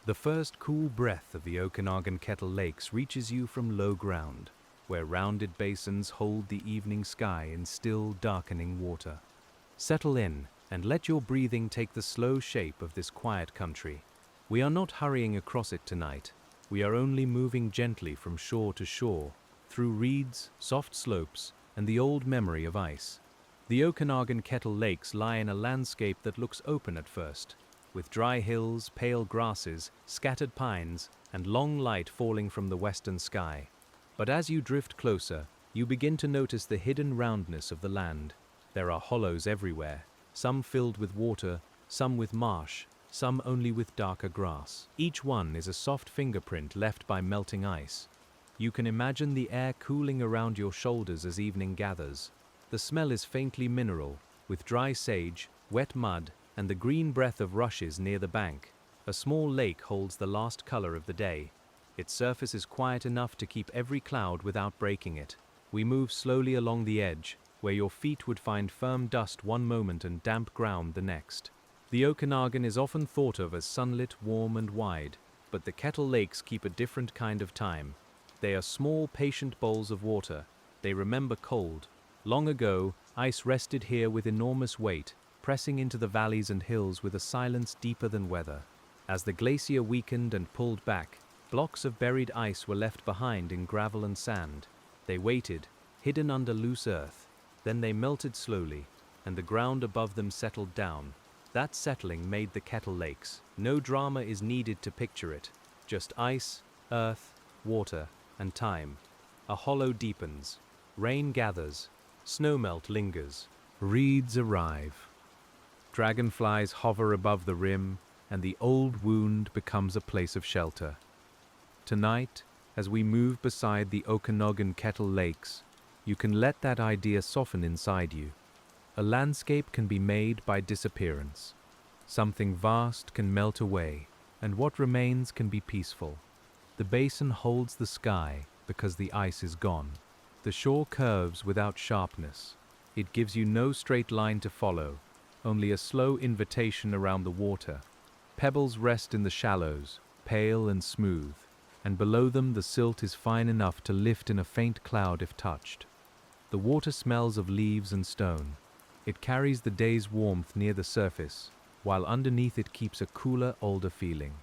The first cool breath of the Okanagan Kettle Lakes reaches you from low ground, where rounded basins hold the evening sky in still, darkening water. Settle in and let your breathing take the slow shape of this quiet country. We are not hurrying across it tonight. We are only moving gently from shore to shore, through reeds, soft slopes, and the old memory of ice. The Okanagan Kettle Lakes lie in a landscape that looks open at first, with dry hills, pale grasses, scattered pines, and long light falling from the western sky. But as you drift closer, you begin to notice the hidden roundness of the land. There are hollows everywhere, some filled with water, some with marsh, some only with darker grass. Each one is a soft fingerprint left by melting ice. You can imagine the air cooling around your shoulders as evening gathers. The smell is faintly mineral, with dry sage, wet mud, and the green breath of rushes near the bank. A small lake holds the last color of the day. Its surface is quiet enough to keep every cloud without breaking it. We move slowly along the edge, where your feet would find firm dust one moment and damp ground the next. The Okanagan is often thought of as sunlit, warm, and wide, but the Kettle Lakes keep a different kind of time. They are small, patient bowls of water. They remember cold. Long ago, ice rested here with enormous weight, pressing into the valleys and hills with a silence deeper than weather. As the glacier weakened and pulled back, blocks of buried ice were left behind in gravel and sand. They waited, hidden under loose earth. Then they melted slowly, and the ground above them settled down. That settling made the Kettle Lakes. No drama is needed to picture it. Just ice, earth, water, and time. A hollow deepens. Rain gathers. Snowmelt lingers. Reeds arrive. Dragonflies hover above the rim, and the old wound becomes a place of shelter. Tonight, as we move beside the Okanagan Kettle Lakes, you can let that idea soften inside you. A landscape can be made by disappearance. Something vast can melt away, and what remains can be peaceful. The basin holds the sky because the ice is gone. The shore curves without sharpness. It gives you no straight line to follow, only a slow invitation around the water. Pebbles rest in the shallows, pale and smooth, and below them the silt is fine enough to lift in a faint cloud if touched. The water smells of leaves and stone. It carries the day's warmth near the surface, while underneath it keeps a cooler, older feeling.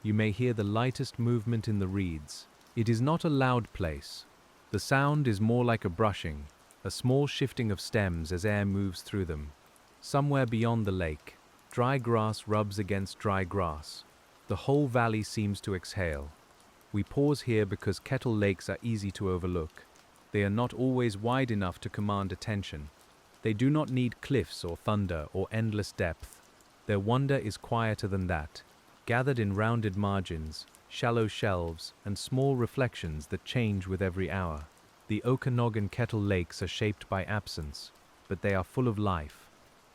You may hear the lightest movement in the reeds. It is not a loud place. The sound is more like a brushing, a small shifting of stems as air moves through them. Somewhere beyond the lake, dry grass rubs against dry grass. The whole valley seems to exhale. We pause here because Kettle Lakes are easy to overlook. They are not always wide enough to command attention. They do not need cliffs or thunder or endless depth. Their wonder is quieter than that, gathered in rounded margins, shallow shelves, and small reflections that change with every hour. The Okanagan Kettle Lakes are shaped by absence, but they are full of life.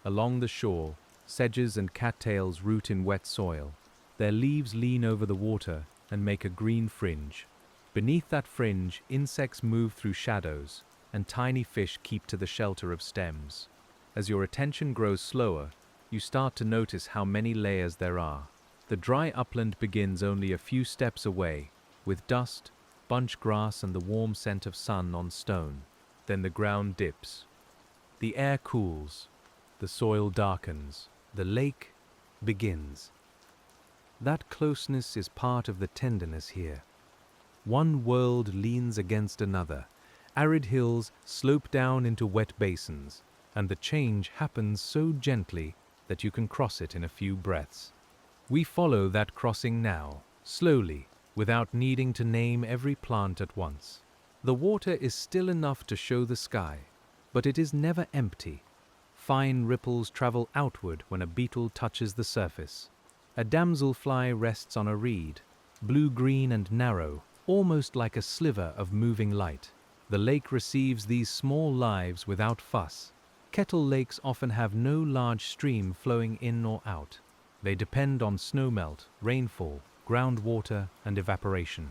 Along the shore, sedges and cattails root in wet soil. Their leaves lean over the water and make a green fringe. Beneath that fringe, insects move through shadows, and tiny fish keep to the shelter of stems. As your attention grows slower, you start to notice how many layers there are. The dry upland begins only a few steps away, with dust, bunch grass, and the warm scent of sun on stone. Then the ground dips. The air cools. The soil darkens. The lake begins. That closeness is part of the tenderness here. One world leans against another. Arid hills slope down into wet basins, and the change happens so gently that you can cross it in a few breaths. We follow that crossing now, slowly, without needing to name every plant at once. The water is still enough to show the sky, but it is never empty. Fine ripples travel outward when a beetle touches the surface. A damselfly rests on a reed, blue-green and narrow, almost like a sliver of moving light. The lake receives these small lives without fuss. Kettle Lakes often have no large stream flowing in or out. They depend on snowmelt, rainfall, groundwater, and evaporation.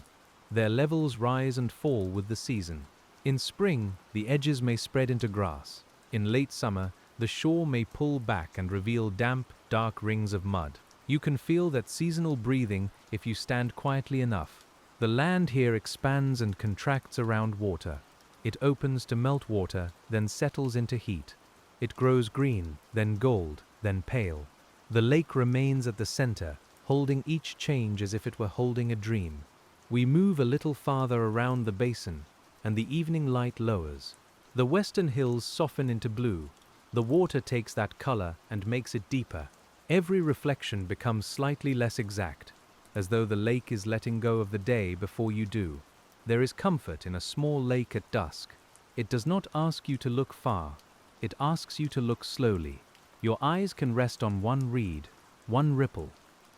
Their levels rise and fall with the season. In spring, the edges may spread into grass. In late summer, the shore may pull back and reveal damp, dark rings of mud. You can feel that seasonal breathing if you stand quietly enough. The land here expands and contracts around water. It opens to melt water, then settles into heat. It grows green, then gold, then pale. The lake remains at the center, holding each change as if it were holding a dream. We move a little farther around the basin, and the evening light lowers. The western hills soften into blue. The water takes that color and makes it deeper. Every reflection becomes slightly less exact, as though the lake is letting go of the day before you do. There is comfort in a small lake at dusk. It does not ask you to look far. It asks you to look slowly. Your eyes can rest on one reed, one ripple,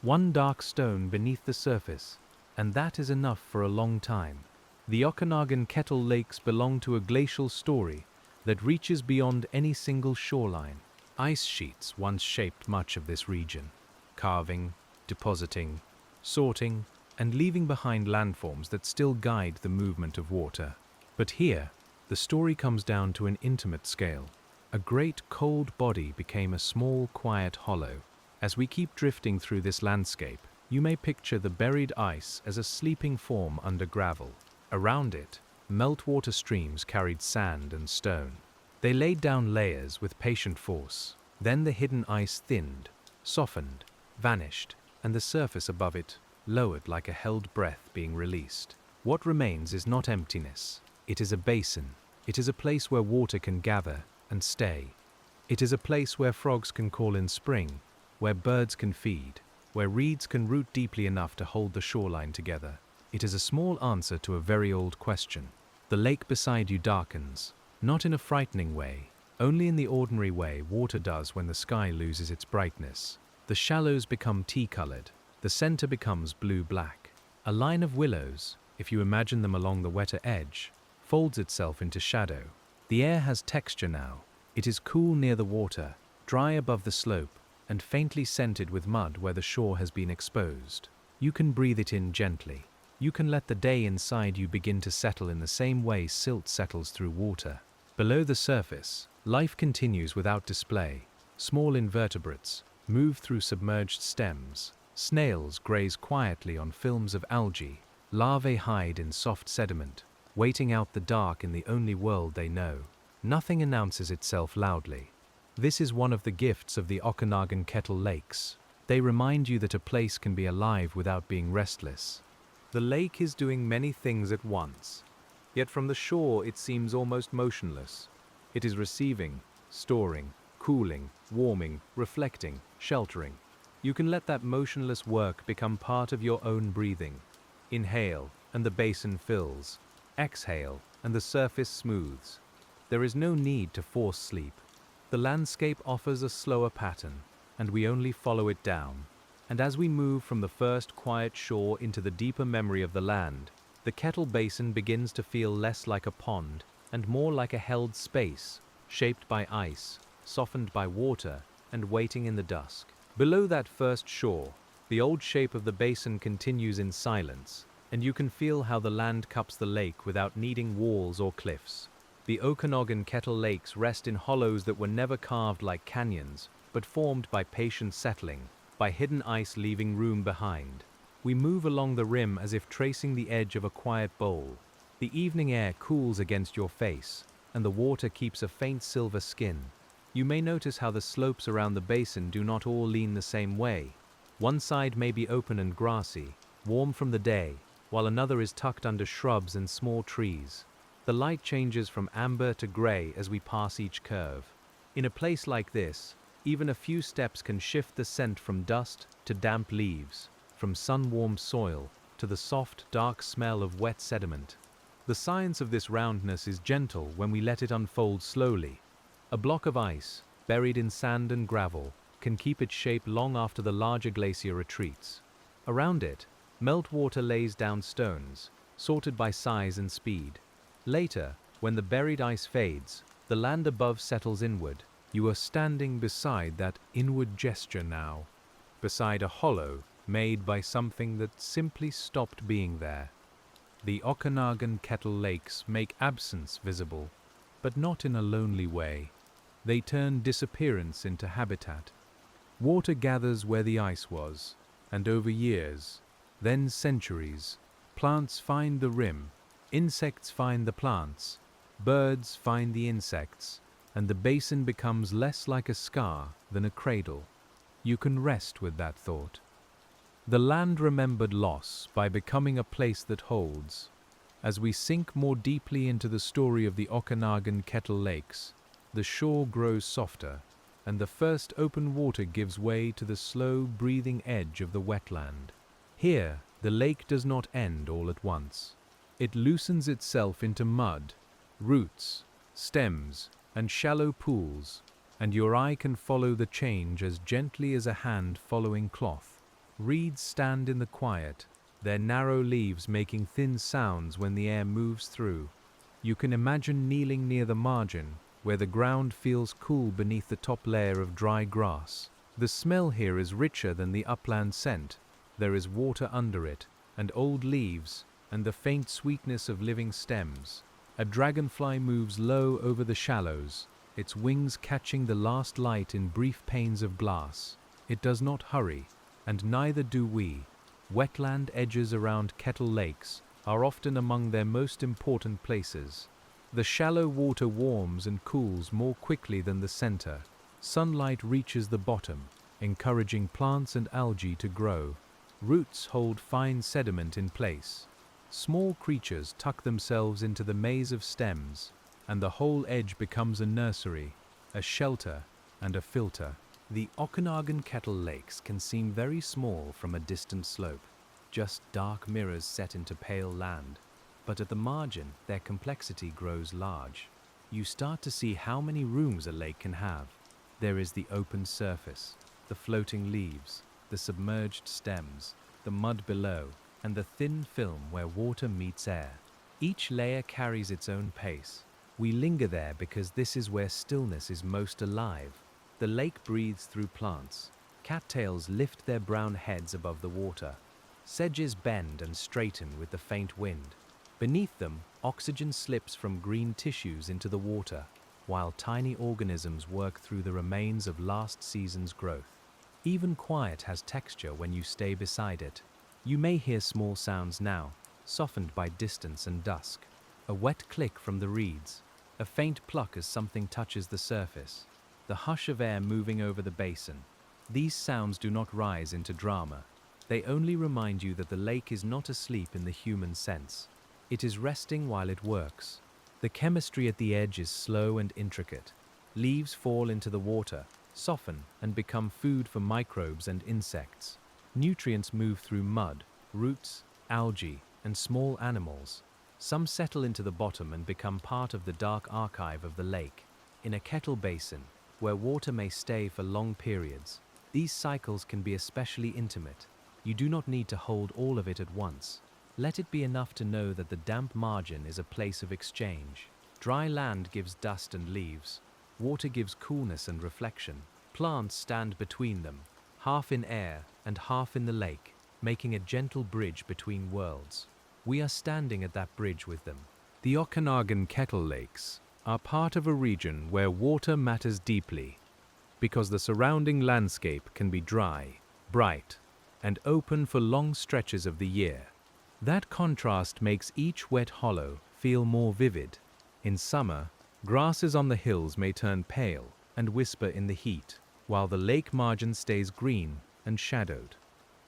one dark stone beneath the surface, and that is enough for a long time. The Okanagan Kettle lakes belong to a glacial story that reaches beyond any single shoreline. Ice sheets once shaped much of this region, carving, depositing, sorting, and leaving behind landforms that still guide the movement of water. But here, the story comes down to an intimate scale. A great cold body became a small, quiet hollow. As we keep drifting through this landscape, you may picture the buried ice as a sleeping form under gravel. Around it, meltwater streams carried sand and stone. They laid down layers with patient force. Then the hidden ice thinned, softened, vanished, and the surface above it lowered like a held breath being released. What remains is not emptiness. It is a basin. It is a place where water can gather and stay. It is a place where frogs can call in spring, where birds can feed, where reeds can root deeply enough to hold the shoreline together. It is a small answer to a very old question. The lake beside you darkens, not in a frightening way, only in the ordinary way water does when the sky loses its brightness. The shallows become tea-colored, the center becomes blue-black. A line of willows, if you imagine them along the wetter edge, folds itself into shadow. The air has texture now. It is cool near the water, dry above the slope, and faintly scented with mud where the shore has been exposed. You can breathe it in gently. You can let the day inside you begin to settle in the same way silt settles through water. Below the surface, life continues without display. Small invertebrates move through submerged stems. Snails graze quietly on films of algae. Larvae hide in soft sediment, waiting out the dark in the only world they know. Nothing announces itself loudly. This is one of the gifts of the Okanagan Kettle lakes. They remind you that a place can be alive without being restless. The lake is doing many things at once, yet from the shore it seems almost motionless. It is receiving, storing, cooling, warming, reflecting, sheltering. You can let that motionless work become part of your own breathing. Inhale, and the basin fills. Exhale, and the surface smooths. There is no need to force sleep. The landscape offers a slower pattern, and we only follow it down. And as we move from the first quiet shore into the deeper memory of the land, the Kettle Basin begins to feel less like a pond and more like a held space, shaped by ice, softened by water, and waiting in the dusk. Below that first shore, the old shape of the basin continues in silence, and you can feel how the land cups the lake without needing walls or cliffs. The Okanagan Kettle lakes rest in hollows that were never carved like canyons, but formed by patient settling, by hidden ice leaving room behind. We move along the rim as if tracing the edge of a quiet bowl. The evening air cools against your face, and the water keeps a faint silver skin. You may notice how the slopes around the basin do not all lean the same way. One side may be open and grassy, warm from the day, while another is tucked under shrubs and small trees. The light changes from amber to gray as we pass each curve. In a place like this, even a few steps can shift the scent from dust to damp leaves, from sun-warmed soil to the soft, dark smell of wet sediment. The science of this roundness is gentle when we let it unfold slowly. A block of ice, buried in sand and gravel, can keep its shape long after the larger glacier retreats. Around it, meltwater lays down stones, sorted by size and speed. Later, when the buried ice fades, the land above settles inward. You are standing beside that inward gesture now, beside a hollow made by something that simply stopped being there. The Okanagan Kettle lakes make absence visible, but not in a lonely way. They turn disappearance into habitat. Water gathers where the ice was, and over years, then centuries, plants find the rim, insects find the plants, birds find the insects, and the basin becomes less like a scar than a cradle. You can rest with that thought. The land remembered loss by becoming a place that holds. As we sink more deeply into the story of the Okanagan Kettle Lakes, the shore grows softer, and the first open water gives way to the slow breathing edge of the wetland. Here, the lake does not end all at once. It loosens itself into mud, roots, stems, and shallow pools, and your eye can follow the change as gently as a hand following cloth. Reeds stand in the quiet, their narrow leaves making thin sounds when the air moves through. You can imagine kneeling near the margin, where the ground feels cool beneath the top layer of dry grass. The smell here is richer than the upland scent. There is water under it, and old leaves, and the faint sweetness of living stems. A dragonfly moves low over the shallows, its wings catching the last light in brief panes of glass. It does not hurry, and neither do we. Wetland edges around Kettle Lakes are often among their most important places. The shallow water warms and cools more quickly than the center. Sunlight reaches the bottom, encouraging plants and algae to grow. Roots hold fine sediment in place. Small creatures tuck themselves into the maze of stems, and the whole edge becomes a nursery, a shelter, and a filter. The Okanagan Kettle Lakes can seem very small from a distant slope, just dark mirrors set into pale land. But at the margin, their complexity grows large. You start to see how many rooms a lake can have. There is the open surface, the floating leaves, the submerged stems, the mud below, and the thin film where water meets air. Each layer carries its own pace. We linger there because this is where stillness is most alive. The lake breathes through plants. Cattails lift their brown heads above the water. Sedges bend and straighten with the faint wind. Beneath them, oxygen slips from green tissues into the water, while tiny organisms work through the remains of last season's growth. Even quiet has texture when you stay beside it. You may hear small sounds now, softened by distance and dusk. A wet click from the reeds, a faint pluck as something touches the surface, the hush of air moving over the basin. These sounds do not rise into drama. They only remind you that the lake is not asleep in the human sense. It is resting while it works. The chemistry at the edge is slow and intricate. Leaves fall into the water, soften, and become food for microbes and insects. Nutrients move through mud, roots, algae, and small animals. Some settle into the bottom and become part of the dark archive of the lake. In a kettle basin, where water may stay for long periods, these cycles can be especially intimate. You do not need to hold all of it at once. Let it be enough to know that the damp margin is a place of exchange. Dry land gives dust and leaves. Water gives coolness and reflection. Plants stand between them, half in air and half in the lake, making a gentle bridge between worlds. We are standing at that bridge with them. The Okanagan Kettle Lakes are part of a region where water matters deeply, because the surrounding landscape can be dry, bright, and open for long stretches of the year. That contrast makes each wet hollow feel more vivid. In summer, grasses on the hills may turn pale and whisper in the heat, while the lake margin stays green and shadowed.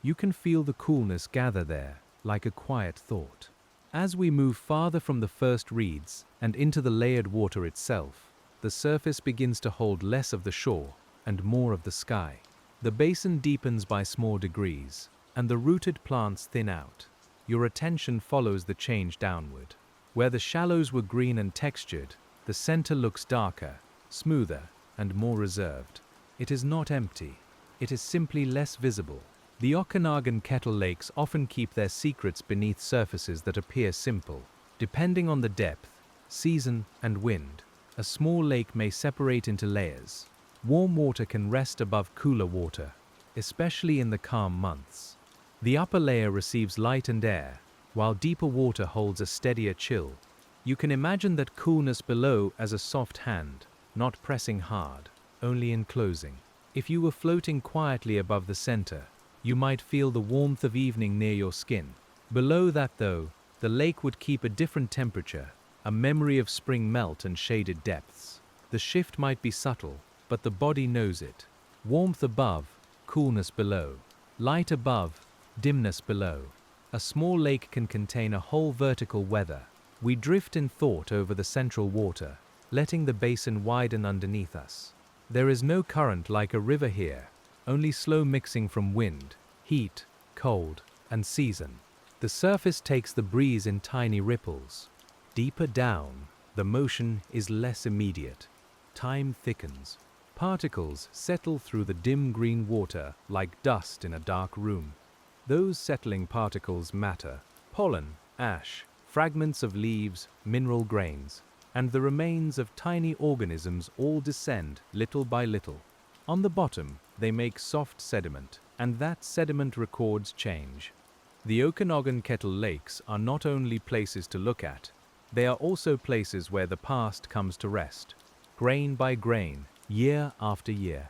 You can feel the coolness gather there, like a quiet thought. As we move farther from the first reeds and into the layered water itself, the surface begins to hold less of the shore and more of the sky. The basin deepens by small degrees, and the rooted plants thin out. Your attention follows the change downward. Where the shallows were green and textured, the center looks darker, smoother, and more reserved. It is not empty. It is simply less visible. The Okanagan Kettle Lakes often keep their secrets beneath surfaces that appear simple. Depending on the depth, season, and wind, a small lake may separate into layers. Warm water can rest above cooler water, especially in the calm months. The upper layer receives light and air, while deeper water holds a steadier chill. You can imagine that coolness below as a soft hand, not pressing hard, only enclosing. If you were floating quietly above the center, you might feel the warmth of evening near your skin. Below that, though, the lake would keep a different temperature, a memory of spring melt and shaded depths. The shift might be subtle, but the body knows it. Warmth above, coolness below. Light above, dimness below. A small lake can contain a whole vertical weather. We drift in thought over the central water, letting the basin widen underneath us. There is no current like a river here, only slow mixing from wind, heat, cold, and season. The surface takes the breeze in tiny ripples. Deeper down, the motion is less immediate. Time thickens. Particles settle through the dim green water like dust in a dark room. Those settling particles matter: pollen, ash, fragments of leaves, mineral grains, and the remains of tiny organisms all descend little by little. On the bottom, they make soft sediment, and that sediment records change. The Okanagan Kettle lakes are not only places to look at, they are also places where the past comes to rest, grain by grain, year after year.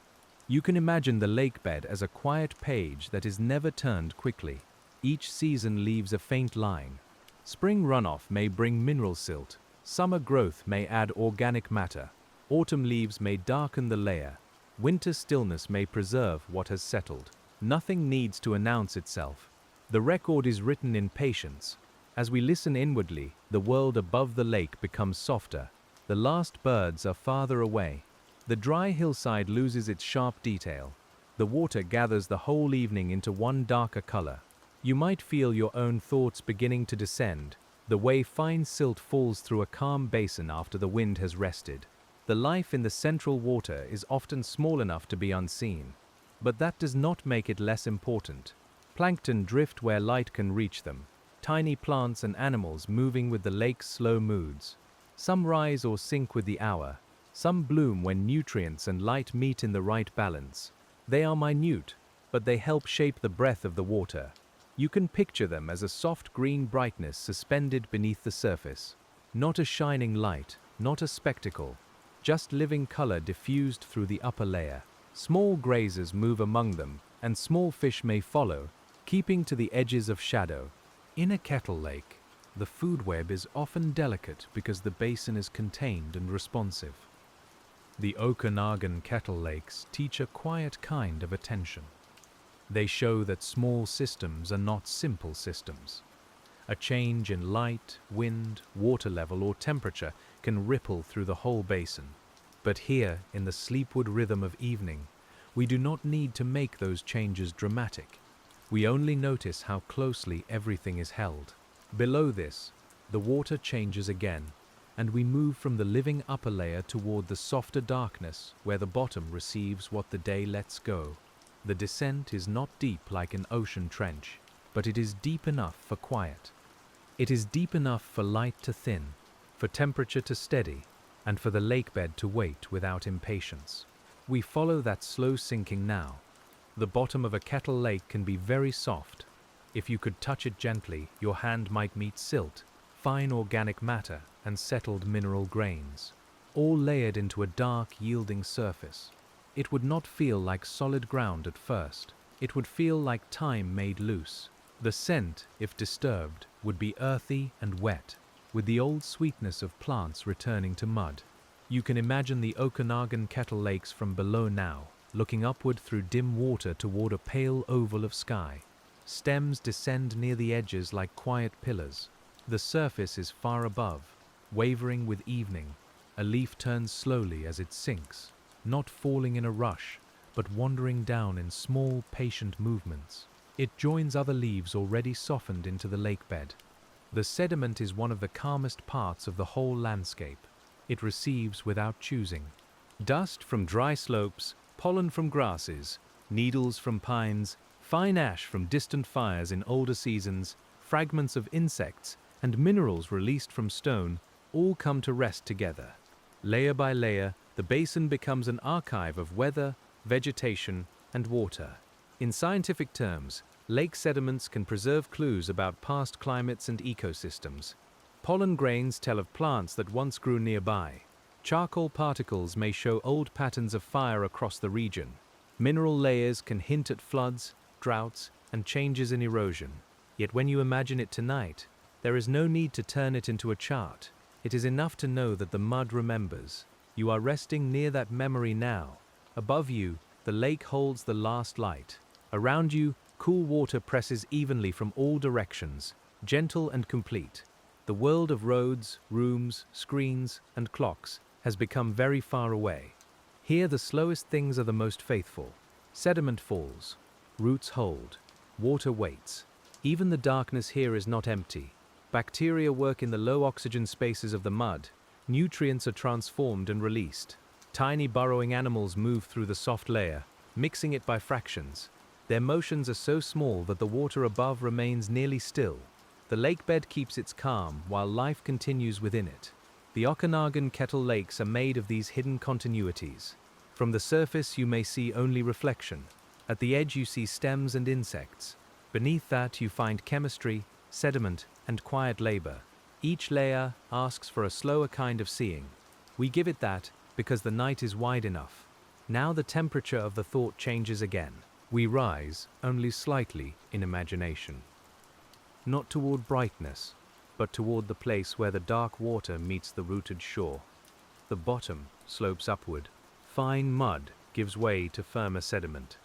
You can imagine the lake bed as a quiet page that is never turned quickly. Each season leaves a faint line. Spring runoff may bring mineral silt, summer growth may add organic matter, autumn leaves may darken the layer, winter stillness may preserve what has settled. Nothing needs to announce itself. The record is written in patience. As we listen inwardly, the world above the lake becomes softer. The last birds are farther away. The dry hillside loses its sharp detail. The water gathers the whole evening into one darker color. You might feel your own thoughts beginning to descend, the way fine silt falls through a calm basin after the wind has rested. The life in the central water is often small enough to be unseen, but that does not make it less important. Plankton drift where light can reach them, tiny plants and animals moving with the lake's slow moods. Some rise or sink with the hour. Some bloom when nutrients and light meet in the right balance. They are minute, but they help shape the breath of the water. You can picture them as a soft green brightness suspended beneath the surface. Not a shining light, not a spectacle, just living color diffused through the upper layer. Small grazers move among them, and small fish may follow, keeping to the edges of shadow. In a kettle lake, the food web is often delicate because the basin is contained and responsive. The Okanagan Kettle lakes teach a quiet kind of attention. They show that small systems are not simple systems. A change in light, wind, water level, or temperature can ripple through the whole basin. But here, in the sleepward rhythm of evening, we do not need to make those changes dramatic. We only notice how closely everything is held. Below this, the water changes again, and we move from the living upper layer toward the softer darkness where the bottom receives what the day lets go. The descent is not deep like an ocean trench, but it is deep enough for quiet. It is deep enough for light to thin, for temperature to steady, and for the lake bed to wait without impatience. We follow that slow sinking now. The bottom of a kettle lake can be very soft. If you could touch it gently, your hand might meet silt, fine organic matter, and settled mineral grains, all layered into a dark, yielding surface. It would not feel like solid ground at first. It would feel like time made loose. The scent, if disturbed, would be earthy and wet, with the old sweetness of plants returning to mud. You can imagine the Okanagan Kettle lakes from below now, looking upward through dim water toward a pale oval of sky. Stems descend near the edges like quiet pillars. The surface is far above, wavering with evening. A leaf turns slowly as it sinks, not falling in a rush, but wandering down in small, patient movements. It joins other leaves already softened into the lake bed. The sediment is one of the calmest parts of the whole landscape. It receives without choosing. Dust from dry slopes, pollen from grasses, needles from pines, fine ash from distant fires in older seasons, fragments of insects, and minerals released from stone all come to rest together. Layer by layer, the basin becomes an archive of weather, vegetation, and water. In scientific terms, lake sediments can preserve clues about past climates and ecosystems. Pollen grains tell of plants that once grew nearby. Charcoal particles may show old patterns of fire across the region. Mineral layers can hint at floods, droughts, and changes in erosion. Yet when you imagine it tonight, there is no need to turn it into a chart. It is enough to know that the mud remembers. You are resting near that memory now. Above you, the lake holds the last light. Around you, cool water presses evenly from all directions, gentle and complete. The world of roads, rooms, screens, and clocks has become very far away. Here the slowest things are the most faithful. Sediment falls, roots hold, water waits. Even the darkness here is not empty. Bacteria work in the low oxygen spaces of the mud. Nutrients are transformed and released. Tiny burrowing animals move through the soft layer, mixing it by fractions. Their motions are so small that the water above remains nearly still. The lake bed keeps its calm while life continues within it. The Okanagan Kettle lakes are made of these hidden continuities. From the surface you may see only reflection. At the edge you see stems and insects. Beneath that you find chemistry, sediment, and quiet labor. Each layer asks for a slower kind of seeing. We give it that because the night is wide enough. Now the temperature of the thought changes again. We rise only slightly in imagination. Not toward brightness, but toward the place where the dark water meets the rooted shore. The bottom slopes upward. Fine mud gives way to firmer sediment.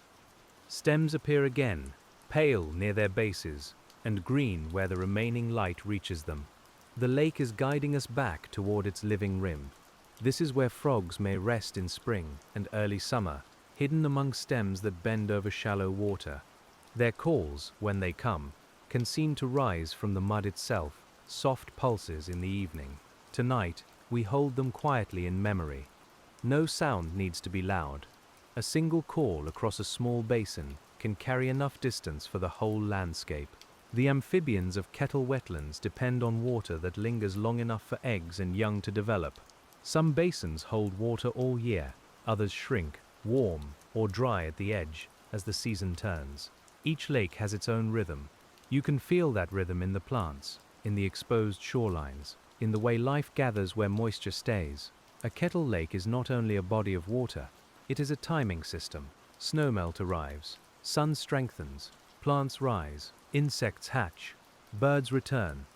Stems appear again, pale near their bases, and green where the remaining light reaches them. The lake is guiding us back toward its living rim. This is where frogs may rest in spring and early summer, hidden among stems that bend over shallow water. Their calls, when they come, can seem to rise from the mud itself, soft pulses in the evening. Tonight, we hold them quietly in memory. No sound needs to be loud. A single call across a small basin can carry enough distance for the whole landscape. The amphibians of Kettle wetlands depend on water that lingers long enough for eggs and young to develop. Some basins hold water all year, others shrink, warm, or dry at the edge as the season turns. Each lake has its own rhythm. You can feel that rhythm in the plants, in the exposed shorelines, in the way life gathers where moisture stays. A kettle lake is not only a body of water, it is a timing system. Snowmelt arrives, sun strengthens, plants rise, insects hatch, birds return.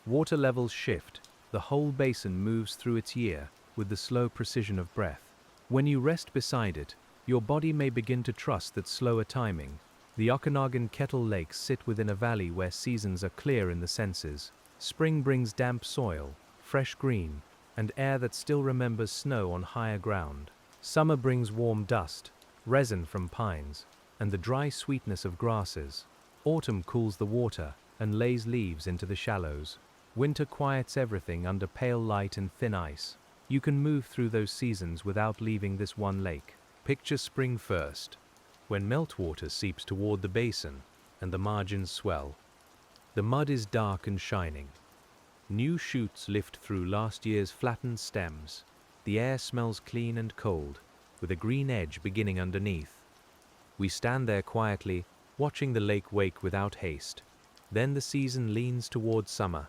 Water levels shift, the whole basin moves through its year with the slow precision of breath. When you rest beside it, your body may begin to trust that slower timing. The Okanagan Kettle lakes sit within a valley where seasons are clear in the senses. Spring brings damp soil, fresh green, and air that still remembers snow on higher ground. Summer brings warm dust, resin from pines, and the dry sweetness of grasses. Autumn cools the water and lays leaves into the shallows. Winter quiets everything under pale light and thin ice. You can move through those seasons without leaving this one lake. Picture spring first, when meltwater seeps toward the basin and the margins swell. The mud is dark and shining. New shoots lift through last year's flattened stems. The air smells clean and cold, with a green edge beginning underneath. We stand there quietly, watching the lake wake without haste. Then the season leans toward summer.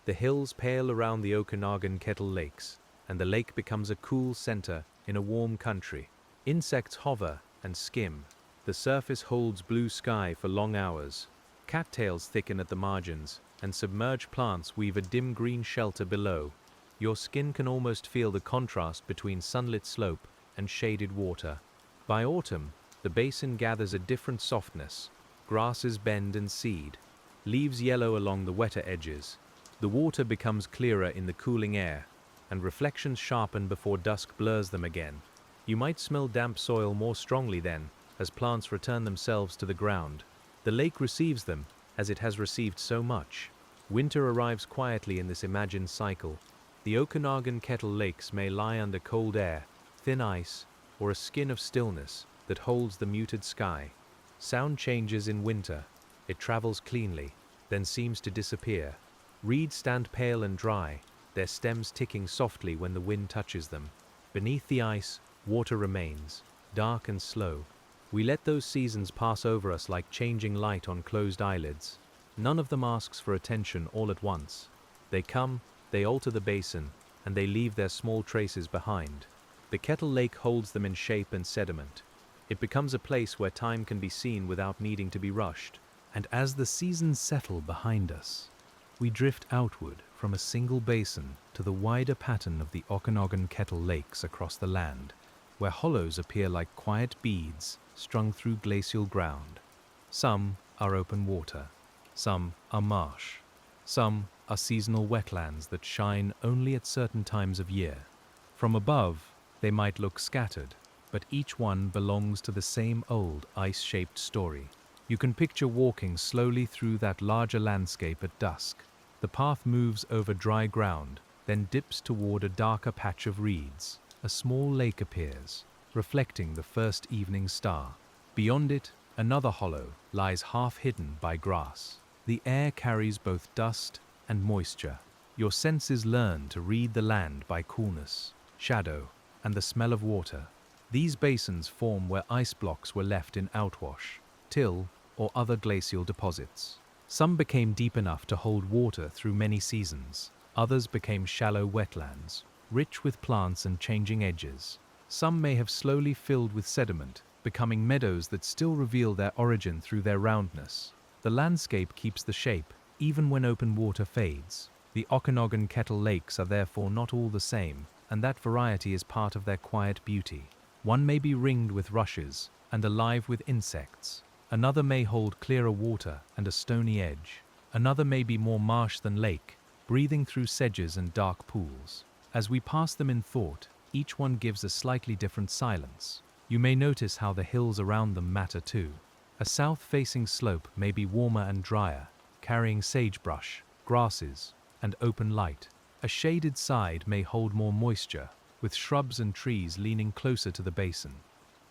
The hills pale around the Okanagan Kettle lakes, and the lake becomes a cool center in a warm country. Insects hover and skim. The surface holds blue sky for long hours. Cattails thicken at the margins, and submerged plants weave a dim green shelter below. Your skin can almost feel the contrast between sunlit slope and shaded water. By autumn, the basin gathers a different softness. Grasses bend and seed. Leaves yellow along the wetter edges. The water becomes clearer in the cooling air, and reflections sharpen before dusk blurs them again. You might smell damp soil more strongly then, as plants return themselves to the ground. The lake receives them, as it has received so much. Winter arrives quietly in this imagined cycle. The Okanagan Kettle lakes may lie under cold air, thin ice, or a skin of stillness that holds the muted sky. Sound changes in winter. It travels cleanly, then seems to disappear. Reeds stand pale and dry, their stems ticking softly when the wind touches them. Beneath the ice, water remains, dark and slow. We let those seasons pass over us like changing light on closed eyelids. None of them asks for attention all at once. They come, they alter the basin, and they leave their small traces behind. The Kettle Lake holds them in shape and sediment. It becomes a place where time can be seen without needing to be rushed. And as the seasons settle behind us, we drift outward from a single basin to the wider pattern of the Okanagan Kettle lakes across the land, where hollows appear like quiet beads strung through glacial ground. Some are open water, some are marsh, some are seasonal wetlands that shine only at certain times of year. From above, they might look scattered, but each one belongs to the same old ice-shaped story. You can picture walking slowly through that larger landscape at dusk. The path moves over dry ground, then dips toward a darker patch of reeds. A small lake appears, reflecting the first evening star. Beyond it, another hollow lies half hidden by grass. The air carries both dust and moisture. Your senses learn to read the land by coolness, shadow, and the smell of water. These basins form where ice blocks were left in outwash, till, or other glacial deposits. Some became deep enough to hold water through many seasons. Others became shallow wetlands, rich with plants and changing edges. Some may have slowly filled with sediment, becoming meadows that still reveal their origin through their roundness. The landscape keeps the shape, even when open water fades. The Okanagan Kettle lakes are therefore not all the same, and that variety is part of their quiet beauty. One may be ringed with rushes and alive with insects. Another may hold clearer water and a stony edge. Another may be more marsh than lake, breathing through sedges and dark pools. As we pass them in thought, each one gives a slightly different silence. You may notice how the hills around them matter too. A south-facing slope may be warmer and drier, carrying sagebrush, grasses, and open light. A shaded side may hold more moisture, with shrubs and trees leaning closer to the basin.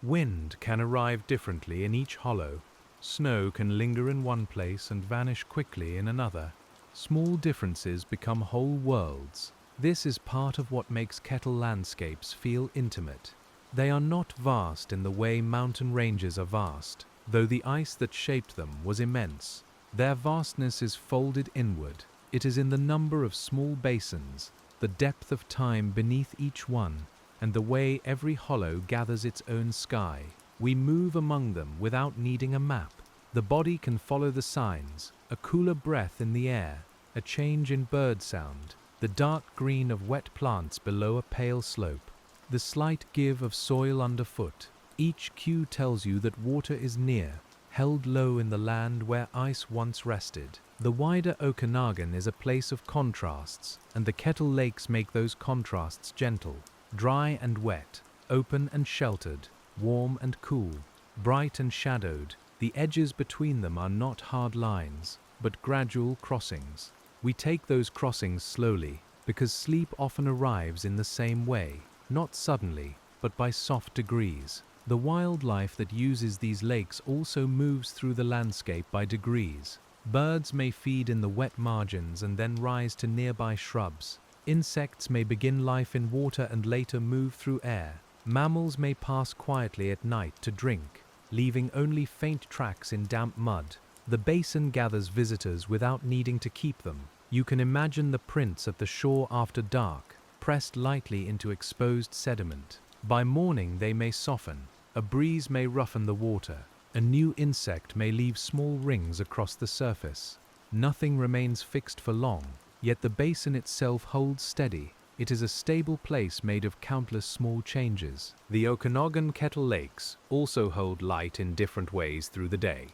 Wind can arrive differently in each hollow. Snow can linger in one place and vanish quickly in another. Small differences become whole worlds. This is part of what makes Kettle landscapes feel intimate. They are not vast in the way mountain ranges are vast, though the ice that shaped them was immense. Their vastness is folded inward. It is in the number of small basins, the depth of time beneath each one, and the way every hollow gathers its own sky. We move among them without needing a map. The body can follow the signs, a cooler breath in the air, a change in bird sound, the dark green of wet plants below a pale slope, the slight give of soil underfoot. Each cue tells you that water is near, held low in the land where ice once rested. The wider Okanagan is a place of contrasts, and the Kettle lakes make those contrasts gentle. Dry and wet, open and sheltered, warm and cool, bright and shadowed. The edges between them are not hard lines, but gradual crossings. We take those crossings slowly, because sleep often arrives in the same way, not suddenly, but by soft degrees. The wildlife that uses these lakes also moves through the landscape by degrees. Birds may feed in the wet margins and then rise to nearby shrubs. Insects may begin life in water and later move through air. Mammals may pass quietly at night to drink, leaving only faint tracks in damp mud. The basin gathers visitors without needing to keep them. You can imagine the prints at the shore after dark, pressed lightly into exposed sediment. By morning they may soften. A breeze may roughen the water. A new insect may leave small rings across the surface. Nothing remains fixed for long. Yet the basin itself holds steady. It is a stable place made of countless small changes. The Okanagan Kettle lakes also hold light in different ways through the day.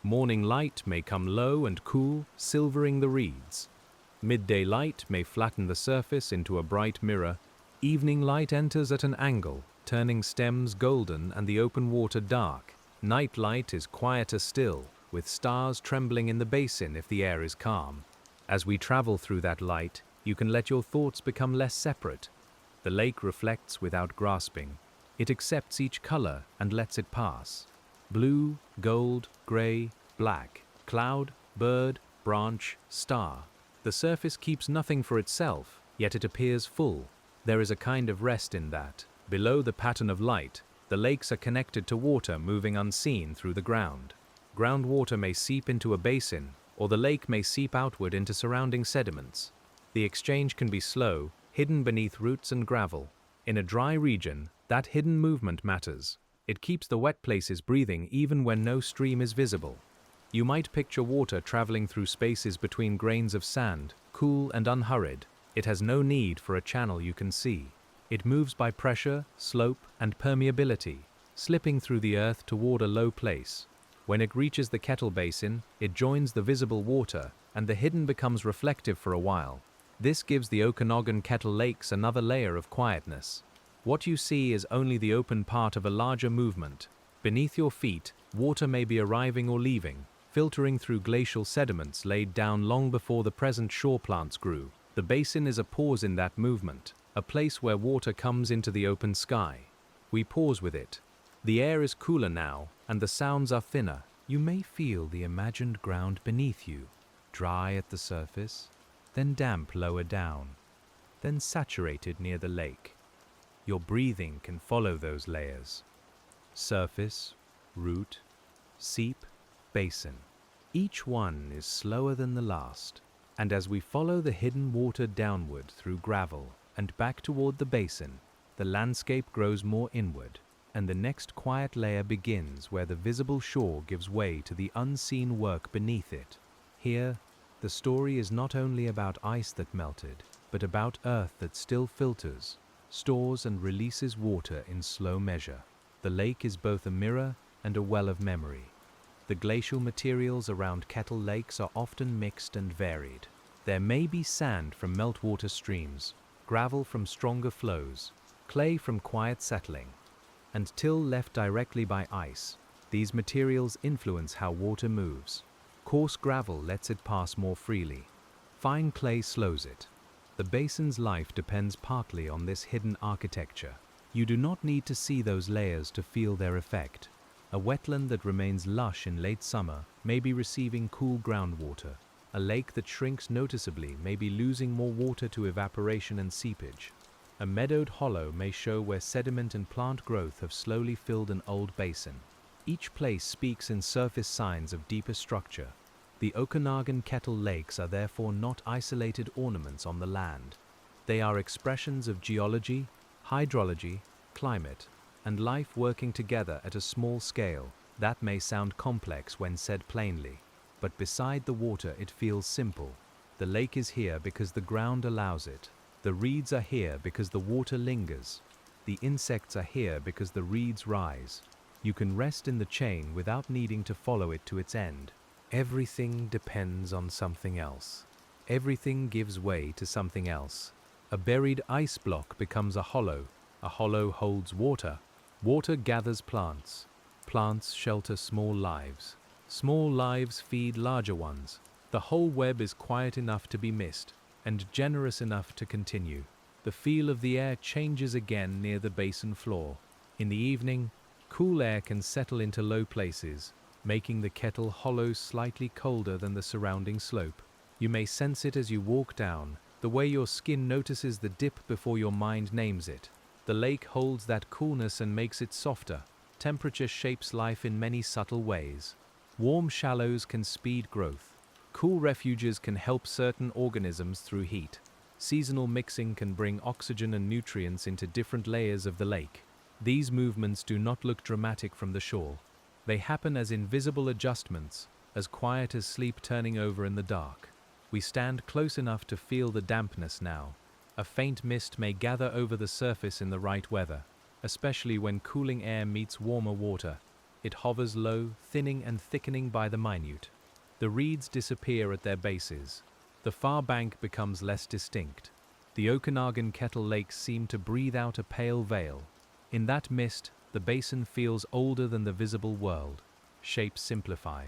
Morning light may come low and cool, silvering the reeds. Midday light may flatten the surface into a bright mirror. Evening light enters at an angle, turning stems golden and the open water dark. Night light is quieter still, with stars trembling in the basin if the air is calm. As we travel through that light, you can let your thoughts become less separate. The lake reflects without grasping. It accepts each color and lets it pass. Blue, gold, gray, black, cloud, bird, branch, star. The surface keeps nothing for itself, yet it appears full. There is a kind of rest in that. Below the pattern of light, the lakes are connected to water moving unseen through the ground. Groundwater may seep into a basin, or the lake may seep outward into surrounding sediments. The exchange can be slow, hidden beneath roots and gravel. In a dry region, that hidden movement matters. It keeps the wet places breathing even when no stream is visible. You might picture water traveling through spaces between grains of sand, cool and unhurried. It has no need for a channel you can see. It moves by pressure, slope, and permeability, slipping through the earth toward a low place. When it reaches the Kettle Basin, it joins the visible water, and the hidden becomes reflective for a while. This gives the Okanagan Kettle Lakes another layer of quietness. What you see is only the open part of a larger movement. Beneath your feet, water may be arriving or leaving, filtering through glacial sediments laid down long before the present shore plants grew. The basin is a pause in that movement, a place where water comes into the open sky. We pause with it. The air is cooler now, and the sounds are thinner. You may feel the imagined ground beneath you, dry at the surface, then damp lower down, then saturated near the lake. Your breathing can follow those layers. Surface, root, seep, basin. Each one is slower than the last, and as we follow the hidden water downward through gravel and back toward the basin, the landscape grows more inward, and the next quiet layer begins where the visible shore gives way to the unseen work beneath it. Here, the story is not only about ice that melted, but about earth that still filters, stores and releases water in slow measure. The lake is both a mirror and a well of memory. The glacial materials around Kettle Lakes are often mixed and varied. There may be sand from meltwater streams, gravel from stronger flows, clay from quiet settling. And till left directly by ice, these materials influence how water moves. Coarse gravel lets it pass more freely. Fine clay slows it. The basin's life depends partly on this hidden architecture. You do not need to see those layers to feel their effect. A wetland that remains lush in late summer may be receiving cool groundwater. A lake that shrinks noticeably may be losing more water to evaporation and seepage. A meadowed hollow may show where sediment and plant growth have slowly filled an old basin. Each place speaks in surface signs of deeper structure. The Okanagan Kettle Lakes are therefore not isolated ornaments on the land. They are expressions of geology, hydrology, climate, and life working together at a small scale. That may sound complex when said plainly, but beside the water it feels simple. The lake is here because the ground allows it. The reeds are here because the water lingers. The insects are here because the reeds rise. You can rest in the chain without needing to follow it to its end. Everything depends on something else. Everything gives way to something else. A buried ice block becomes a hollow. A hollow holds water. Water gathers plants. Plants shelter small lives. Small lives feed larger ones. The whole web is quiet enough to be missed, and generous enough to continue. The feel of the air changes again near the basin floor. In the evening, cool air can settle into low places, making the kettle hollow slightly colder than the surrounding slope. You may sense it as you walk down, the way your skin notices the dip before your mind names it. The lake holds that coolness and makes it softer. Temperature shapes life in many subtle ways. Warm shallows can speed growth. Cool refuges can help certain organisms through heat. Seasonal mixing can bring oxygen and nutrients into different layers of the lake. These movements do not look dramatic from the shore. They happen as invisible adjustments, as quiet as sleep turning over in the dark. We stand close enough to feel the dampness now. A faint mist may gather over the surface in the right weather, especially when cooling air meets warmer water. It hovers low, thinning and thickening by the minute. The reeds disappear at their bases. The far bank becomes less distinct. The Okanagan Kettle Lakes seem to breathe out a pale veil. In that mist, the basin feels older than the visible world. Shapes simplify.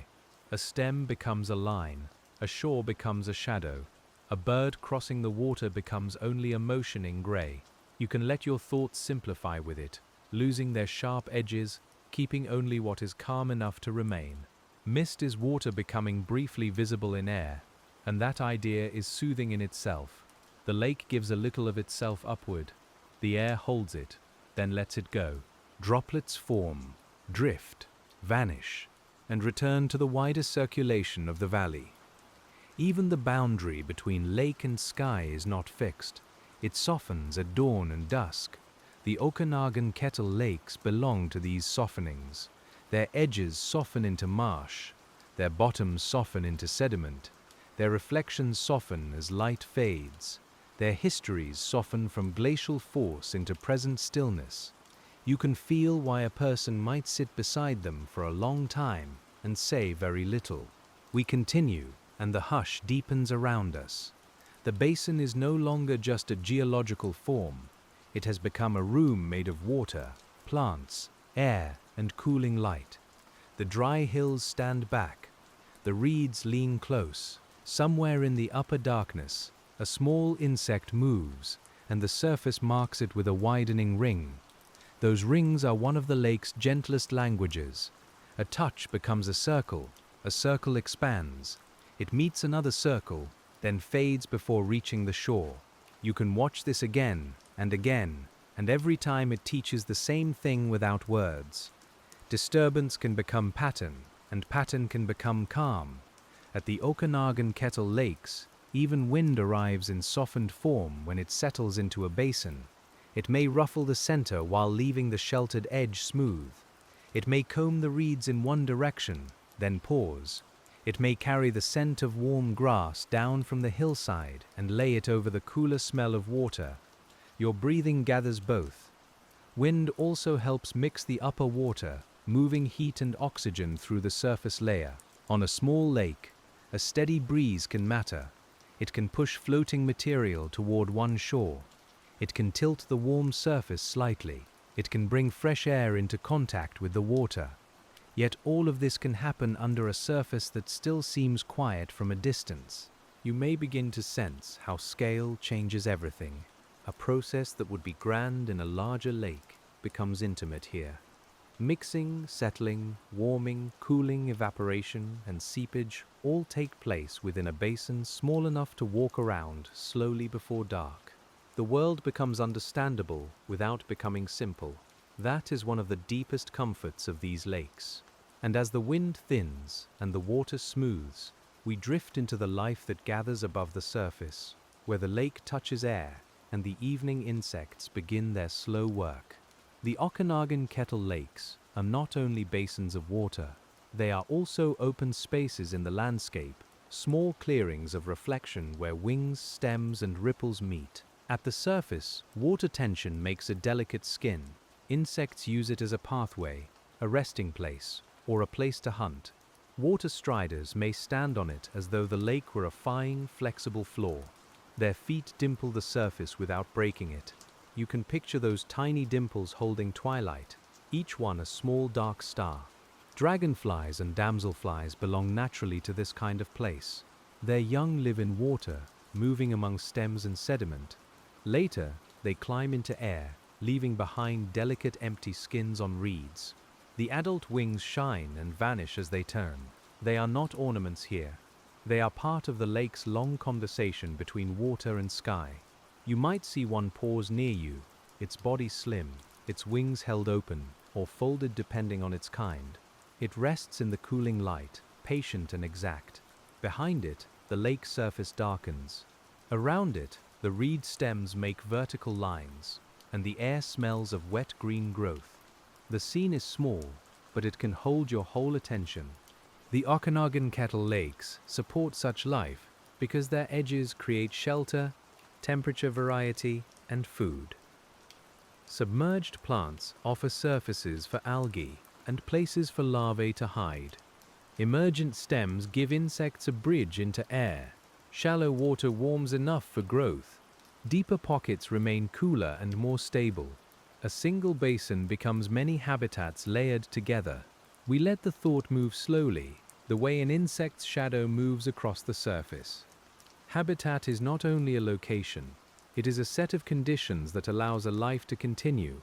A stem becomes a line. A shore becomes a shadow. A bird crossing the water becomes only a motion in gray. You can let your thoughts simplify with it, losing their sharp edges, keeping only what is calm enough to remain. Mist is water becoming briefly visible in air, and that idea is soothing in itself. The lake gives a little of itself upward. The air holds it, then lets it go. Droplets form, drift, vanish, and return to the wider circulation of the valley. Even the boundary between lake and sky is not fixed. It softens at dawn and dusk. The Okanagan Kettle lakes belong to these softenings. Their edges soften into marsh, their bottoms soften into sediment, their reflections soften as light fades, their histories soften from glacial force into present stillness. You can feel why a person might sit beside them for a long time and say very little. We continue, and the hush deepens around us. The basin is no longer just a geological form. It has become a room made of water, plants, air, and cooling light. The dry hills stand back. The reeds lean close. Somewhere in the upper darkness, a small insect moves, and the surface marks it with a widening ring. Those rings are one of the lake's gentlest languages. A touch becomes a circle expands. It meets another circle, then fades before reaching the shore. You can watch this again, and every time it teaches the same thing without words. Disturbance can become pattern, and pattern can become calm. At the Okanagan Kettle lakes, even wind arrives in softened form when it settles into a basin. It may ruffle the center while leaving the sheltered edge smooth. It may comb the reeds in one direction, then pause. It may carry the scent of warm grass down from the hillside and lay it over the cooler smell of water. Your breathing gathers both. Wind also helps mix the upper water, moving heat and oxygen through the surface layer. On a small lake, a steady breeze can matter. It can push floating material toward one shore. It can tilt the warm surface slightly. It can bring fresh air into contact with the water. Yet all of this can happen under a surface that still seems quiet from a distance. You may begin to sense how scale changes everything. A process that would be grand in a larger lake becomes intimate here. Mixing, settling, warming, cooling, evaporation, and seepage all take place within a basin small enough to walk around slowly before dark. The world becomes understandable without becoming simple. That is one of the deepest comforts of these lakes. And as the wind thins and the water smooths, we drift into the life that gathers above the surface, where the lake touches air and the evening insects begin their slow work. The Okanagan Kettle lakes are not only basins of water, they are also open spaces in the landscape, small clearings of reflection where wings, stems, and ripples meet. At the surface, water tension makes a delicate skin. Insects use it as a pathway, a resting place, or a place to hunt. Water striders may stand on it as though the lake were a fine, flexible floor. Their feet dimple the surface without breaking it. You can picture those tiny dimples holding twilight, each one a small dark star. Dragonflies and damselflies belong naturally to this kind of place. Their young live in water, moving among stems and sediment. Later, they climb into air, leaving behind delicate empty skins on reeds. The adult wings shine and vanish as they turn. They are not ornaments here. They are part of the lake's long conversation between water and sky. You might see one pause near you, its body slim, its wings held open, or folded depending on its kind. It rests in the cooling light, patient and exact. Behind it, the lake surface darkens. Around it, the reed stems make vertical lines, and the air smells of wet green growth. The scene is small, but it can hold your whole attention. The Okanagan Kettle lakes support such life because their edges create shelter, temperature variety, and food. Submerged plants offer surfaces for algae and places for larvae to hide. Emergent stems give insects a bridge into air. Shallow water warms enough for growth. Deeper pockets remain cooler and more stable. A single basin becomes many habitats layered together. We let the thought move slowly, the way an insect's shadow moves across the surface. Habitat is not only a location, it is a set of conditions that allows a life to continue.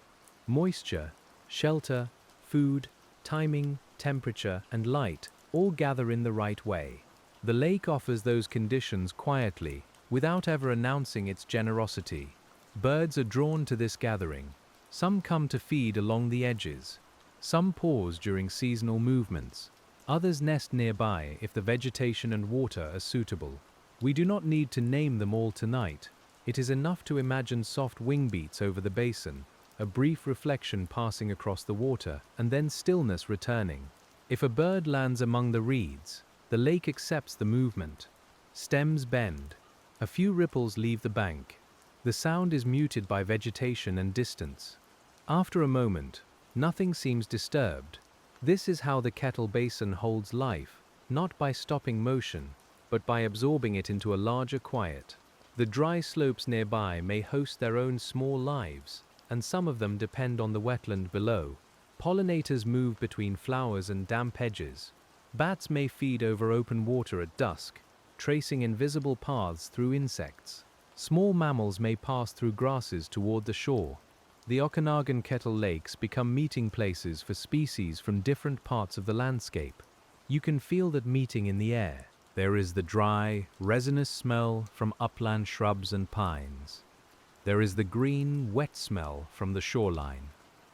Moisture, shelter, food, timing, temperature, and light all gather in the right way. The lake offers those conditions quietly, without ever announcing its generosity. Birds are drawn to this gathering. Some come to feed along the edges. Some pause during seasonal movements. Others nest nearby if the vegetation and water are suitable. We do not need to name them all tonight. It is enough to imagine soft wing beats over the basin, a brief reflection passing across the water, and then stillness returning. If a bird lands among the reeds, the lake accepts the movement. Stems bend. A few ripples leave the bank. The sound is muted by vegetation and distance. After a moment, nothing seems disturbed. This is how the Kettle Basin holds life, not by stopping motion, but by absorbing it into a larger quiet. The dry slopes nearby may host their own small lives, and some of them depend on the wetland below. Pollinators move between flowers and damp edges. Bats may feed over open water at dusk, tracing invisible paths through insects. Small mammals may pass through grasses toward the shore. The Okanagan Kettle Lakes become meeting places for species from different parts of the landscape. You can feel that meeting in the air. There is the dry, resinous smell from upland shrubs and pines. There is the green, wet smell from the shoreline.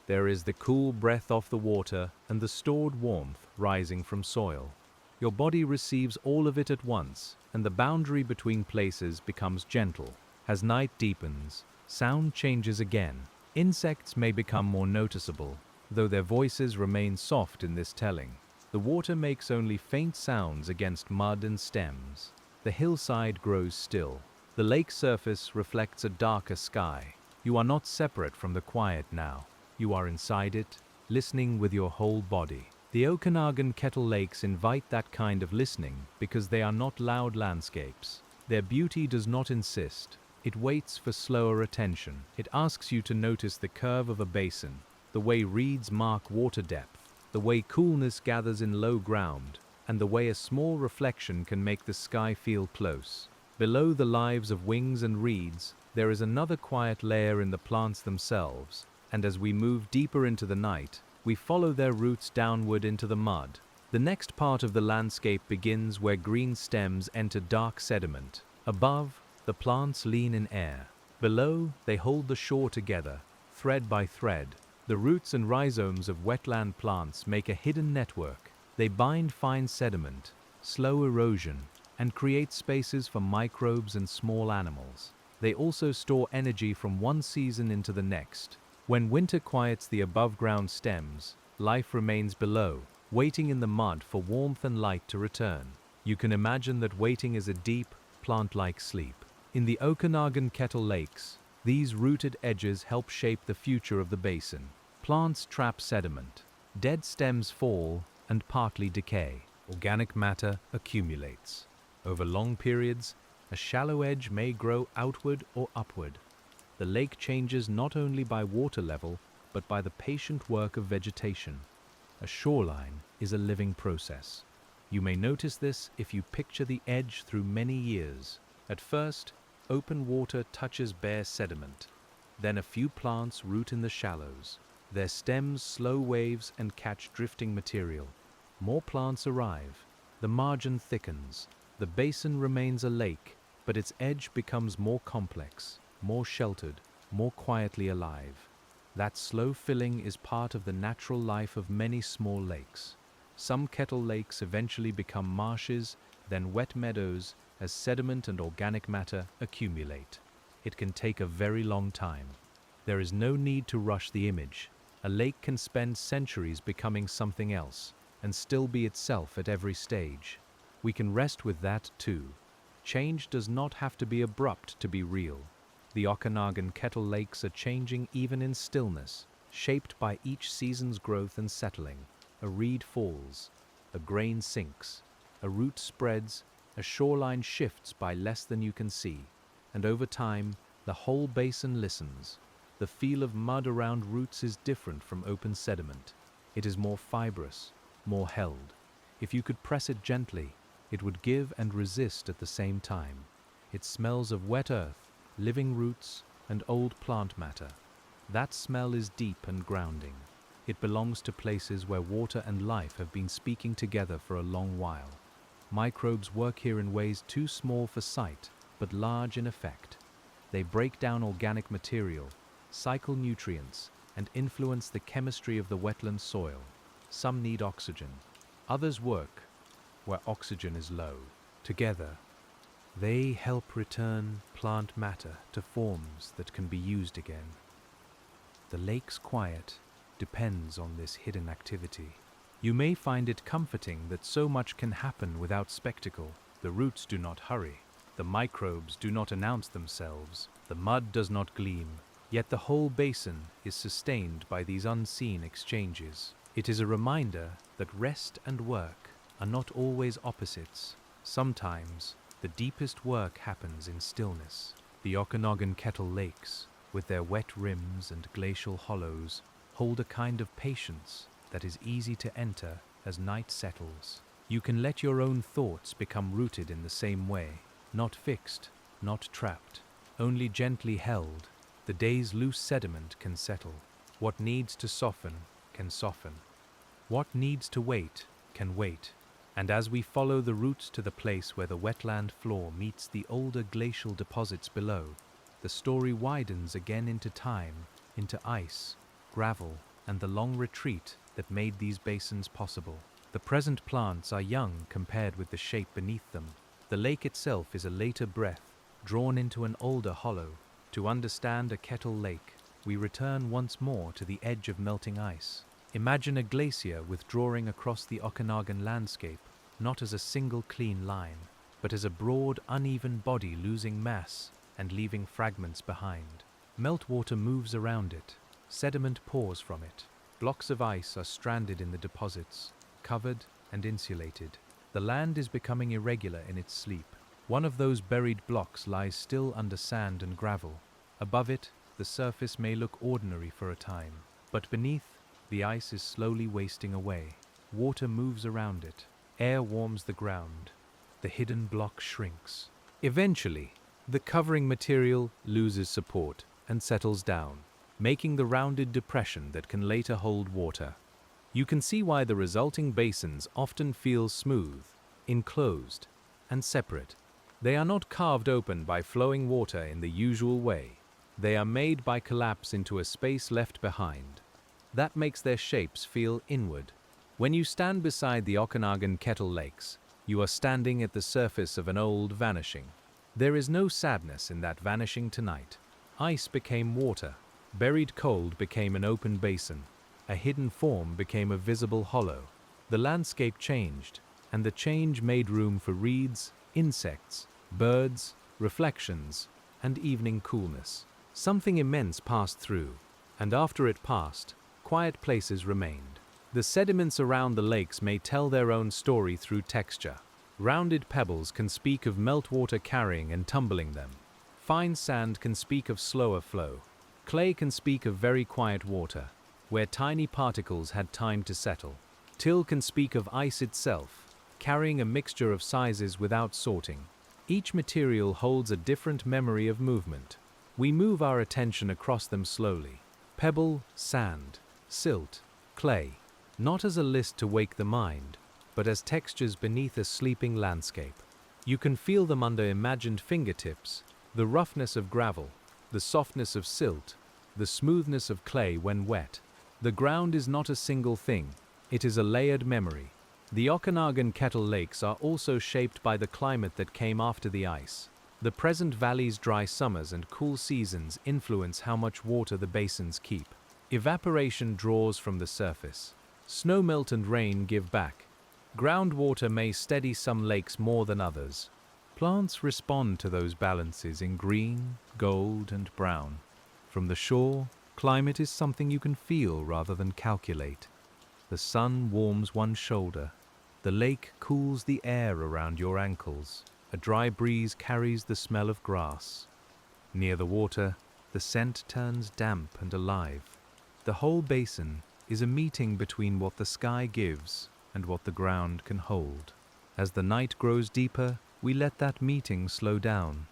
There is the cool breath off the water and the stored warmth rising from soil. Your body receives all of it at once, and the boundary between places becomes gentle. As night deepens, sound changes again. Insects may become more noticeable, though their voices remain soft in this telling. The water makes only faint sounds against mud and stems. The hillside grows still. The lake surface reflects a darker sky. You are not separate from the quiet now. You are inside it, listening with your whole body. The Okanagan Kettle Lakes invite that kind of listening because they are not loud landscapes. Their beauty does not insist. It waits for slower attention. It asks you to notice the curve of a basin, the way reeds mark water depth, the way coolness gathers in low ground, and the way a small reflection can make the sky feel close. Below the lives of wings and reeds, there is another quiet layer in the plants themselves, and as we move deeper into the night, we follow their roots downward into the mud. The next part of the landscape begins where green stems enter dark sediment. Above, the plants lean in air. Below, they hold the shore together, thread by thread. The roots and rhizomes of wetland plants make a hidden network. They bind fine sediment, slow erosion, and create spaces for microbes and small animals. They also store energy from one season into the next. When winter quiets the above-ground stems, life remains below, waiting in the mud for warmth and light to return. You can imagine that waiting is a deep, plant-like sleep. In the Okanagan Kettle Lakes, these rooted edges help shape the future of the basin. Plants trap sediment. Dead stems fall and partly decay. Organic matter accumulates. Over long periods, a shallow edge may grow outward or upward. The lake changes not only by water level, but by the patient work of vegetation. A shoreline is a living process. You may notice this if you picture the edge through many years. At first, open water touches bare sediment. Then a few plants root in the shallows. Their stems slow waves and catch drifting material. More plants arrive. The margin thickens. The basin remains a lake, but its edge becomes more complex, more sheltered, more quietly alive. That slow filling is part of the natural life of many small lakes. Some kettle lakes eventually become marshes, then wet meadows, as sediment and organic matter accumulate. It can take a very long time. There is no need to rush the image. A lake can spend centuries becoming something else, and still be itself at every stage. We can rest with that too. Change does not have to be abrupt to be real. The Okanagan Kettle Lakes are changing even in stillness, shaped by each season's growth and settling. A reed falls, a grain sinks, a root spreads, a shoreline shifts by less than you can see, and over time, the whole basin listens. The feel of mud around roots is different from open sediment. It is more fibrous, more held. If you could press it gently, it would give and resist at the same time. It smells of wet earth, living roots, and old plant matter. That smell is deep and grounding. It belongs to places where water and life have been speaking together for a long while. Microbes work here in ways too small for sight, but large in effect. They break down organic material, cycle nutrients, and influence the chemistry of the wetland soil. Some need oxygen. Others work where oxygen is low. Together, they help return plant matter to forms that can be used again. The lake's quiet depends on this hidden activity. You may find it comforting that so much can happen without spectacle. The roots do not hurry. The microbes do not announce themselves. The mud does not gleam. Yet the whole basin is sustained by these unseen exchanges. It is a reminder that rest and work are not always opposites. Sometimes the deepest work happens in stillness. The Okanagan Kettle lakes, with their wet rims and glacial hollows, hold a kind of patience that is easy to enter as night settles. You can let your own thoughts become rooted in the same way, not fixed, not trapped, only gently held. The day's loose sediment can settle. What needs to soften can soften. What needs to wait can wait. And as we follow the roots to the place where the wetland floor meets the older glacial deposits below, the story widens again into time, into ice, gravel, and the long retreat that made these basins possible. The present plants are young compared with the shape beneath them. The lake itself is a later breath, drawn into an older hollow. To understand a kettle lake, we return once more to the edge of melting ice. Imagine a glacier withdrawing across the Okanagan landscape, not as a single clean line, but as a broad, uneven body losing mass and leaving fragments behind. Meltwater moves around it. Sediment pours from it. Blocks of ice are stranded in the deposits, covered and insulated. The land is becoming irregular in its sleep. One of those buried blocks lies still under sand and gravel. Above it, the surface may look ordinary for a time, but beneath, the ice is slowly wasting away. Water moves around it. Air warms the ground. The hidden block shrinks. Eventually, the covering material loses support and settles down, making the rounded depression that can later hold water. You can see why the resulting basins often feel smooth, enclosed, and separate. They are not carved open by flowing water in the usual way. They are made by collapse into a space left behind. That makes their shapes feel inward. When you stand beside the Okanagan Kettle lakes, you are standing at the surface of an old vanishing. There is no sadness in that vanishing tonight. Ice became water. Buried cold became an open basin. A hidden form became a visible hollow. The landscape changed, and the change made room for reeds, insects, birds, reflections, and evening coolness. Something immense passed through, and after it passed, quiet places remained. The sediments around the lakes may tell their own story through texture. Rounded pebbles can speak of meltwater carrying and tumbling them. Fine sand can speak of slower flow. Clay can speak of very quiet water, where tiny particles had time to settle. Till can speak of ice itself, carrying a mixture of sizes without sorting. Each material holds a different memory of movement. We move our attention across them slowly. Pebble, sand, silt, clay, not as a list to wake the mind, but as textures beneath a sleeping landscape. You can feel them under imagined fingertips, the roughness of gravel, the softness of silt, the smoothness of clay when wet. The ground is not a single thing, it is a layered memory. The Okanagan Kettle lakes are also shaped by the climate that came after the ice. The present valley's dry summers and cool seasons influence how much water the basins keep. Evaporation draws from the surface. Snowmelt and rain give back. Groundwater may steady some lakes more than others. Plants respond to those balances in green, gold, and brown. From the shore, climate is something you can feel rather than calculate. The sun warms one shoulder. The lake cools the air around your ankles. A dry breeze carries the smell of grass. Near the water, the scent turns damp and alive. The whole basin is a meeting between what the sky gives and what the ground can hold. As the night grows deeper, we let that meeting slow down.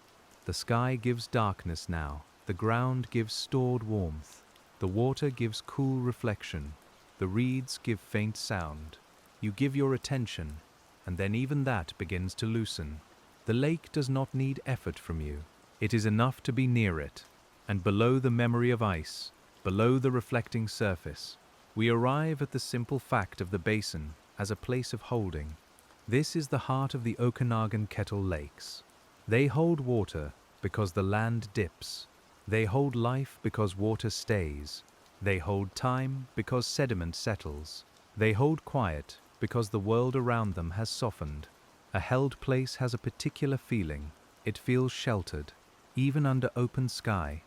The sky gives darkness now. The ground gives stored warmth. The water gives cool reflection. The reeds give faint sound. You give your attention, and then even that begins to loosen. The lake does not need effort from you. It is enough to be near it. And below the memory of ice, below the reflecting surface, we arrive at the simple fact of the basin as a place of holding. This is the heart of the Okanagan Kettle lakes. They hold water because the land dips. They hold life because water stays. They hold time because sediment settles. They hold quiet because the world around them has softened. A held place has a particular feeling. It feels sheltered, even under open sky.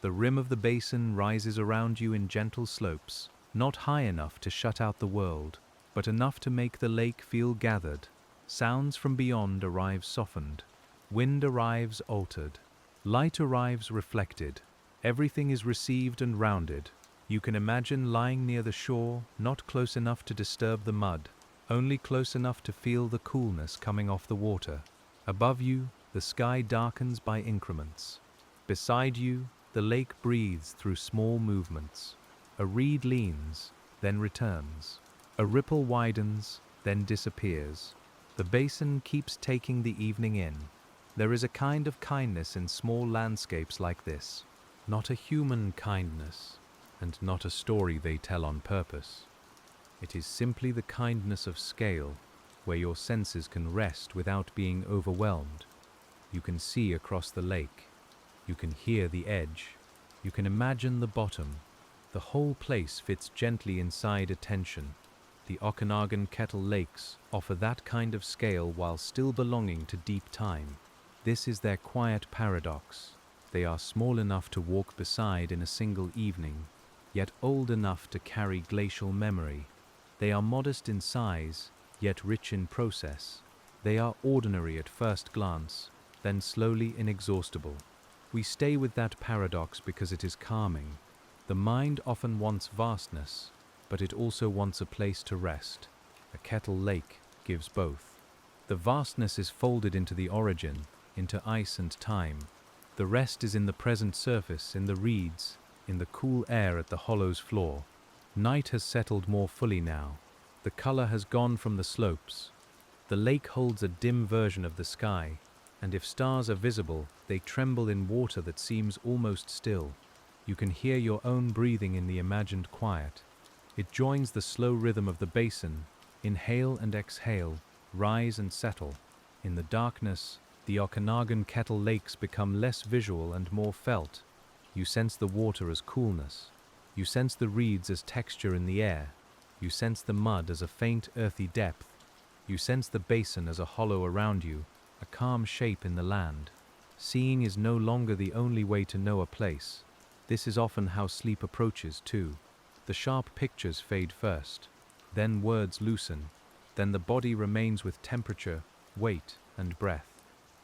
The rim of the basin rises around you in gentle slopes, not high enough to shut out the world, but enough to make the lake feel gathered. Sounds from beyond arrive softened. Wind arrives altered. Light arrives reflected. Everything is received and rounded. You can imagine lying near the shore, not close enough to disturb the mud, only close enough to feel the coolness coming off the water. Above you, the sky darkens by increments. Beside you, the lake breathes through small movements. A reed leans, then returns. A ripple widens, then disappears. The basin keeps taking the evening in. There is a kind of kindness in small landscapes like this. Not a human kindness, and not a story they tell on purpose. It is simply the kindness of scale, where your senses can rest without being overwhelmed. You can see across the lake. You can hear the edge. You can imagine the bottom. The whole place fits gently inside attention. The Okanagan Kettle lakes offer that kind of scale while still belonging to deep time. This is their quiet paradox. They are small enough to walk beside in a single evening, yet old enough to carry glacial memory. They are modest in size, yet rich in process. They are ordinary at first glance, then slowly inexhaustible. We stay with that paradox because it is calming. The mind often wants vastness, but it also wants a place to rest. A kettle lake gives both. The vastness is folded into the origin, into ice and time. The rest is in the present surface, in the reeds, in the cool air at the hollow's floor. Night has settled more fully now. The color has gone from the slopes. The lake holds a dim version of the sky, and if stars are visible, they tremble in water that seems almost still. You can hear your own breathing in the imagined quiet. It joins the slow rhythm of the basin. Inhale and exhale, rise and settle. In the darkness, the Okanagan Kettle lakes become less visual and more felt. You sense the water as coolness. You sense the reeds as texture in the air. You sense the mud as a faint, earthy depth. You sense the basin as a hollow around you, a calm shape in the land. Seeing is no longer the only way to know a place. This is often how sleep approaches too. The sharp pictures fade first, then words loosen, then the body remains with temperature, weight, and breath.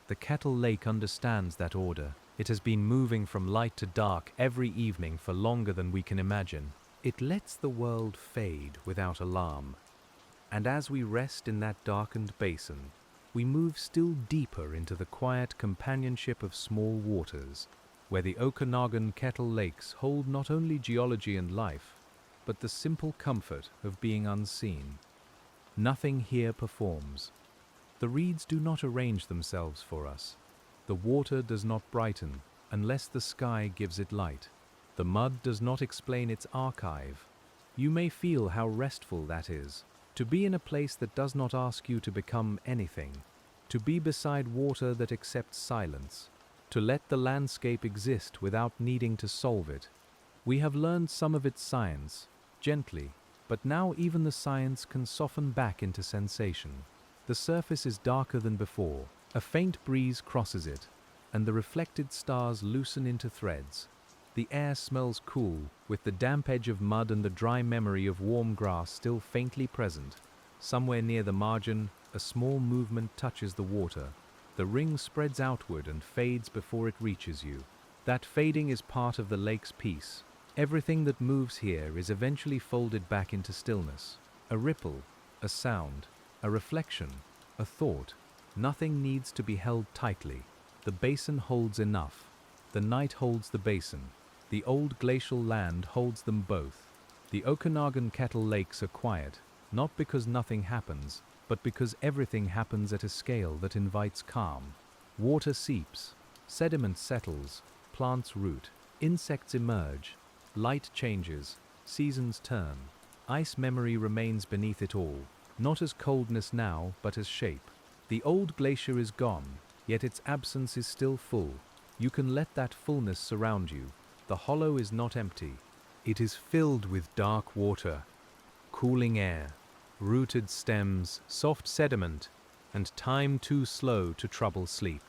The Kettle Lake understands that order. It has been moving from light to dark every evening for longer than we can imagine. It lets the world fade without alarm. And as we rest in that darkened basin, we move still deeper into the quiet companionship of small waters, where the Okanagan Kettle lakes hold not only geology and life, but the simple comfort of being unseen. Nothing here performs. The reeds do not arrange themselves for us. The water does not brighten unless the sky gives it light. The mud does not explain its archive. You may feel how restful that is. To be in a place that does not ask you to become anything, to be beside water that accepts silence, to let the landscape exist without needing to solve it. We have learned some of its science, gently, but now even the science can soften back into sensation. The surface is darker than before, a faint breeze crosses it, and the reflected stars loosen into threads. The air smells cool, with the damp edge of mud and the dry memory of warm grass still faintly present. Somewhere near the margin, a small movement touches the water. The ring spreads outward and fades before it reaches you. That fading is part of the lake's peace. Everything that moves here is eventually folded back into stillness. A ripple, a sound, a reflection, a thought. Nothing needs to be held tightly. The basin holds enough. The night holds the basin. The old glacial land holds them both. The Okanagan Kettle lakes are quiet, not because nothing happens, but because everything happens at a scale that invites calm. Water seeps, sediment settles, plants root, insects emerge, light changes, seasons turn. Ice memory remains beneath it all, not as coldness now, but as shape. The old glacier is gone, yet its absence is still full. You can let that fullness surround you. The hollow is not empty. It is filled with dark water, cooling air, rooted stems, soft sediment, and time too slow to trouble sleep.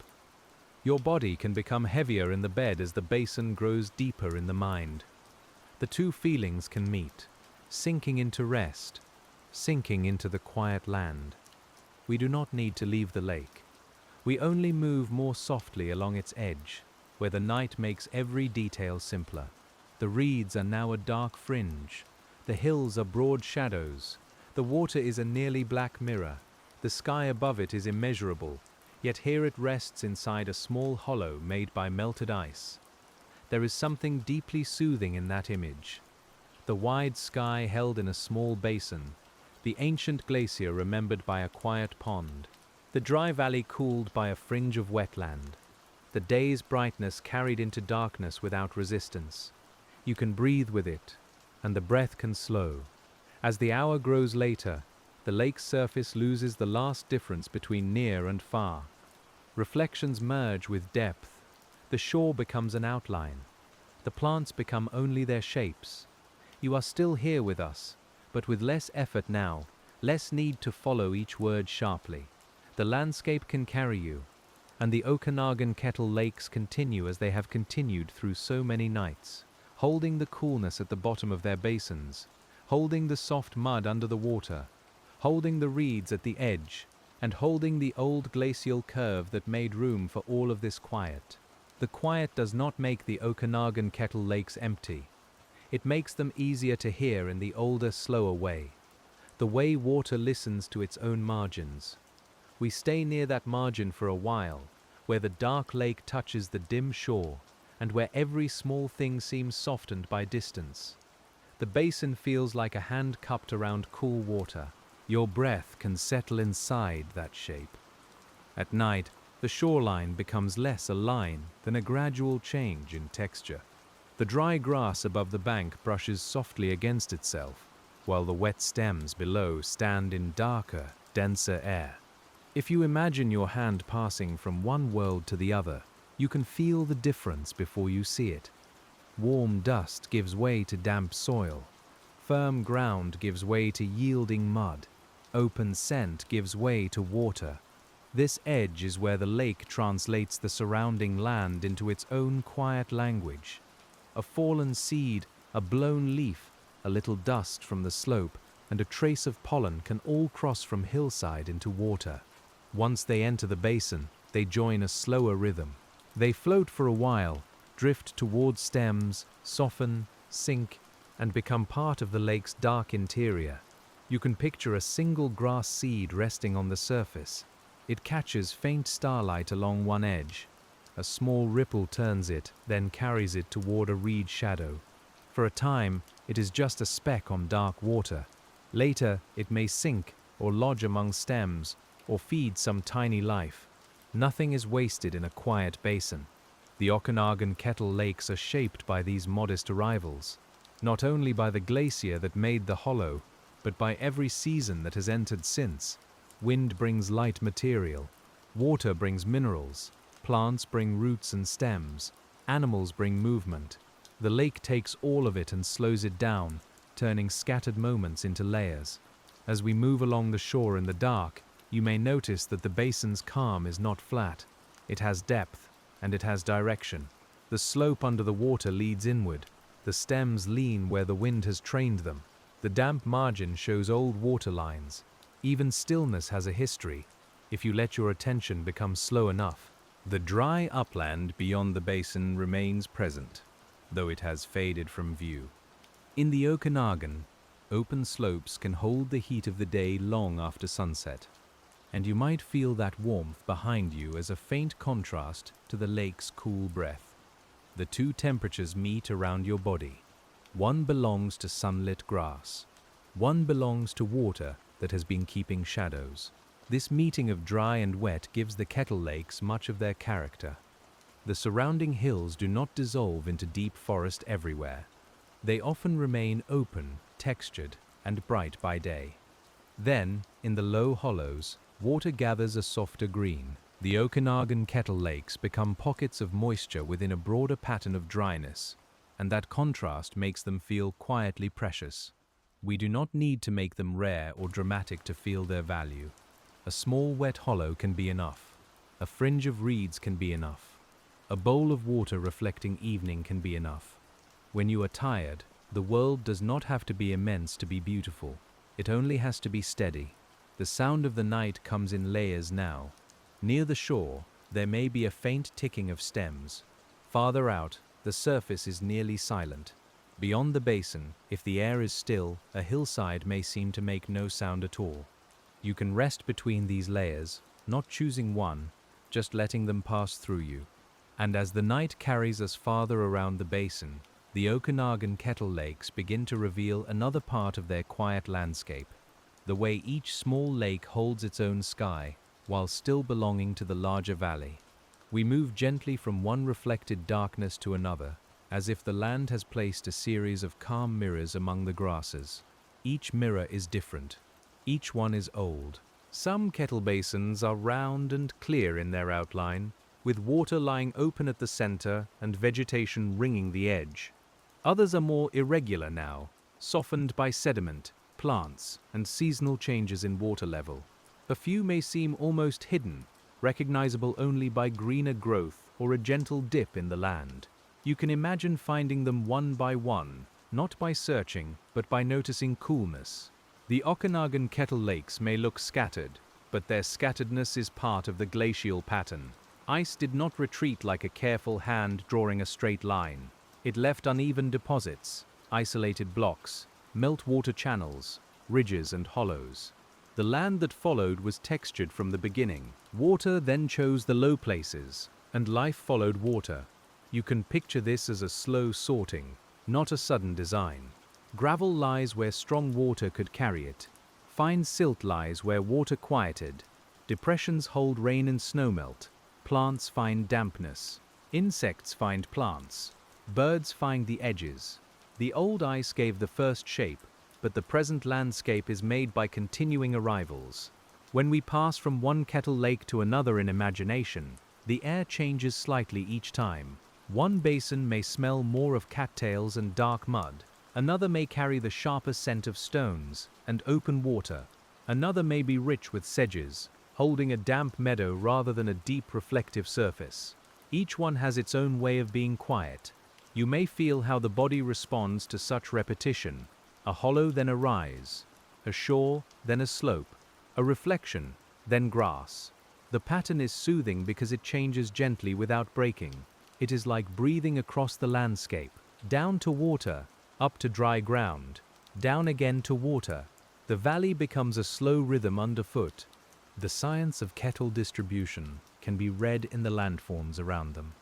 Your body can become heavier in the bed as the basin grows deeper in the mind. The two feelings can meet, sinking into rest, sinking into the quiet land. We do not need to leave the lake. We only move more softly along its edge, where the night makes every detail simpler. The reeds are now a dark fringe. The hills are broad shadows. The water is a nearly black mirror. The sky above it is immeasurable, yet here it rests inside a small hollow made by melted ice. There is something deeply soothing in that image. The wide sky held in a small basin, the ancient glacier remembered by a quiet pond, the dry valley cooled by a fringe of wetland, the day's brightness carried into darkness without resistance. You can breathe with it, and the breath can slow. As the hour grows later, the lake's surface loses the last difference between near and far. Reflections merge with depth. The shore becomes an outline. The plants become only their shapes. You are still here with us, but with less effort now, less need to follow each word sharply. The landscape can carry you, and the Okanagan Kettle lakes continue as they have continued through so many nights, holding the coolness at the bottom of their basins, holding the soft mud under the water, holding the reeds at the edge, and holding the old glacial curve that made room for all of this quiet. The quiet does not make the Okanagan Kettle lakes empty. It makes them easier to hear in the older, slower way, the way water listens to its own margins. We stay near that margin for a while, where the dark lake touches the dim shore, and where every small thing seems softened by distance. The basin feels like a hand cupped around cool water. Your breath can settle inside that shape. At night, the shoreline becomes less a line than a gradual change in texture. The dry grass above the bank brushes softly against itself, while the wet stems below stand in darker, denser air. If you imagine your hand passing from one world to the other, you can feel the difference before you see it. Warm dust gives way to damp soil. Firm ground gives way to yielding mud. Open scent gives way to water. This edge is where the lake translates the surrounding land into its own quiet language. A fallen seed, a blown leaf, a little dust from the slope, and a trace of pollen can all cross from hillside into water. Once they enter the basin, they join a slower rhythm. They float for a while, drift towards stems, soften, sink, and become part of the lake's dark interior. You can picture a single grass seed resting on the surface. It catches faint starlight along one edge. A small ripple turns it, then carries it toward a reed shadow. For a time, it is just a speck on dark water. Later, it may sink, or lodge among stems, or feed some tiny life. Nothing is wasted in a quiet basin. The Okanagan Kettle lakes are shaped by these modest arrivals, not only by the glacier that made the hollow, but by every season that has entered since. Wind brings light material, water brings minerals, plants bring roots and stems, animals bring movement. The lake takes all of it and slows it down, turning scattered moments into layers. As we move along the shore in the dark, you may notice that the basin's calm is not flat. It has depth, and it has direction. The slope under the water leads inward. The stems lean where the wind has trained them. The damp margin shows old water lines. Even stillness has a history, if you let your attention become slow enough. The dry upland beyond the basin remains present, though it has faded from view. In the Okanagan, open slopes can hold the heat of the day long after sunset, and you might feel that warmth behind you as a faint contrast to the lake's cool breath. The two temperatures meet around your body. One belongs to sunlit grass. One belongs to water that has been keeping shadows. This meeting of dry and wet gives the Kettle Lakes much of their character. The surrounding hills do not dissolve into deep forest everywhere. They often remain open, textured, and bright by day. Then, in the low hollows, water gathers a softer green. The Okanagan Kettle Lakes become pockets of moisture within a broader pattern of dryness. and that contrast makes them feel quietly precious. We do not need to make them rare or dramatic to feel their value. A small wet hollow can be enough. A fringe of reeds can be enough. A bowl of water reflecting evening can be enough. When you are tired, the world does not have to be immense to be beautiful. It only has to be steady. The sound of the night comes in layers now. Near the shore, there may be a faint ticking of stems. Farther out, the surface is nearly silent. Beyond the basin, if the air is still, a hillside may seem to make no sound at all. You can rest between these layers, not choosing one, just letting them pass through you. And as the night carries us farther around the basin, the Okanagan Kettle Lakes begin to reveal another part of their quiet landscape. The way each small lake holds its own sky, while still belonging to the larger valley. We move gently from one reflected darkness to another, as if the land has placed a series of calm mirrors among the grasses. Each mirror is different. Each one is old. Some kettle basins are round and clear in their outline, with water lying open at the center and vegetation ringing the edge. Others are more irregular now, softened by sediment, plants, and seasonal changes in water level. A few may seem almost hidden, recognizable only by greener growth or a gentle dip in the land. You can imagine finding them one by one, not by searching, but by noticing coolness. The Okanagan Kettle Lakes may look scattered, but their scatteredness is part of the glacial pattern. Ice did not retreat like a careful hand drawing a straight line. It left uneven deposits, isolated blocks, meltwater channels, ridges and hollows. The land that followed was textured from the beginning. Water then chose the low places, and life followed water. You can picture this as a slow sorting, not a sudden design. Gravel lies where strong water could carry it. Fine silt lies where water quieted. Depressions hold rain and snowmelt. Plants find dampness. Insects find plants. Birds find the edges. The old ice gave the first shape, but the present landscape is made by continuing arrivals. When we pass from one kettle lake to another in imagination, the air changes slightly each time. One basin may smell more of cattails and dark mud. Another may carry the sharper scent of stones and open water. Another may be rich with sedges, holding a damp meadow rather than a deep reflective surface. Each one has its own way of being quiet. You may feel how the body responds to such repetition. A hollow, then a rise. A shore, then a slope. A reflection, then grass. The pattern is soothing because it changes gently without breaking. It is like breathing across the landscape. Down to water, up to dry ground. Down again to water. The valley becomes a slow rhythm underfoot. The science of kettle distribution can be read in the landforms around them.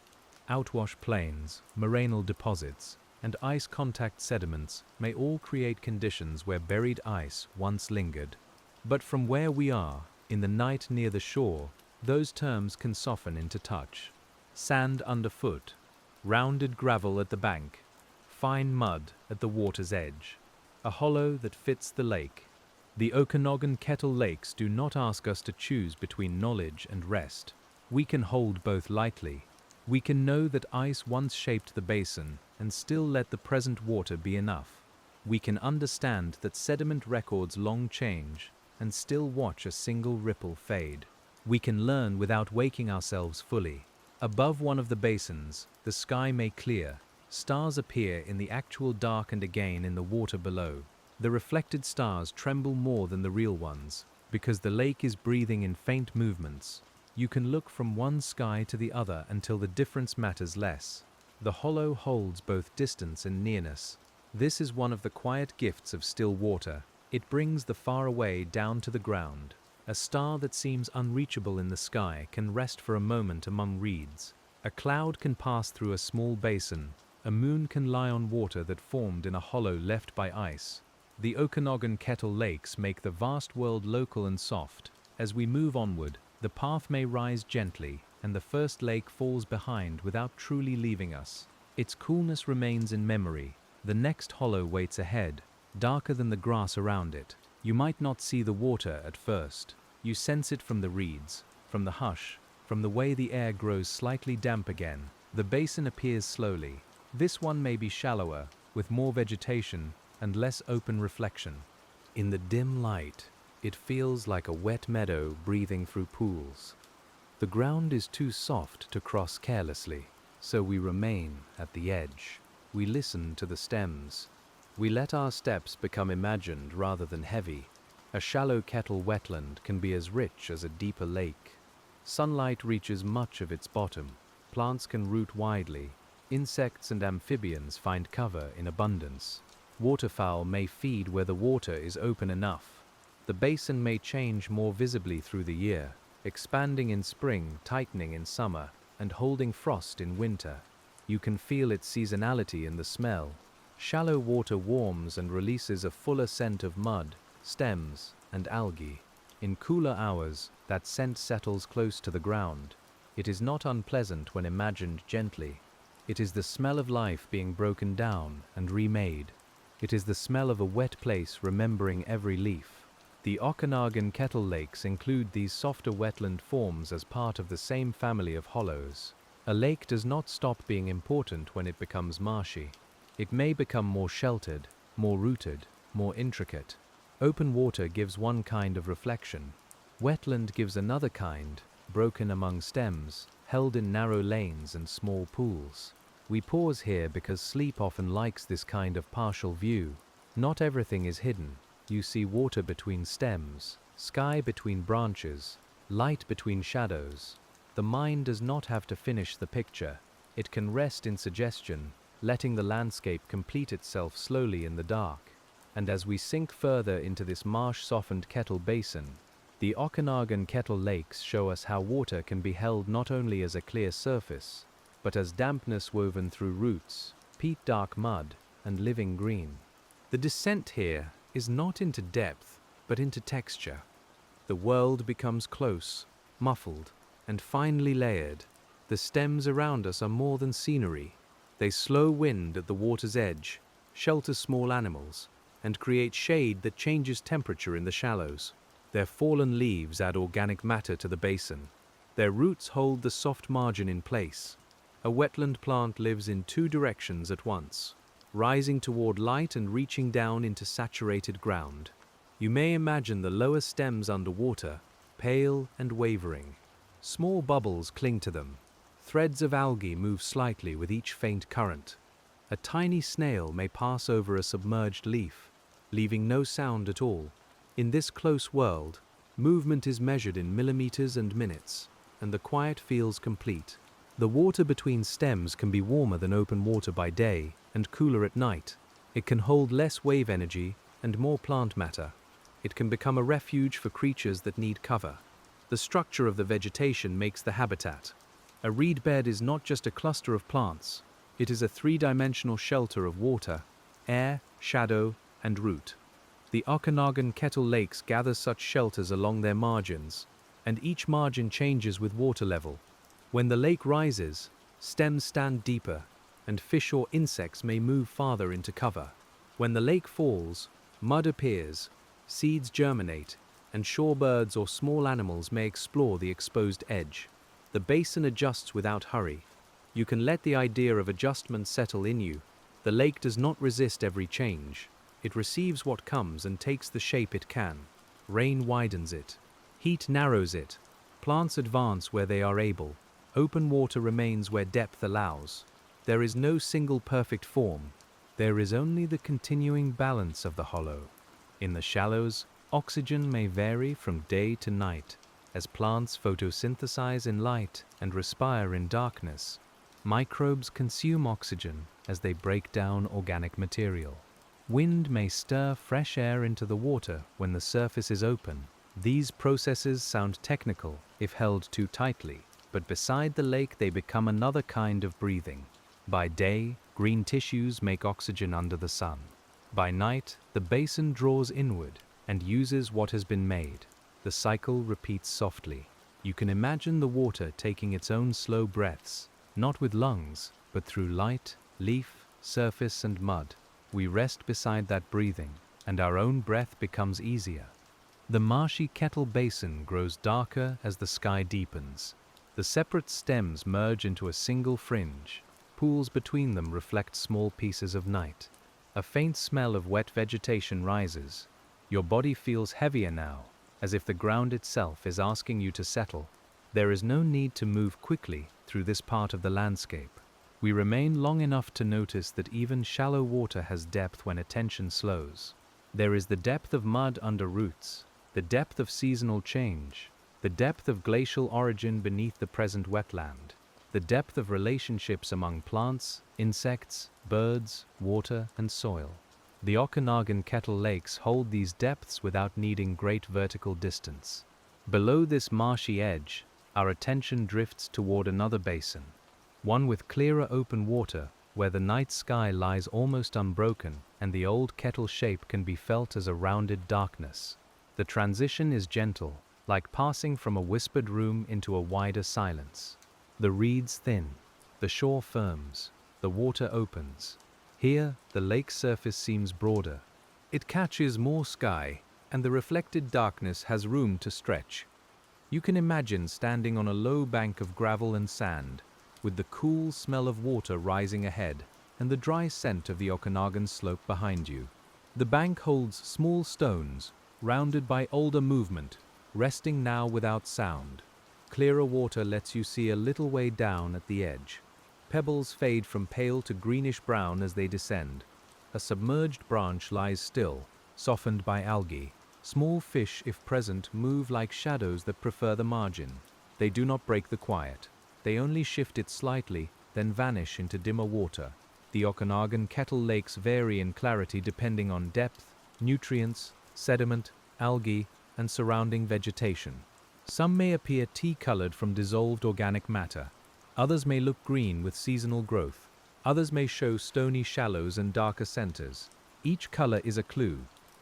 Outwash plains, morainal deposits, and ice contact sediments may all create conditions where buried ice once lingered. But from where we are, in the night near the shore, those terms can soften into touch. Sand underfoot, rounded gravel at the bank, fine mud at the water's edge, a hollow that fits the lake. The Okanagan Kettle Lakes do not ask us to choose between knowledge and rest. We can hold both lightly. We can know that ice once shaped the basin and still let the present water be enough. We can understand that sediment records long change and still watch a single ripple fade. We can learn without waking ourselves fully. Above one of the basins, the sky may clear. Stars appear in the actual dark and again in the water below. The reflected stars tremble more than the real ones because the lake is breathing in faint movements. You can look from one sky to the other until the difference matters less. The hollow holds both distance and nearness. This is one of the quiet gifts of still water. It brings the far away down to the ground. A star that seems unreachable in the sky can rest for a moment among reeds. A cloud can pass through a small basin. A moon can lie on water that formed in a hollow left by ice. The Okanagan Kettle Lakes make the vast world local and soft. As we move onward, the path may rise gently, and the first lake falls behind without truly leaving us. Its coolness remains in memory. The next hollow waits ahead, darker than the grass around it. You might not see the water at first. You sense it from the reeds, from the hush, from the way the air grows slightly damp again. The basin appears slowly. This one may be shallower, with more vegetation and less open reflection. In the dim light, it feels like a wet meadow breathing through pools. The ground is too soft to cross carelessly, so we remain at the edge. We listen to the stems. We let our steps become imagined rather than heavy. A shallow kettle wetland can be as rich as a deeper lake. Sunlight reaches much of its bottom. Plants can root widely. Insects and amphibians find cover in abundance. Waterfowl may feed where the water is open enough. The basin may change more visibly through the year, expanding in spring, tightening in summer, and holding frost in winter. You can feel its seasonality in the smell. Shallow water warms and releases a fuller scent of mud, stems, and algae. In cooler hours, that scent settles close to the ground. It is not unpleasant when imagined gently. It is the smell of life being broken down and remade. It is the smell of a wet place remembering every leaf. The Okanagan Kettle lakes include these softer wetland forms as part of the same family of hollows. A lake does not stop being important when it becomes marshy. It may become more sheltered, more rooted, more intricate. Open water gives one kind of reflection. Wetland gives another kind, broken among stems, held in narrow lanes and small pools. We pause here because sleep often likes this kind of partial view. Not everything is hidden. You see water between stems, sky between branches, light between shadows. The mind does not have to finish the picture. It can rest in suggestion, letting the landscape complete itself slowly in the dark. And as we sink further into this marsh-softened kettle basin, the Okanagan Kettle lakes show us how water can be held not only as a clear surface, but as dampness woven through roots, peat-dark mud, and living green. The descent here is not into depth, but into texture. The world becomes close, muffled, and finely layered. The stems around us are more than scenery. They slow wind at the water's edge, shelter small animals, and create shade that changes temperature in the shallows. Their fallen leaves add organic matter to the basin. Their roots hold the soft margin in place. A wetland plant lives in two directions at once, rising toward light and reaching down into saturated ground. You may imagine the lower stems underwater, pale and wavering. Small bubbles cling to them. Threads of algae move slightly with each faint current. A tiny snail may pass over a submerged leaf, leaving no sound at all. In this close world, movement is measured in millimeters and minutes, and the quiet feels complete. The water between stems can be warmer than open water by day and cooler at night. It can hold less wave energy and more plant matter. It can become a refuge for creatures that need cover. The structure of the vegetation makes the habitat. A reed bed is not just a cluster of plants. It is a three-dimensional shelter of water, air, shadow, and root. The Okanagan Kettle lakes gather such shelters along their margins, and each margin changes with water level. When the lake rises, stems stand deeper, and fish or insects may move farther into cover. When the lake falls, mud appears, seeds germinate, and shorebirds or small animals may explore the exposed edge. The basin adjusts without hurry. You can let the idea of adjustment settle in you. The lake does not resist every change. It receives what comes and takes the shape it can. Rain widens it. Heat narrows it. Plants advance where they are able. Open water remains where depth allows. There is no single perfect form. There is only the continuing balance of the hollow. In the shallows, oxygen may vary from day to night. As plants photosynthesize in light and respire in darkness, microbes consume oxygen as they break down organic material. Wind may stir fresh air into the water when the surface is open. These processes sound technical if held too tightly, but beside the lake they become another kind of breathing. By day, green tissues make oxygen under the sun. By night, the basin draws inward and uses what has been made. The cycle repeats softly. You can imagine the water taking its own slow breaths, not with lungs, but through light, leaf, surface, and mud. We rest beside that breathing, and our own breath becomes easier. The marshy Kettle Basin grows darker as the sky deepens. The separate stems merge into a single fringe. pools between them reflect small pieces of night. A faint smell of wet vegetation rises. Your body feels heavier now, as if the ground itself is asking you to settle. There is no need to move quickly through this part of the landscape. We remain long enough to notice that even shallow water has depth when attention slows. There is the depth of mud under roots, the depth of seasonal change, the depth of glacial origin beneath the present wetland, the depth of relationships among plants, insects, birds, water, and soil. The Okanagan Kettle lakes hold these depths without needing great vertical distance. Below this marshy edge, our attention drifts toward another basin, one with clearer open water where the night sky lies almost unbroken and the old kettle shape can be felt as a rounded darkness. The transition is gentle, like passing from a whispered room into a wider silence. The reeds thin, the shore firms, the water opens. Here, the lake surface seems broader. It catches more sky, and the reflected darkness has room to stretch. You can imagine standing on a low bank of gravel and sand, with the cool smell of water rising ahead and the dry scent of the Okanagan slope behind you. The bank holds small stones, rounded by older movement, resting now without sound. Clearer water lets you see a little way down at the edge. Pebbles fade from pale to greenish brown as they descend. A submerged branch lies still, softened by algae. Small fish, if present, move like shadows that prefer the margin. They do not break the quiet. They only shift it slightly, then vanish into dimmer water. The Okanagan Kettle lakes vary in clarity depending on depth, nutrients, sediment, algae, and surrounding vegetation. Some may appear tea-colored from dissolved organic matter. Others may look green with seasonal growth. Others may show stony shallows and darker centers. Each color is a clue,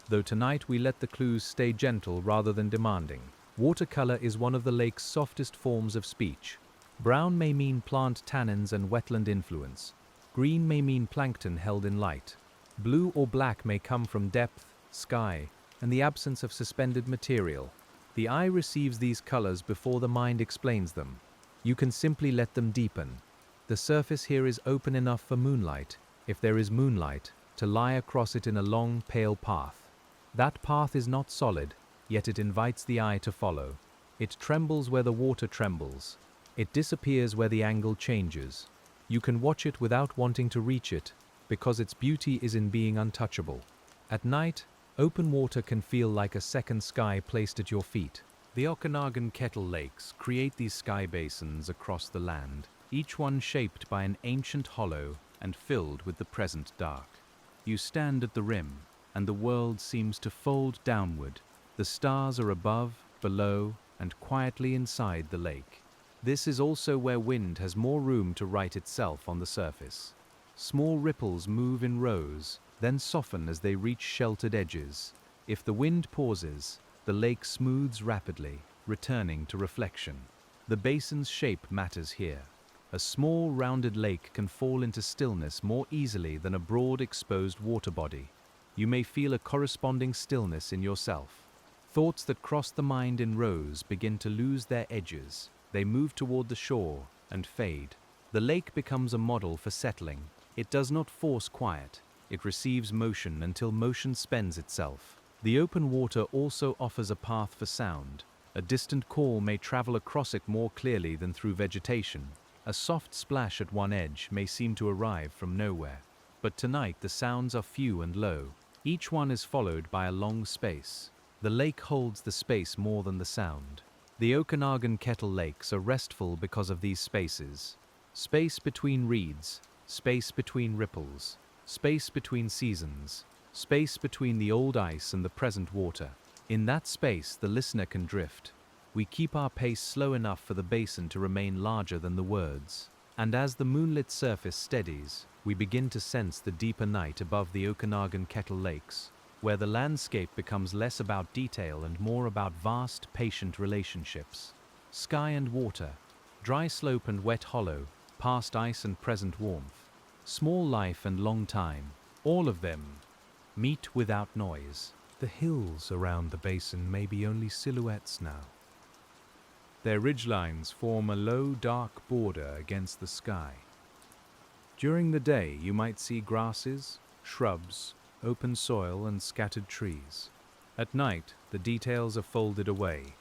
though tonight we let the clues stay gentle rather than demanding. Watercolor is one of the lake's softest forms of speech. Brown may mean plant tannins and wetland influence. Green may mean plankton held in light. Blue or black may come from depth, sky, and the absence of suspended material. The eye receives these colors before the mind explains them. You can simply let them deepen. The surface here is open enough for moonlight, if there is moonlight, to lie across it in a long, pale path. That path is not solid, yet it invites the eye to follow. It trembles where the water trembles. It disappears where the angle changes. You can watch it without wanting to reach it, because its beauty is in being untouchable. At night, open water can feel like a second sky placed at your feet. The Okanagan Kettle lakes create these sky basins across the land, each one shaped by an ancient hollow and filled with the present dark. You stand at the rim, and the world seems to fold downward. The stars are above, below, and quietly inside the lake. This is also where wind has more room to right itself on the surface. Small ripples move in rows, then soften as they reach sheltered edges. If the wind pauses, the lake smooths rapidly, returning to reflection. The basin's shape matters here. A small, rounded lake can fall into stillness more easily than a broad, exposed water body. You may feel a corresponding stillness in yourself. Thoughts that cross the mind in rows begin to lose their edges. They move toward the shore and fade. The lake becomes a model for settling. It does not force quiet. It receives motion until motion spends itself. The open water also offers a path for sound. A distant call may travel across it more clearly than through vegetation. A soft splash at one edge may seem to arrive from nowhere. But tonight the sounds are few and low. Each one is followed by a long space. The lake holds the space more than the sound. The Okanagan Kettle lakes are restful because of these spaces. Space between reeds, space between ripples, space between seasons, space between the old ice and the present water. In that space, the listener can drift. We keep our pace slow enough for the basin to remain larger than the words. And as the moonlit surface steadies, we begin to sense the deeper night above the Okanagan Kettle lakes, where the landscape becomes less about detail and more about vast, patient relationships. Sky and water, dry slope and wet hollow, past ice and present warmth, small life and long time, all of them meet without noise. The hills around the basin may be only silhouettes now. Their ridgelines form a low, dark border against the sky. During the day, you might see grasses, shrubs, open soil, and scattered trees. At night, the details are folded away.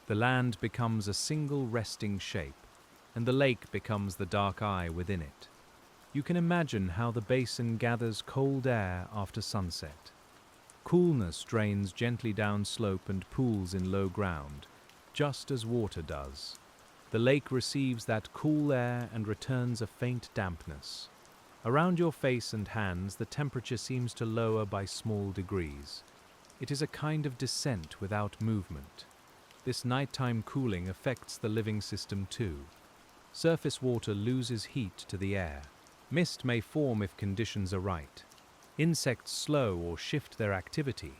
The land becomes a single resting shape, and the lake becomes the dark eye within it. You can imagine how the basin gathers cold air after sunset. Coolness drains gently down slope and pools in low ground, just as water does. The lake receives that cool air and returns a faint dampness. Around your face and hands, the temperature seems to lower by small degrees. It is a kind of descent without movement. This nighttime cooling affects the living system too. Surface water loses heat to the air. Mist may form if conditions are right. Insects slow or shift their activity.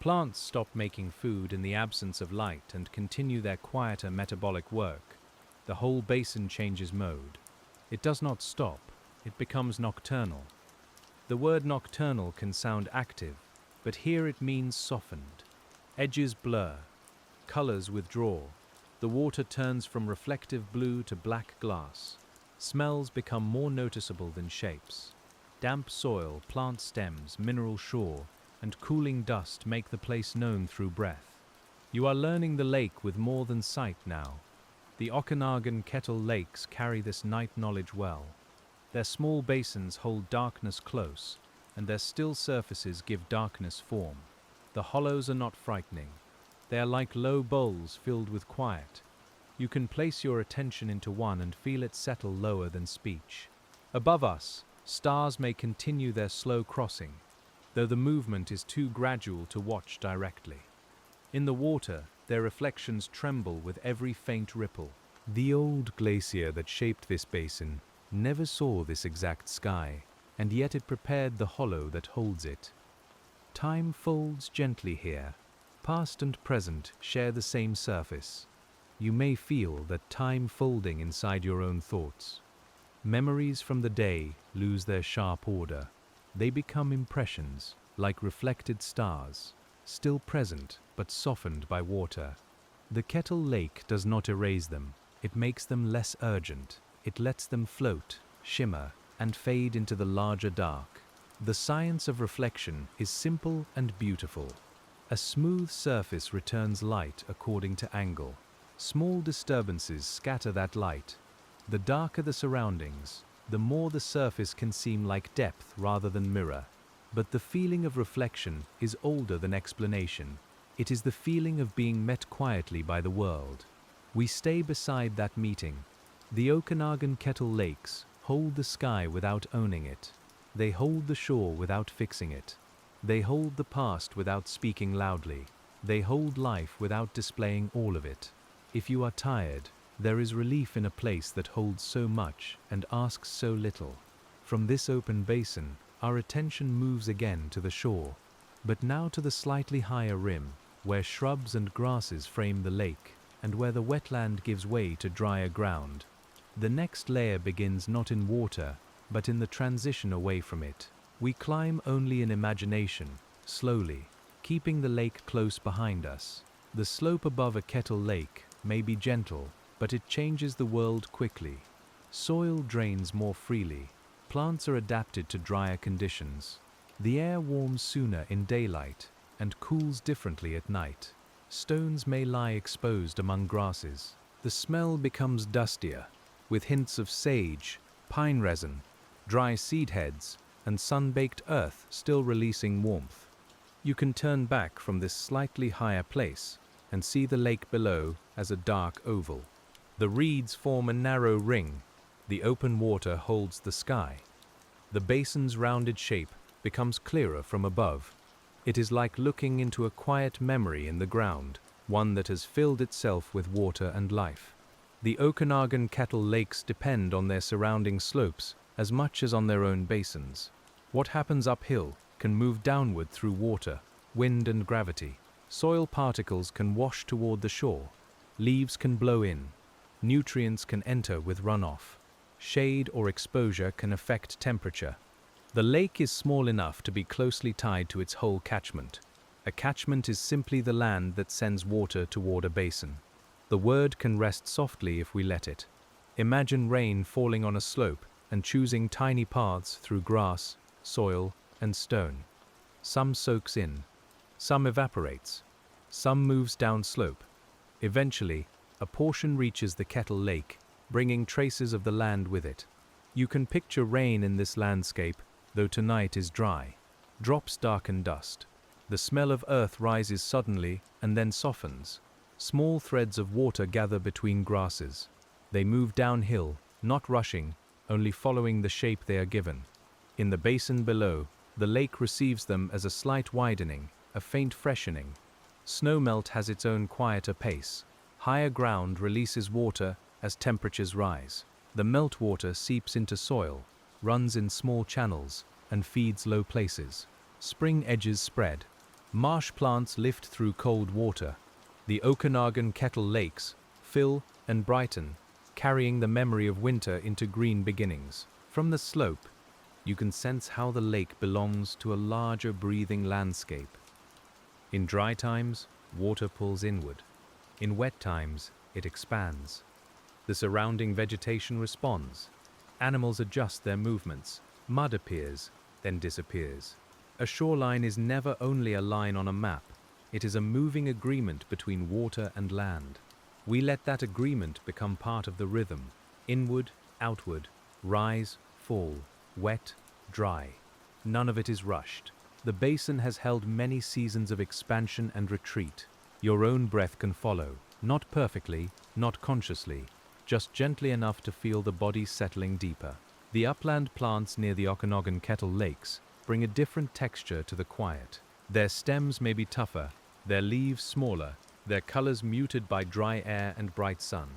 Plants stop making food in the absence of light and continue their quieter metabolic work. The whole basin changes mode. It does not stop, it becomes nocturnal. The word nocturnal can sound active, but here it means softened. Edges blur, colors withdraw. The water turns from reflective blue to black glass. Smells become more noticeable than shapes. Damp soil, plant stems, mineral shore, and cooling dust make the place known through breath. You are learning the lake with more than sight now. The Okanagan Kettle lakes carry this night knowledge well. Their small basins hold darkness close, and their still surfaces give darkness form. The hollows are not frightening. They are like low bowls filled with quiet. You can place your attention into one and feel it settle lower than speech. Above us, stars may continue their slow crossing, though the movement is too gradual to watch directly. In the water, their reflections tremble with every faint ripple. The old glacier that shaped this basin never saw this exact sky, and yet it prepared the hollow that holds it. Time folds gently here. Past and present share the same surface. You may feel that time folding inside your own thoughts. Memories from the day lose their sharp order. They become impressions, like reflected stars, still present but softened by water. The Kettle Lake does not erase them. It makes them less urgent. It lets them float, shimmer, and fade into the larger dark. The science of reflection is simple and beautiful. A smooth surface returns light according to angle. Small disturbances scatter that light. The darker the surroundings, the more the surface can seem like depth rather than mirror. But the feeling of reflection is older than explanation. It is the feeling of being met quietly by the world. We stay beside that meeting. The Okanagan Kettle lakes hold the sky without owning it. They hold the shore without fixing it. They hold the past without speaking loudly. They hold life without displaying all of it. If you are tired, there is relief in a place that holds so much and asks so little. From this open basin, our attention moves again to the shore, but now to the slightly higher rim, where shrubs and grasses frame the lake, and where the wetland gives way to drier ground. The next layer begins not in water, but in the transition away from it. We climb only in imagination, slowly, keeping the lake close behind us. The slope above a Kettle lake may be gentle, but it changes the world quickly. Soil drains more freely. Plants are adapted to drier conditions. The air warms sooner in daylight and cools differently at night. Stones may lie exposed among grasses. The smell becomes dustier, with hints of sage, pine resin, dry seed heads, and sun-baked earth still releasing warmth. You can turn back from this slightly higher place and see the lake below as a dark oval. The reeds form a narrow ring. The open water holds the sky. The basin's rounded shape becomes clearer from above. It is like looking into a quiet memory in the ground, one that has filled itself with water and life. The Okanagan Kettle lakes depend on their surrounding slopes as much as on their own basins. What happens uphill can move downward through water, wind, and gravity. Soil particles can wash toward the shore. Leaves can blow in. Nutrients can enter with runoff. Shade or exposure can affect temperature. The lake is small enough to be closely tied to its whole catchment. A catchment is simply the land that sends water toward a basin. The word can rest softly if we let it. Imagine rain falling on a slope and choosing tiny paths through grass, soil, and stone. Some soaks in, some evaporates, some moves down slope. Eventually, a portion reaches the Kettle Lake, bringing traces of the land with it. You can picture rain in this landscape, though tonight is dry. Drops darken dust. The smell of earth rises suddenly and then softens. Small threads of water gather between grasses. They move downhill, not rushing, only following the shape they are given. In the basin below, the lake receives them as a slight widening, a faint freshening. Snowmelt has its own quieter pace. Higher ground releases water as temperatures rise. The meltwater seeps into soil, runs in small channels, and feeds low places. Spring edges spread. Marsh plants lift through cold water. The Okanagan Kettle lakes fill and brighten, carrying the memory of winter into green beginnings. From the slope, you can sense how the lake belongs to a larger breathing landscape. In dry times, water pulls inward. In wet times, it expands. The surrounding vegetation responds. Animals adjust their movements. Mud appears, then disappears. A shoreline is never only a line on a map. It is a moving agreement between water and land. We let that agreement become part of the rhythm. Inward, outward, rise, fall, wet, dry. None of it is rushed. The basin has held many seasons of expansion and retreat. Your own breath can follow, not perfectly, not consciously, just gently enough to feel the body settling deeper. The upland plants near the Okanagan Kettle lakes bring a different texture to the quiet. Their stems may be tougher, their leaves smaller, their colors muted by dry air and bright sun.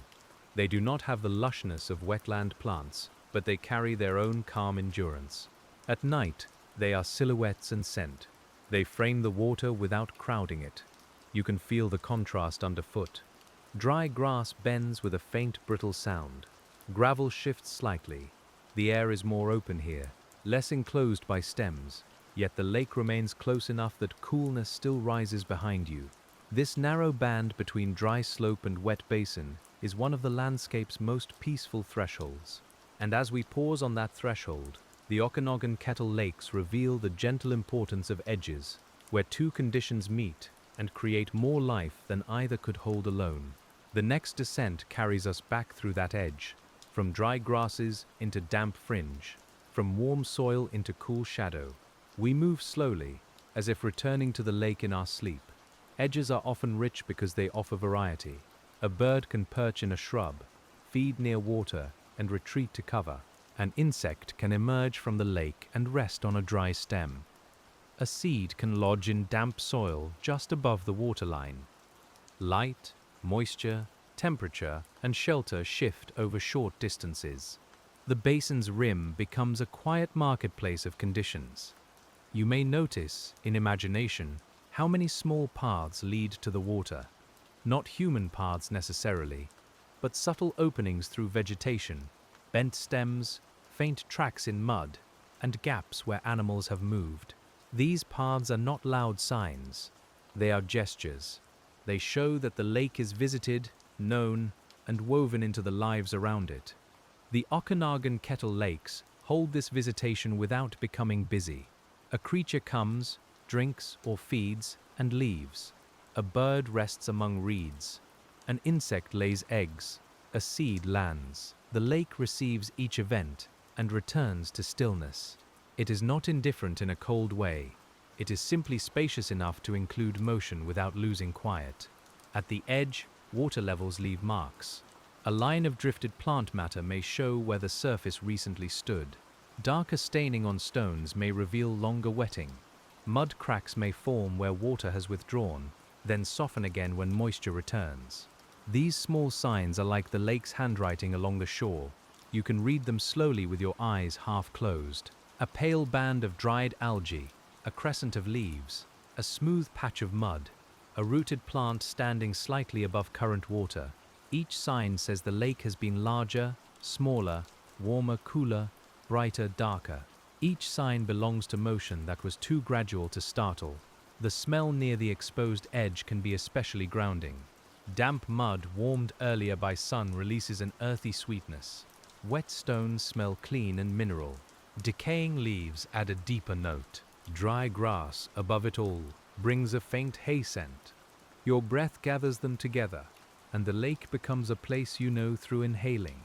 They do not have the lushness of wetland plants, but they carry their own calm endurance. At night, they are silhouettes and scent. They frame the water without crowding it. You can feel the contrast underfoot. Dry grass bends with a faint brittle sound. Gravel shifts slightly. The air is more open here, less enclosed by stems, yet the lake remains close enough that coolness still rises behind you. This narrow band between dry slope and wet basin is one of the landscape's most peaceful thresholds. And as we pause on that threshold, the Okanagan Kettle lakes reveal the gentle importance of edges, where two conditions meet and create more life than either could hold alone. The next descent carries us back through that edge, from dry grasses into damp fringe, from warm soil into cool shadow. We move slowly, as if returning to the lake in our sleep. Edges are often rich because they offer variety. A bird can perch in a shrub, feed near water, and retreat to cover. An insect can emerge from the lake and rest on a dry stem. A seed can lodge in damp soil just above the waterline. Light, moisture, temperature, and shelter shift over short distances. The basin's rim becomes a quiet marketplace of conditions. You may notice, in imagination, how many small paths lead to the water. Not human paths necessarily, but subtle openings through vegetation, bent stems, faint tracks in mud, and gaps where animals have moved. These paths are not loud signs. They are gestures. They show that the lake is visited, known, and woven into the lives around it. The Okanagan Kettle lakes hold this visitation without becoming busy. A creature comes, drinks or feeds, and leaves. A bird rests among reeds. An insect lays eggs. A seed lands. The lake receives each event and returns to stillness. It is not indifferent in a cold way. It is simply spacious enough to include motion without losing quiet. At the edge, water levels leave marks. A line of drifted plant matter may show where the surface recently stood. Darker staining on stones may reveal longer wetting. Mud cracks may form where water has withdrawn, then soften again when moisture returns. These small signs are like the lake's handwriting along the shore. You can read them slowly with your eyes half closed. A pale band of dried algae, a crescent of leaves, a smooth patch of mud, a rooted plant standing slightly above current water. Each sign says the lake has been larger, smaller, warmer, cooler, brighter, darker. Each sign belongs to motion that was too gradual to startle. The smell near the exposed edge can be especially grounding. Damp mud warmed earlier by sun releases an earthy sweetness. Wet stones smell clean and mineral. Decaying leaves add a deeper note. Dry grass above it all brings a faint hay scent. Your breath gathers them together, and the lake becomes a place you know through inhaling.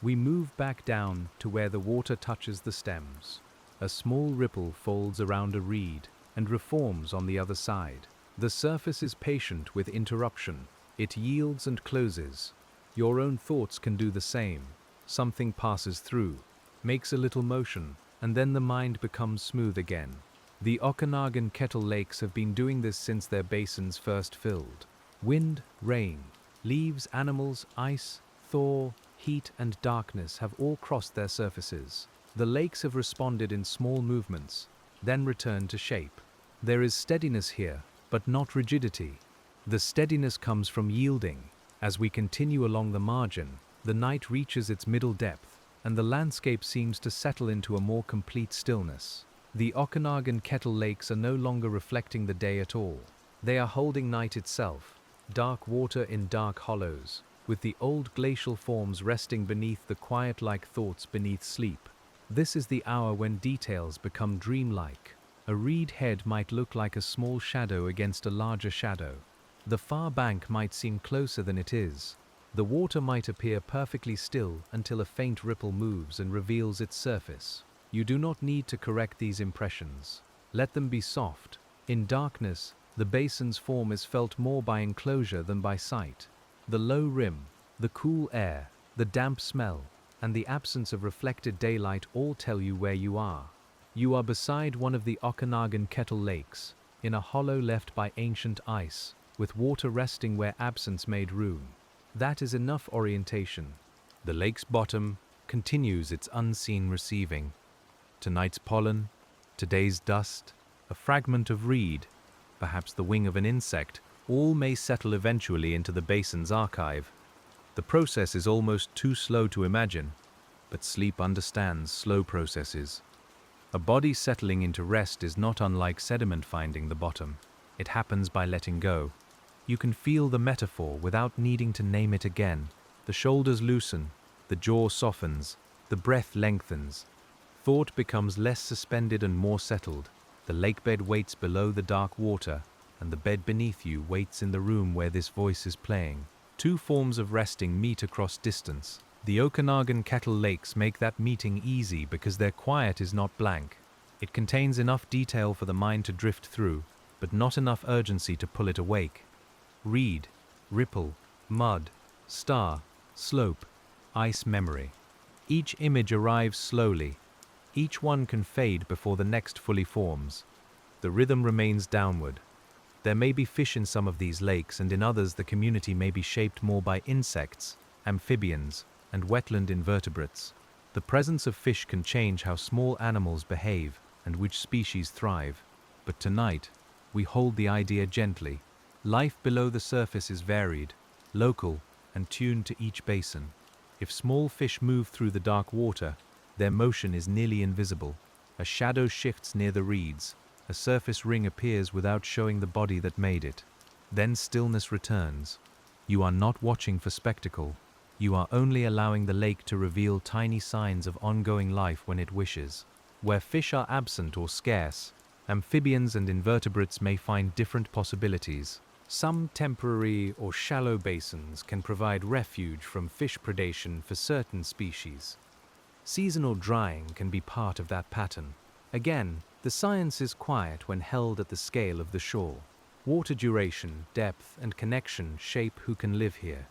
We move back down to where the water touches the stems. A small ripple folds around a reed and reforms on the other side. The surface is patient with interruption. It yields and closes. Your own thoughts can do the same. Something passes through, makes a little motion, and then the mind becomes smooth again. The Okanagan Kettle lakes have been doing this since their basins first filled. Wind, rain, leaves, animals, ice, thaw, heat, and darkness have all crossed their surfaces. The lakes have responded in small movements, then returned to shape. There is steadiness here, but not rigidity. The steadiness comes from yielding. As we continue along the margin, the night reaches its middle depth, and the landscape seems to settle into a more complete stillness. The Okanagan Kettle lakes are no longer reflecting the day at all. They are holding night itself, dark water in dark hollows, with the old glacial forms resting beneath the quiet-like thoughts beneath sleep. This is the hour when details become dreamlike. A reed head might look like a small shadow against a larger shadow. The far bank might seem closer than it is. The water might appear perfectly still until a faint ripple moves and reveals its surface. You do not need to correct these impressions. Let them be soft. In darkness, the basin's form is felt more by enclosure than by sight. The low rim, the cool air, the damp smell, and the absence of reflected daylight all tell you where you are. You are beside one of the Okanagan Kettle lakes, in a hollow left by ancient ice, with water resting where absence made room. That is enough orientation. The lake's bottom continues its unseen receiving. Tonight's pollen, today's dust, a fragment of reed, perhaps the wing of an insect, all may settle eventually into the basin's archive. The process is almost too slow to imagine, but sleep understands slow processes. A body settling into rest is not unlike sediment finding the bottom. It happens by letting go. You can feel the metaphor without needing to name it again. The shoulders loosen, the jaw softens, the breath lengthens. Thought becomes less suspended and more settled. The lakebed waits below the dark water, and the bed beneath you waits in the room where this voice is playing. Two forms of resting meet across distance. The Okanagan Kettle lakes make that meeting easy because their quiet is not blank. It contains enough detail for the mind to drift through, but not enough urgency to pull it awake. Reed, ripple, mud, star, slope, ice memory. Each image arrives slowly. Each one can fade before the next fully forms. The rhythm remains downward. There may be fish in some of these lakes, and in others the community may be shaped more by insects, amphibians, and wetland invertebrates. The presence of fish can change how small animals behave and which species thrive. But tonight, we hold the idea gently. Life below the surface is varied, local, and tuned to each basin. If small fish move through the dark water, their motion is nearly invisible. A shadow shifts near the reeds. A surface ring appears without showing the body that made it. Then stillness returns. You are not watching for spectacle. You are only allowing the lake to reveal tiny signs of ongoing life when it wishes. Where fish are absent or scarce, amphibians and invertebrates may find different possibilities. Some temporary or shallow basins can provide refuge from fish predation for certain species. Seasonal drying can be part of that pattern. Again, the science is quiet when held at the scale of the shore. Water duration, depth, and connection shape who can live here.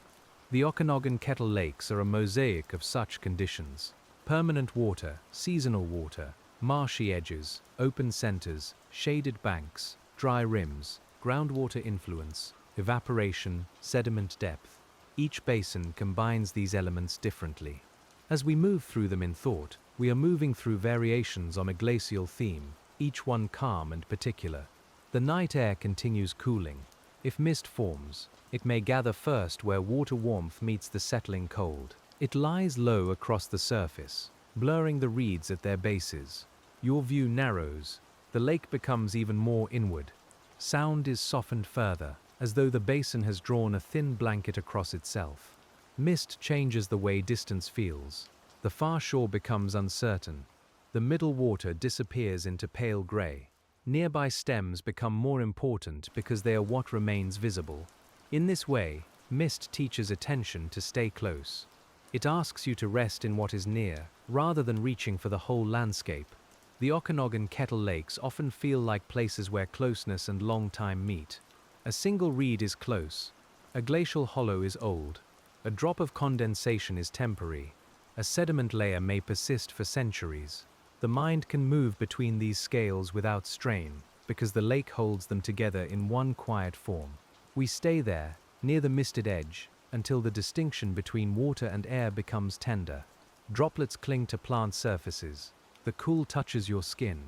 The Okanagan Kettle lakes are a mosaic of such conditions. Permanent water, seasonal water, marshy edges, open centers, shaded banks, dry rims, groundwater influence, evaporation, sediment depth. Each basin combines these elements differently. As we move through them in thought, we are moving through variations on a glacial theme, each one calm and particular. The night air continues cooling. If mist forms, it may gather first where water warmth meets the settling cold. It lies low across the surface, blurring the reeds at their bases. Your view narrows. The lake becomes even more inward. Sound is softened further, as though the basin has drawn a thin blanket across itself. Mist changes the way distance feels. The far shore becomes uncertain. The middle water disappears into pale gray. Nearby stems become more important because they are what remains visible. In this way, mist teaches attention to stay close. It asks you to rest in what is near, rather than reaching for the whole landscape. The Okanagan Kettle lakes often feel like places where closeness and long time meet. A single reed is close. A glacial hollow is old. A drop of condensation is temporary. A sediment layer may persist for centuries. The mind can move between these scales without strain, because the lake holds them together in one quiet form. We stay there, near the misted edge, until the distinction between water and air becomes tender. Droplets cling to plant surfaces. The cool touches your skin.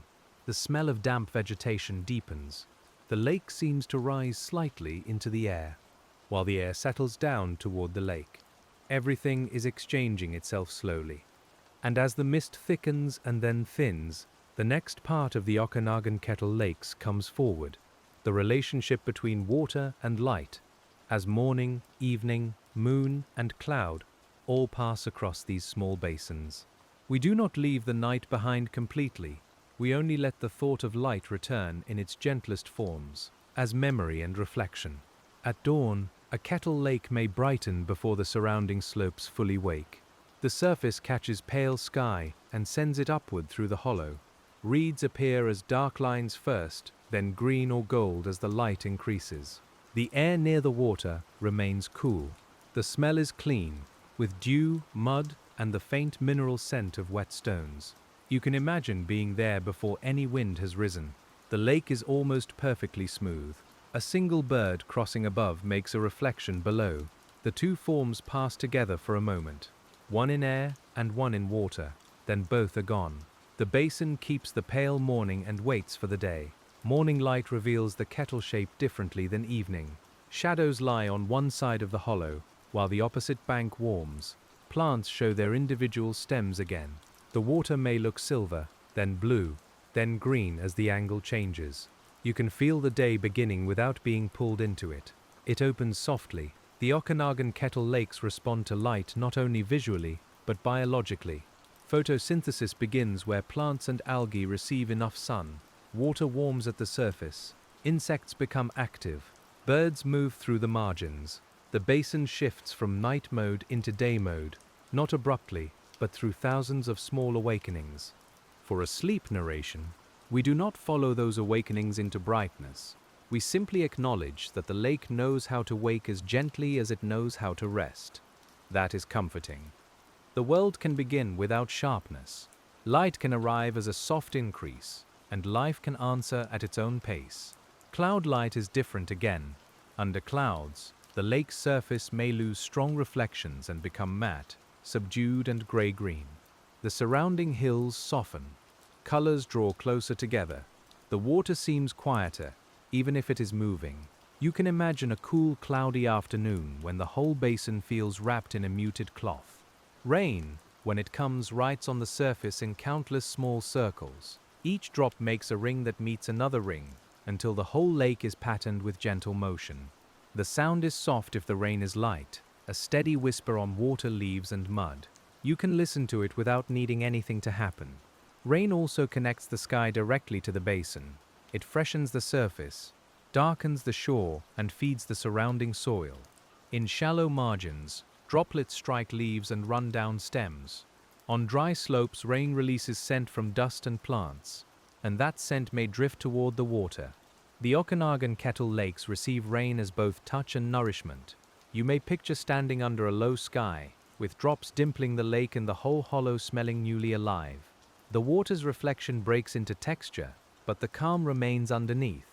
The smell of damp vegetation deepens. The lake seems to rise slightly into the air, while the air settles down toward the lake. Everything is exchanging itself slowly. And as the mist thickens and then thins, the next part of the Okanagan Kettle lakes comes forward, the relationship between water and light, as morning, evening, moon, and cloud all pass across these small basins. We do not leave the night behind completely. We only let the thought of light return in its gentlest forms, as memory and reflection. At dawn, a kettle lake may brighten before the surrounding slopes fully wake. The surface catches pale sky and sends it upward through the hollow. Reeds appear as dark lines first, then green or gold as the light increases. The air near the water remains cool. The smell is clean, with dew, mud, and the faint mineral scent of wet stones. You can imagine being there before any wind has risen. The lake is almost perfectly smooth. A single bird crossing above makes a reflection below. The two forms pass together for a moment, one in air and one in water, then both are gone. The basin keeps the pale morning and waits for the day. Morning light reveals the kettle shape differently than evening. Shadows lie on one side of the hollow, while the opposite bank warms. Plants show their individual stems again. The water may look silver, then blue, then green as the angle changes. You can feel the day beginning without being pulled into it. It opens softly. The Okanagan Kettle lakes respond to light not only visually, but biologically. Photosynthesis begins where plants and algae receive enough sun. Water warms at the surface. Insects become active. Birds move through the margins. The basin shifts from night mode into day mode, not abruptly, but through thousands of small awakenings. For a sleep narration, we do not follow those awakenings into brightness. We simply acknowledge that the lake knows how to wake as gently as it knows how to rest. That is comforting. The world can begin without sharpness. Light can arrive as a soft increase, and life can answer at its own pace. Cloud light is different again. Under clouds, the lake's surface may lose strong reflections and become matte, subdued and gray-green. The surrounding hills soften. Colors draw closer together. The water seems quieter, even if it is moving. You can imagine a cool, cloudy afternoon when the whole basin feels wrapped in a muted cloth. Rain, when it comes, writes on the surface in countless small circles. Each drop makes a ring that meets another ring, until the whole lake is patterned with gentle motion. The sound is soft if the rain is light, a steady whisper on water, leaves, and mud. You can listen to it without needing anything to happen. Rain also connects the sky directly to the basin. It freshens the surface, darkens the shore, and feeds the surrounding soil. In shallow margins, droplets strike leaves and run down stems. On dry slopes, rain releases scent from dust and plants, and that scent may drift toward the water. The Okanagan Kettle lakes receive rain as both touch and nourishment. You may picture standing under a low sky, with drops dimpling the lake and the whole hollow smelling newly alive. The water's reflection breaks into texture, but the calm remains underneath.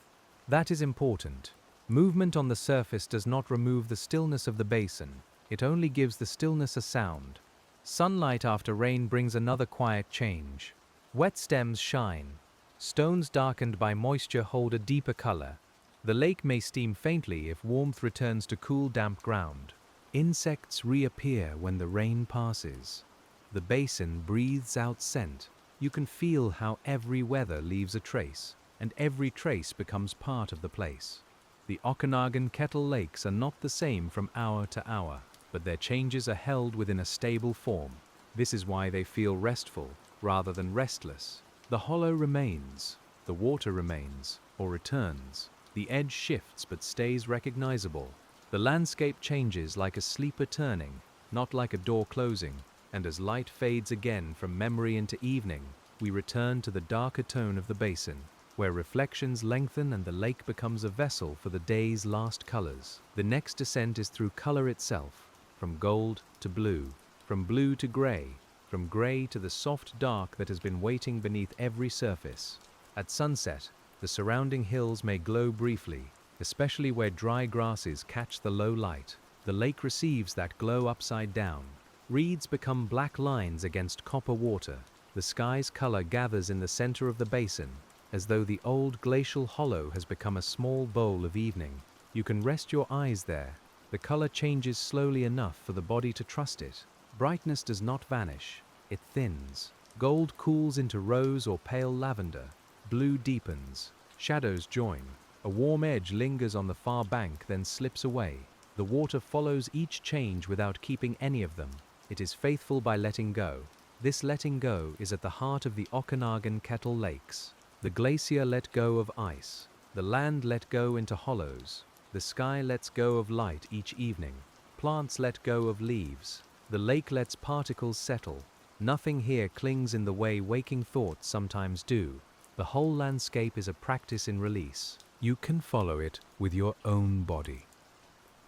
That is important. Movement on the surface does not remove the stillness of the basin. It only gives the stillness a sound. Sunlight after rain brings another quiet change. Wet stems shine. Stones darkened by moisture hold a deeper color. The lake may steam faintly if warmth returns to cool, damp ground. Insects reappear when the rain passes. The basin breathes out scent. You can feel how every weather leaves a trace, and every trace becomes part of the place. The Okanagan Kettle lakes are not the same from hour to hour, but their changes are held within a stable form. This is why they feel restful rather than restless. The hollow remains, the water remains, or returns. The edge shifts but stays recognizable. The landscape changes like a sleeper turning, not like a door closing, and as light fades again from memory into evening, we return to the darker tone of the basin, where reflections lengthen and the lake becomes a vessel for the day's last colors. The next descent is through color itself, from gold to blue, from blue to gray, from gray to the soft dark that has been waiting beneath every surface. At sunset, the surrounding hills may glow briefly, especially where dry grasses catch the low light. The lake receives that glow upside down. Reeds become black lines against copper water. The sky's color gathers in the center of the basin, as though the old glacial hollow has become a small bowl of evening. You can rest your eyes there. The color changes slowly enough for the body to trust it. Brightness does not vanish, it thins. Gold cools into rose or pale lavender. Blue deepens. Shadows join. A warm edge lingers on the far bank, then slips away. The water follows each change without keeping any of them. It is faithful by letting go. This letting go is at the heart of the Okanagan Kettle lakes. The glacier let go of ice. The land let go into hollows. The sky lets go of light each evening. Plants let go of leaves. The lake lets particles settle. Nothing here clings in the way waking thoughts sometimes do. The whole landscape is a practice in release. You can follow it with your own body.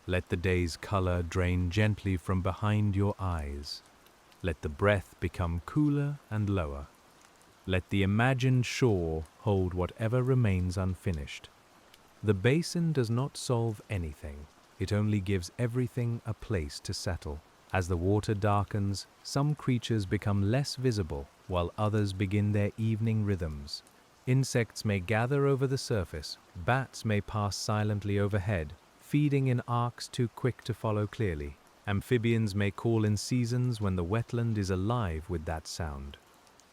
Let the day's color drain gently from behind your eyes. Let the breath become cooler and lower. Let the imagined shore hold whatever remains unfinished. The basin does not solve anything. It only gives everything a place to settle. As the water darkens, some creatures become less visible, while others begin their evening rhythms. Insects may gather over the surface. Bats may pass silently overhead, feeding in arcs too quick to follow clearly. Amphibians may call in seasons when the wetland is alive with that sound.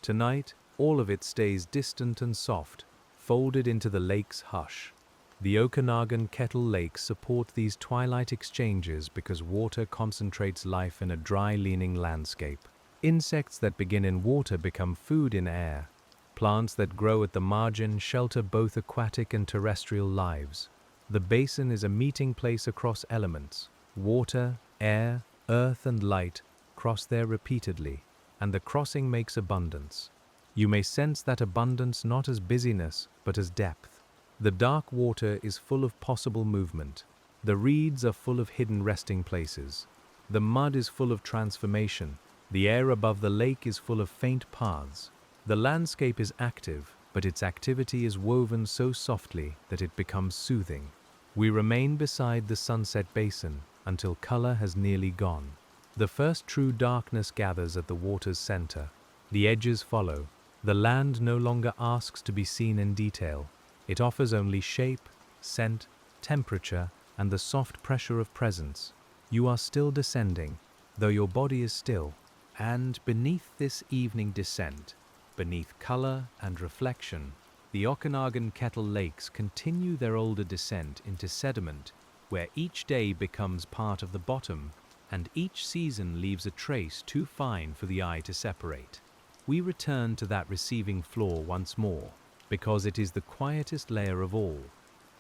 Tonight, all of it stays distant and soft, folded into the lake's hush. The Okanagan Kettle lakes support these twilight exchanges because water concentrates life in a dry-leaning landscape. Insects that begin in water become food in air. Plants that grow at the margin shelter both aquatic and terrestrial lives. The basin is a meeting place across elements. Water, air, earth, and light cross there repeatedly, and the crossing makes abundance. You may sense that abundance not as busyness, but as depth. The dark water is full of possible movement. The reeds are full of hidden resting places. The mud is full of transformation. The air above the lake is full of faint paths. The landscape is active, but its activity is woven so softly that it becomes soothing. We remain beside the sunset basin until color has nearly gone. The first true darkness gathers at the water's center. The edges follow. The land no longer asks to be seen in detail. It offers only shape, scent, temperature, and the soft pressure of presence. You are still descending, though your body is still. And beneath this evening descent, beneath color and reflection, the Okanagan Kettle lakes continue their older descent into sediment, where each day becomes part of the bottom, and each season leaves a trace too fine for the eye to separate. We return to that receiving floor once more, because it is the quietest layer of all.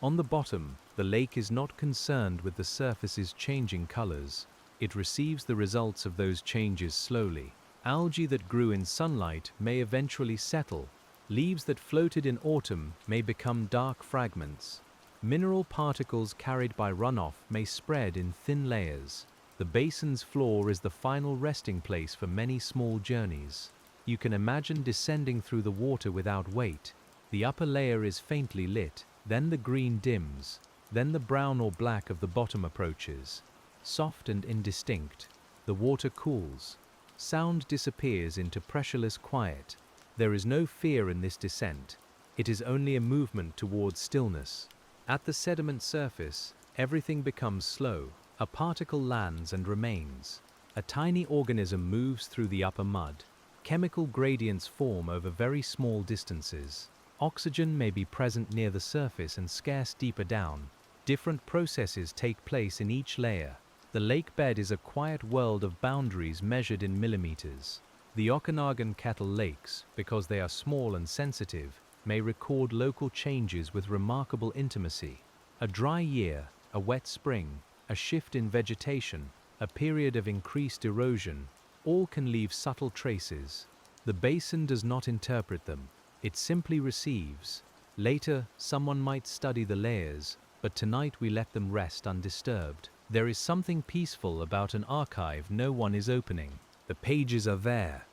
On the bottom, the lake is not concerned with the surface's changing colors. It receives the results of those changes slowly. Algae that grew in sunlight may eventually settle. Leaves that floated in autumn may become dark fragments. Mineral particles carried by runoff may spread in thin layers. The basin's floor is the final resting place for many small journeys. You can imagine descending through the water without weight. The upper layer is faintly lit, then the green dims, then the brown or black of the bottom approaches. Soft and indistinct, the water cools. Sound disappears into pressureless quiet. There is no fear in this descent. It is only a movement towards stillness. At the sediment surface, everything becomes slow. A particle lands and remains. A tiny organism moves through the upper mud. Chemical gradients form over very small distances. Oxygen may be present near the surface and scarce deeper down. Different processes take place in each layer. The lake bed is a quiet world of boundaries measured in millimeters. The Okanagan Kettle lakes, because they are small and sensitive, may record local changes with remarkable intimacy. A dry year, a wet spring, a shift in vegetation, a period of increased erosion, all can leave subtle traces. The basin does not interpret them, it simply receives. Later, someone might study the layers, but tonight we let them rest undisturbed. There is something peaceful about an archive no one is opening. The pages are there.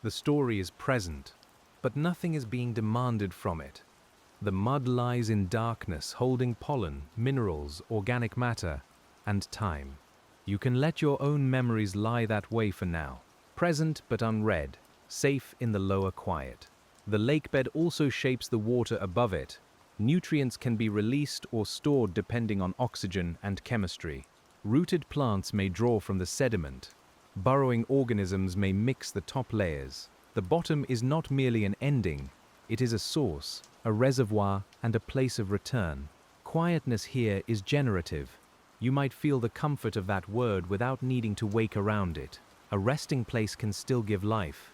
The story is present, but nothing is being demanded from it. The mud lies in darkness, holding pollen, minerals, organic matter, and time. You can let your own memories lie that way for now, present but unread, safe in the lower quiet. The lakebed also shapes the water above it. Nutrients can be released or stored depending on oxygen and chemistry. Rooted plants may draw from the sediment. Burrowing organisms may mix the top layers. The bottom is not merely an ending, it is a source, a reservoir, and a place of return. Quietness here is generative. You might feel the comfort of that word without needing to wake around it. A resting place can still give life.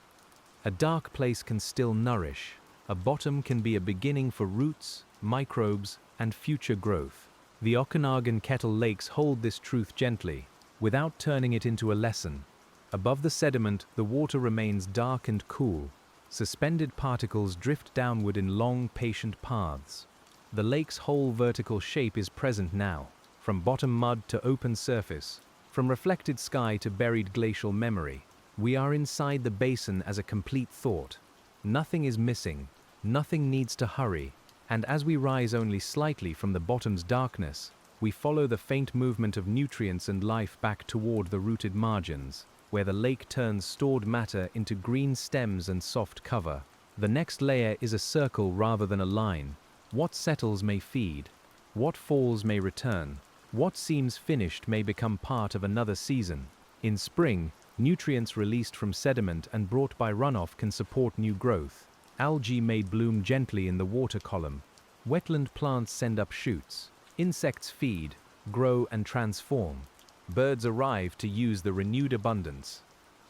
A dark place can still nourish. A bottom can be a beginning for roots, microbes, and future growth. The Okanagan Kettle lakes hold this truth gently, without turning it into a lesson. Above the sediment, the water remains dark and cool. Suspended particles drift downward in long, patient paths. The lake's whole vertical shape is present now, from bottom mud to open surface, from reflected sky to buried glacial memory. We are inside the basin as a complete thought. Nothing is missing, nothing needs to hurry, and as we rise only slightly from the bottom's darkness, we follow the faint movement of nutrients and life back toward the rooted margins, where the lake turns stored matter into green stems and soft cover. The next layer is a circle rather than a line. What settles may feed, what falls may return, what seems finished may become part of another season. In spring, nutrients released from sediment and brought by runoff can support new growth. Algae may bloom gently in the water column. Wetland plants send up shoots. Insects feed, grow, and transform. Birds arrive to use the renewed abundance.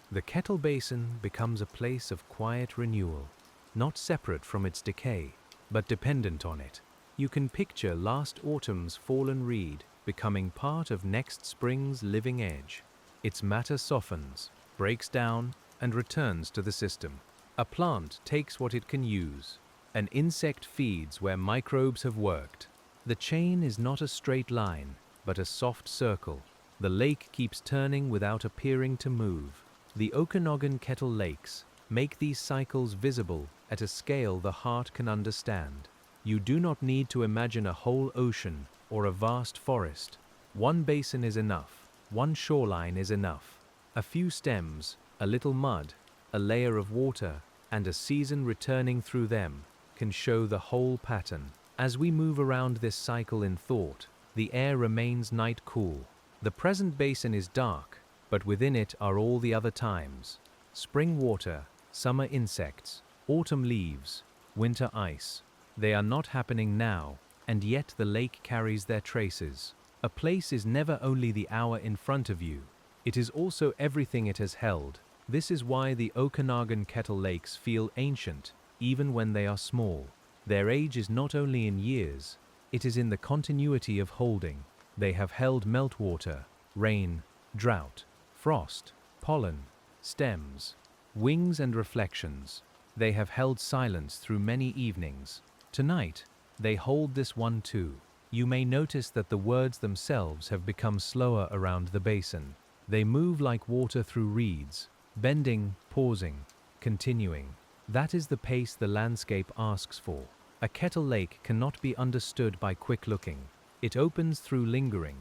The Kettle Basin becomes a place of quiet renewal, not separate from its decay, but dependent on it. You can picture last autumn's fallen reed becoming part of next spring's living edge. Its matter softens, breaks down, and returns to the system. A plant takes what it can use. An insect feeds where microbes have worked. The chain is not a straight line, but a soft circle. The lake keeps turning without appearing to move. The Okanagan Kettle lakes make these cycles visible at a scale the heart can understand. You do not need to imagine a whole ocean or a vast forest. One basin is enough. One shoreline is enough. A few stems, a little mud, a layer of water, and a season returning through them can show the whole pattern. As we move around this cycle in thought, the air remains night cool. The present basin is dark, but within it are all the other times. Spring water, summer insects, autumn leaves, winter ice. They are not happening now, and yet the lake carries their traces. A place is never only the hour in front of you, it is also everything it has held. This is why the Okanagan Kettle lakes feel ancient, even when they are small. Their age is not only in years, it is in the continuity of holding. They have held meltwater, rain, drought, frost, pollen, stems, wings and reflections. They have held silence through many evenings. Tonight, they hold this one too. You may notice that the words themselves have become slower around the basin. They move like water through reeds, bending, pausing, continuing. That is the pace the landscape asks for. A kettle lake cannot be understood by quick looking. It opens through lingering.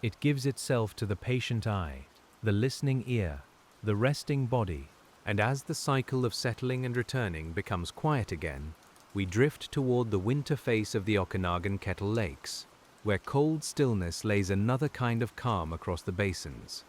It gives itself to the patient eye, the listening ear, the resting body. And as the cycle of settling and returning becomes quiet again, we drift toward the winter face of the Okanagan Kettle lakes, where cold stillness lays another kind of calm across the basins.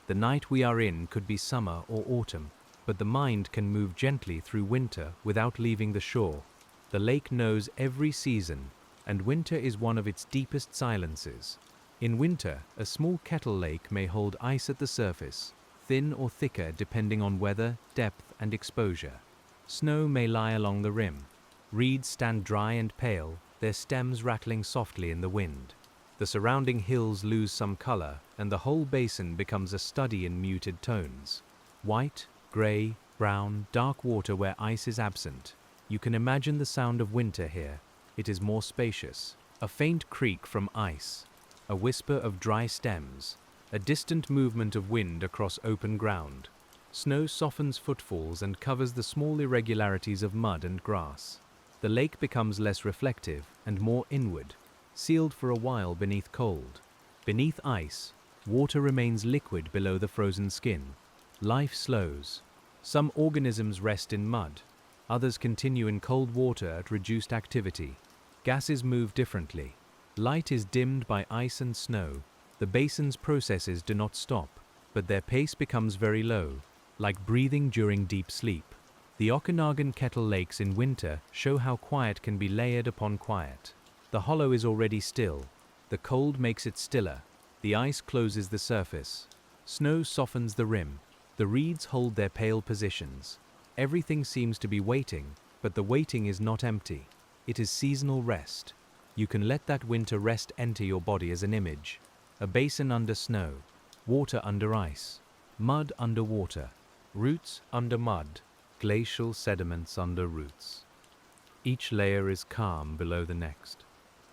The night we are in could be summer or autumn, but the mind can move gently through winter without leaving the shore. The lake knows every season, and winter is one of its deepest silences. In winter, a small kettle lake may hold ice at the surface, thin or thicker depending on weather, depth, and exposure. Snow may lie along the rim. Reeds stand dry and pale, their stems rattling softly in the wind. The surrounding hills lose some color, and the whole basin becomes a study in muted tones. White, gray, brown, dark water where ice is absent. You can imagine the sound of winter here. It is more spacious. A faint creak from ice, a whisper of dry stems, a distant movement of wind across open ground. Snow softens footfalls and covers the small irregularities of mud and grass. The lake becomes less reflective and more inward, sealed for a while beneath cold. Beneath ice, water remains liquid below the frozen skin. Life slows. Some organisms rest in mud. Others continue in cold water at reduced activity. Gases move differently. Light is dimmed by ice and snow. The basin's processes do not stop, but their pace becomes very low, like breathing during deep sleep. The Okanagan Kettle lakes in winter show how quiet can be layered upon quiet. The hollow is already still. The cold makes it stiller. The ice closes the surface. Snow softens the rim. The reeds hold their pale positions. Everything seems to be waiting, but the waiting is not empty. It is seasonal rest. You can let that winter rest enter your body as an image. A basin under snow, water under ice, mud under water, roots under mud, glacial sediments under roots. Each layer is calm below the next.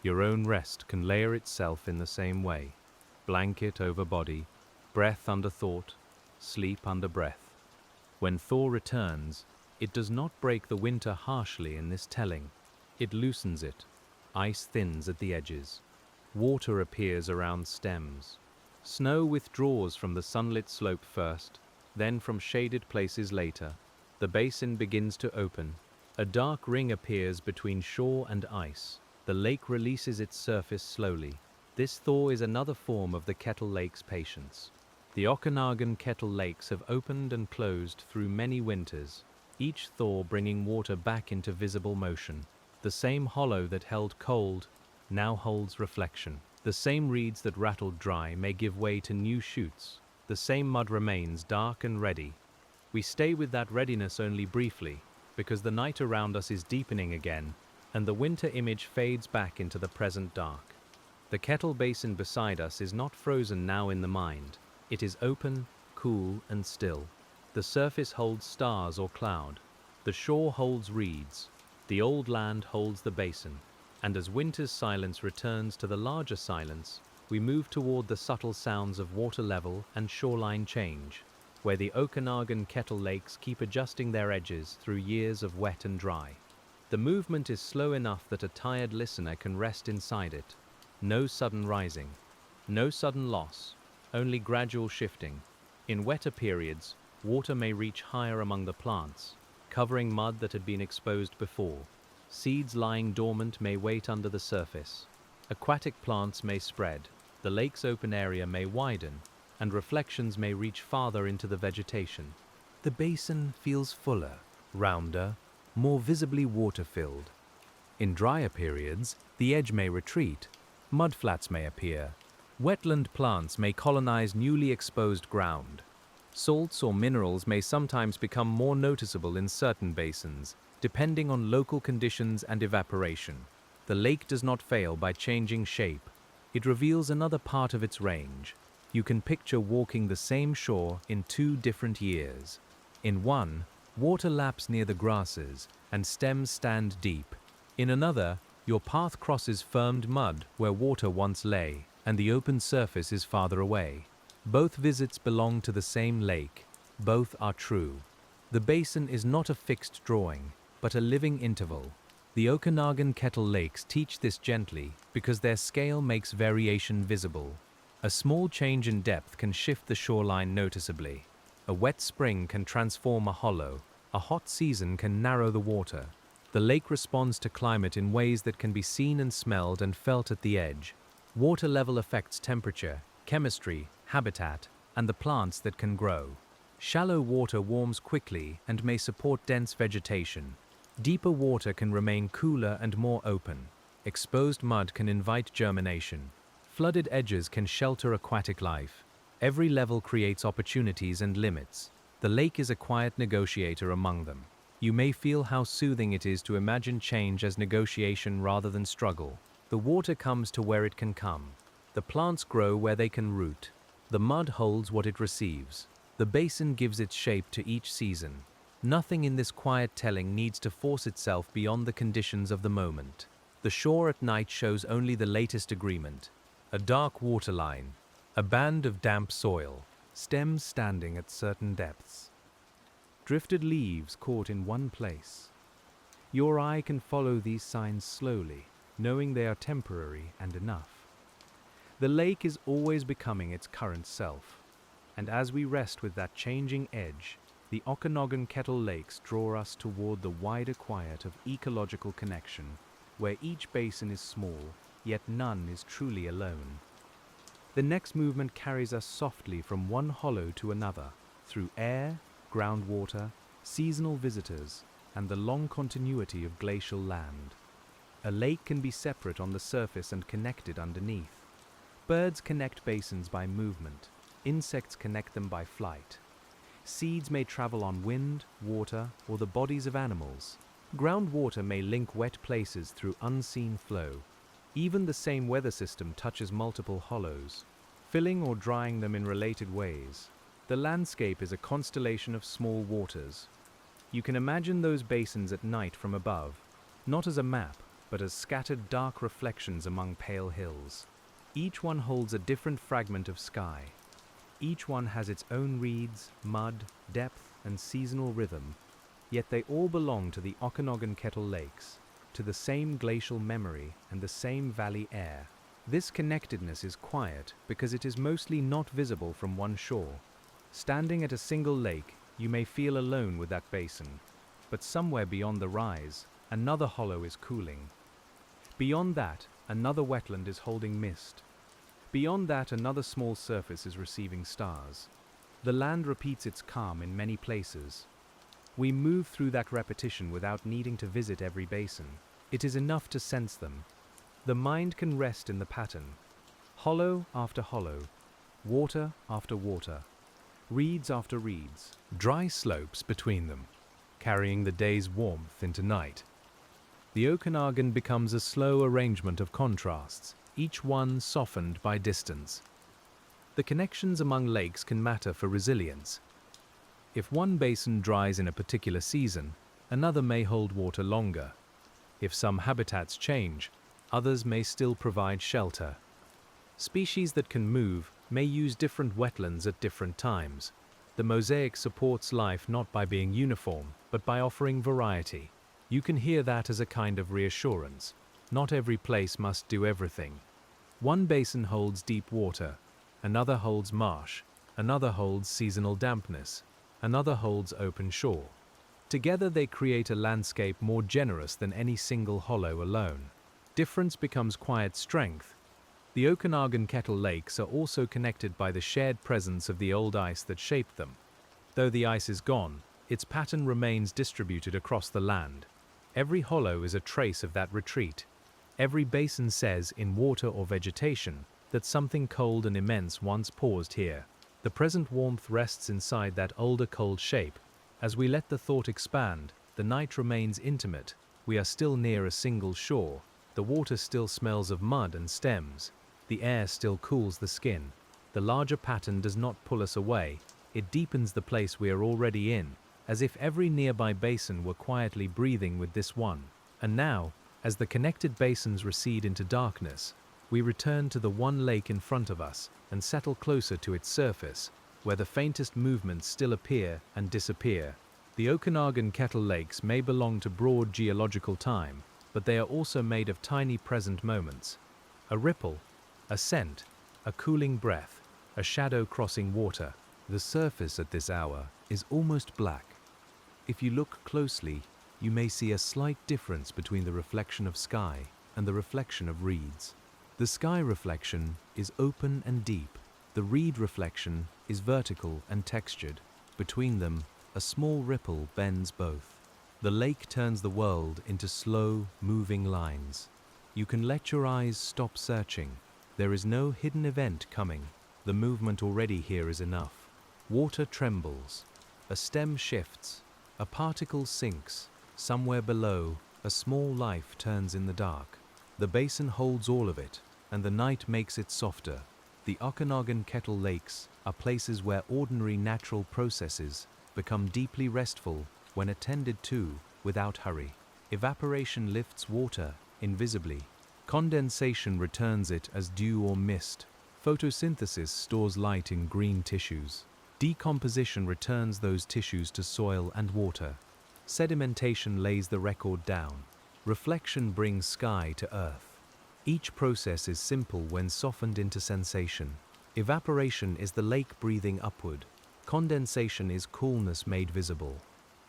Your own rest can layer itself in the same way. Blanket over body, breath under thought, sleep under breath. When thaw returns, it does not break the winter harshly in this telling. It loosens it. Ice thins at the edges. Water appears around stems. Snow withdraws from the sunlit slope first, then from shaded places later. The basin begins to open. A dark ring appears between shore and ice. The lake releases its surface slowly. This thaw is another form of the Kettle Lake's patience. The Okanagan Kettle Lakes have opened and closed through many winters, each thaw bringing water back into visible motion. The same hollow that held cold now holds reflection. The same reeds that rattled dry may give way to new shoots. The same mud remains dark and ready. We stay with that readiness only briefly, because the night around us is deepening again, and the winter image fades back into the present dark. The Kettle Basin beside us is not frozen now in the mind. It is open, cool, and still. The surface holds stars or cloud. The shore holds reeds. The old land holds the basin. And as winter's silence returns to the larger silence, we move toward the subtle sounds of water level and shoreline change, where the Okanagan Kettle Lakes keep adjusting their edges through years of wet and dry. The movement is slow enough that a tired listener can rest inside it. No sudden rising, no sudden loss, only gradual shifting. In wetter periods, water may reach higher among the plants, covering mud that had been exposed before. Seeds lying dormant may wait under the surface. Aquatic plants may spread. The lake's open area may widen, and reflections may reach farther into the vegetation. The basin feels fuller, rounder, more visibly water-filled. In drier periods, the edge may retreat, mudflats may appear, wetland plants may colonize newly exposed ground. Salts or minerals may sometimes become more noticeable in certain basins, depending on local conditions and evaporation. The lake does not fail by changing shape. It reveals another part of its range. You can picture walking the same shore in 2 different years. In one, water laps near the grasses and stems stand deep. In another, your path crosses firmed mud where water once lay, and the open surface is farther away. Both visits belong to the same lake. Both are true. The basin is not a fixed drawing, but a living interval. The Okanagan Kettle Lakes teach this gently because their scale makes variation visible. A small change in depth can shift the shoreline noticeably. A wet spring can transform a hollow. A hot season can narrow the water. The lake responds to climate in ways that can be seen and smelled and felt at the edge. Water level affects temperature, chemistry, habitat, and the plants that can grow. Shallow water warms quickly and may support dense vegetation. Deeper water can remain cooler and more open. Exposed mud can invite germination. Flooded edges can shelter aquatic life. Every level creates opportunities and limits. The lake is a quiet negotiator among them. You may feel how soothing it is to imagine change as negotiation rather than struggle. The water comes to where it can come. The plants grow where they can root. The mud holds what it receives. The basin gives its shape to each season. Nothing in this quiet telling needs to force itself beyond the conditions of the moment. The shore at night shows only the latest agreement. A dark waterline, a band of damp soil, stems standing at certain depths. Drifted leaves caught in one place. Your eye can follow these signs slowly, knowing they are temporary and enough. The lake is always becoming its current self, and as we rest with that changing edge, the Okanagan Kettle lakes draw us toward the wider quiet of ecological connection, where each basin is small, yet none is truly alone. The next movement carries us softly from one hollow to another, through air, groundwater, seasonal visitors, and the long continuity of glacial land. A lake can be separate on the surface and connected underneath. Birds connect basins by movement. Insects connect them by flight. Seeds may travel on wind, water, or the bodies of animals. Groundwater may link wet places through unseen flow. Even the same weather system touches multiple hollows, filling or drying them in related ways. The landscape is a constellation of small waters. You can imagine those basins at night from above, not as a map, but as scattered dark reflections among pale hills. Each one holds a different fragment of sky. Each one has its own reeds, mud, depth, and seasonal rhythm, yet they all belong to the Okanagan Kettle Lakes, to the same glacial memory and the same valley air. This connectedness is quiet because it is mostly not visible from one shore. Standing at a single lake, you may feel alone with that basin, but somewhere beyond the rise, another hollow is cooling. Beyond that, another wetland is holding mist. Beyond that, another small surface is receiving stars. The land repeats its calm in many places. We move through that repetition without needing to visit every basin. It is enough to sense them. The mind can rest in the pattern. Hollow after hollow, water after water, reeds after reeds, dry slopes between them, carrying the day's warmth into night. The Okanagan becomes a slow arrangement of contrasts, each one softened by distance. The connections among lakes can matter for resilience. If one basin dries in a particular season, another may hold water longer. If some habitats change, others may still provide shelter. Species that can move may use different wetlands at different times. The mosaic supports life not by being uniform, but by offering variety. You can hear that as a kind of reassurance. Not every place must do everything. One basin holds deep water, another holds marsh, another holds seasonal dampness, another holds open shore. Together they create a landscape more generous than any single hollow alone. Difference becomes quiet strength. The Okanagan Kettle Lakes are also connected by the shared presence of the old ice that shaped them. Though the ice is gone, its pattern remains distributed across the land. Every hollow is a trace of that retreat. Every basin says, in water or vegetation, that something cold and immense once paused here. The present warmth rests inside that older cold shape. As we let the thought expand, the night remains intimate. We are still near a single shore. The water still smells of mud and stems. The air still cools the skin. The larger pattern does not pull us away. It deepens the place we are already in, as if every nearby basin were quietly breathing with this one. And now, as the connected basins recede into darkness, we return to the one lake in front of us and settle closer to its surface, where the faintest movements still appear and disappear. The Okanagan Kettle Lakes may belong to broad geological time, but they are also made of tiny present moments. A ripple, a scent, a cooling breath, a shadow crossing water. The surface at this hour is almost black. If you look closely, you may see a slight difference between the reflection of sky and the reflection of reeds. The sky reflection is open and deep. The reed reflection is vertical and textured. Between them, a small ripple bends both. The lake turns the world into slow, moving lines. You can let your eyes stop searching. There is no hidden event coming. The movement already here is enough. Water trembles. A stem shifts. A particle sinks. Somewhere below, a small life turns in the dark. The basin holds all of it, and the night makes it softer. The Okanagan Kettle lakes are places where ordinary natural processes become deeply restful when attended to without hurry. Evaporation lifts water invisibly. Condensation returns it as dew or mist. Photosynthesis stores light in green tissues. Decomposition returns those tissues to soil and water. Sedimentation lays the record down. Reflection brings sky to earth. Each process is simple when softened into sensation. Evaporation is the lake breathing upward. Condensation is coolness made visible.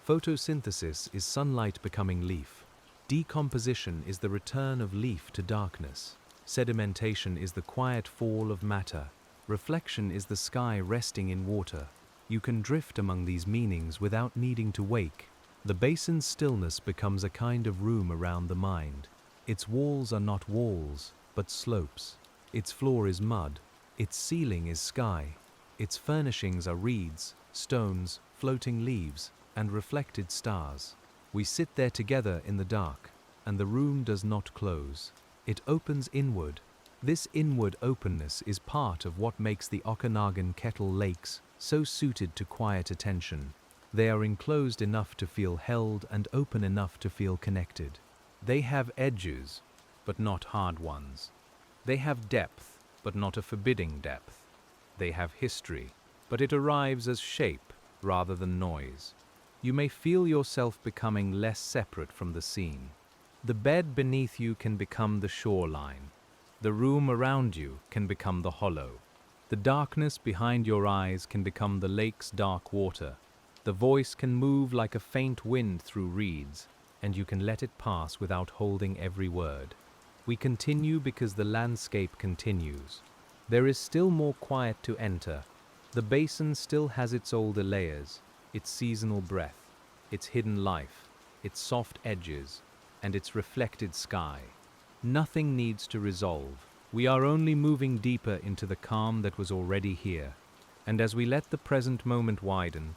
Photosynthesis is sunlight becoming leaf. Decomposition is the return of leaf to darkness. Sedimentation is the quiet fall of matter. Reflection is the sky resting in water. You can drift among these meanings without needing to wake. The basin's stillness becomes a kind of room around the mind. Its walls are not walls, but slopes. Its floor is mud. Its ceiling is sky. Its furnishings are reeds, stones, floating leaves, and reflected stars. We sit there together in the dark, and the room does not close. It opens inward. This inward openness is part of what makes the Okanagan Kettle lakes so suited to quiet attention. They are enclosed enough to feel held and open enough to feel connected. They have edges, but not hard ones. They have depth, but not a forbidding depth. They have history, but it arrives as shape rather than noise. You may feel yourself becoming less separate from the scene. The bed beneath you can become the shoreline. The room around you can become the hollow. The darkness behind your eyes can become the lake's dark water. The voice can move like a faint wind through reeds, and you can let it pass without holding every word. We continue because the landscape continues. There is still more quiet to enter. The basin still has its older layers, its seasonal breath, its hidden life, its soft edges, and its reflected sky. Nothing needs to resolve. We are only moving deeper into the calm that was already here. And as we let the present moment widen,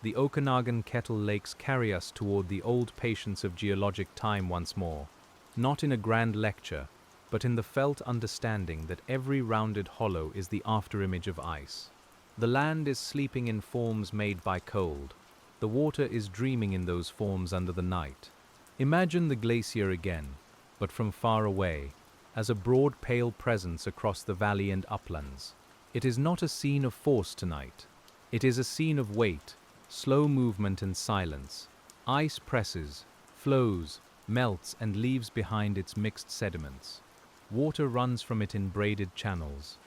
the Okanagan Kettle lakes carry us toward the old patience of geologic time once more, not in a grand lecture, but in the felt understanding that every rounded hollow is the afterimage of ice. The land is sleeping in forms made by cold. The water is dreaming in those forms under the night. Imagine the glacier again, but from far away, as a broad pale presence across the valley and uplands. It is not a scene of force tonight. It is a scene of weight, slow movement and silence. Ice presses, flows, melts and leaves behind its mixed sediments. Water runs from it in braided channels.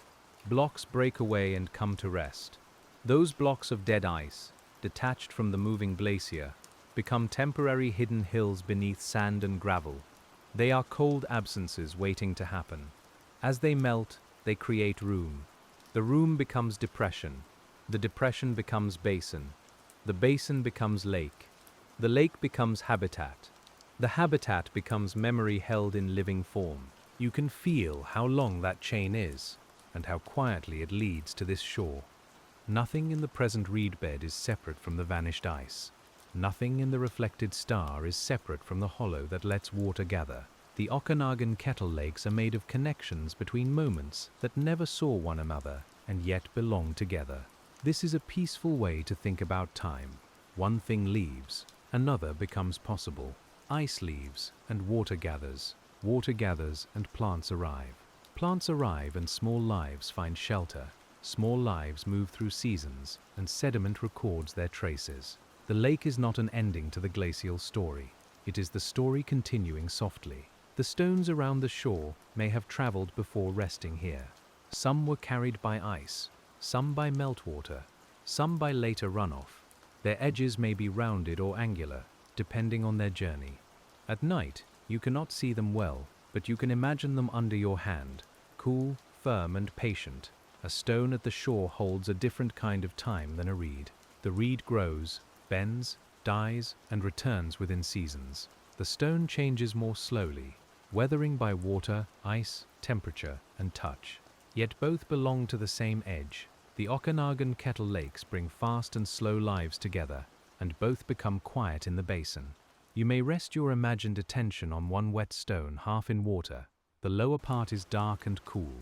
Blocks break away and come to rest. Those blocks of dead ice, detached from the moving glacier, become temporary hidden hills beneath sand and gravel. They are cold absences waiting to happen. As they melt, they create room. The room becomes depression. The depression becomes basin. The basin becomes lake. The lake becomes habitat. The habitat becomes memory held in living form. You can feel how long that chain is, and how quietly it leads to this shore. Nothing in the present reed bed is separate from the vanished ice. Nothing in the reflected star is separate from the hollow that lets water gather. The Okanagan Kettle lakes are made of connections between moments that never saw one another and yet belong together. This is a peaceful way to think about time. One thing leaves, another becomes possible. Ice leaves and water gathers and plants arrive. Plants arrive and small lives find shelter. Small lives move through seasons and sediment records their traces. The lake is not an ending to the glacial story. It is the story continuing softly. The stones around the shore may have traveled before resting here. Some were carried by ice, some by meltwater, some by later runoff. Their edges may be rounded or angular, depending on their journey. At night, you cannot see them well, but you can imagine them under your hand, cool, firm, and patient. A stone at the shore holds a different kind of time than a reed. The reed grows, bends, dies, and returns within seasons. The stone changes more slowly, weathering by water, ice, temperature, and touch. Yet both belong to the same edge. The Okanagan Kettle Lakes bring fast and slow lives together, and both become quiet in the basin. You may rest your imagined attention on one wet stone half in water. The lower part is dark and cool.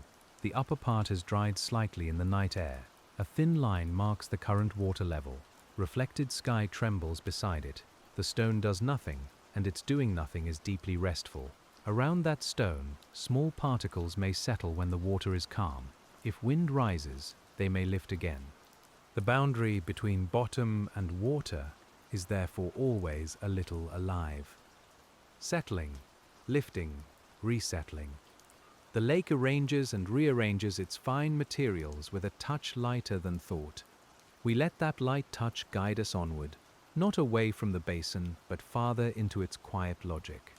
The upper part has dried slightly in the night air. A thin line marks the current water level. Reflected sky trembles beside it. The stone does nothing, and its doing nothing is deeply restful. Around that stone, small particles may settle when the water is calm. If wind rises, they may lift again. The boundary between bottom and water is therefore always a little alive. Settling, lifting, resettling. The lake arranges and rearranges its fine materials with a touch lighter than thought. We let that light touch guide us onward, not away from the basin, but farther into its quiet logic.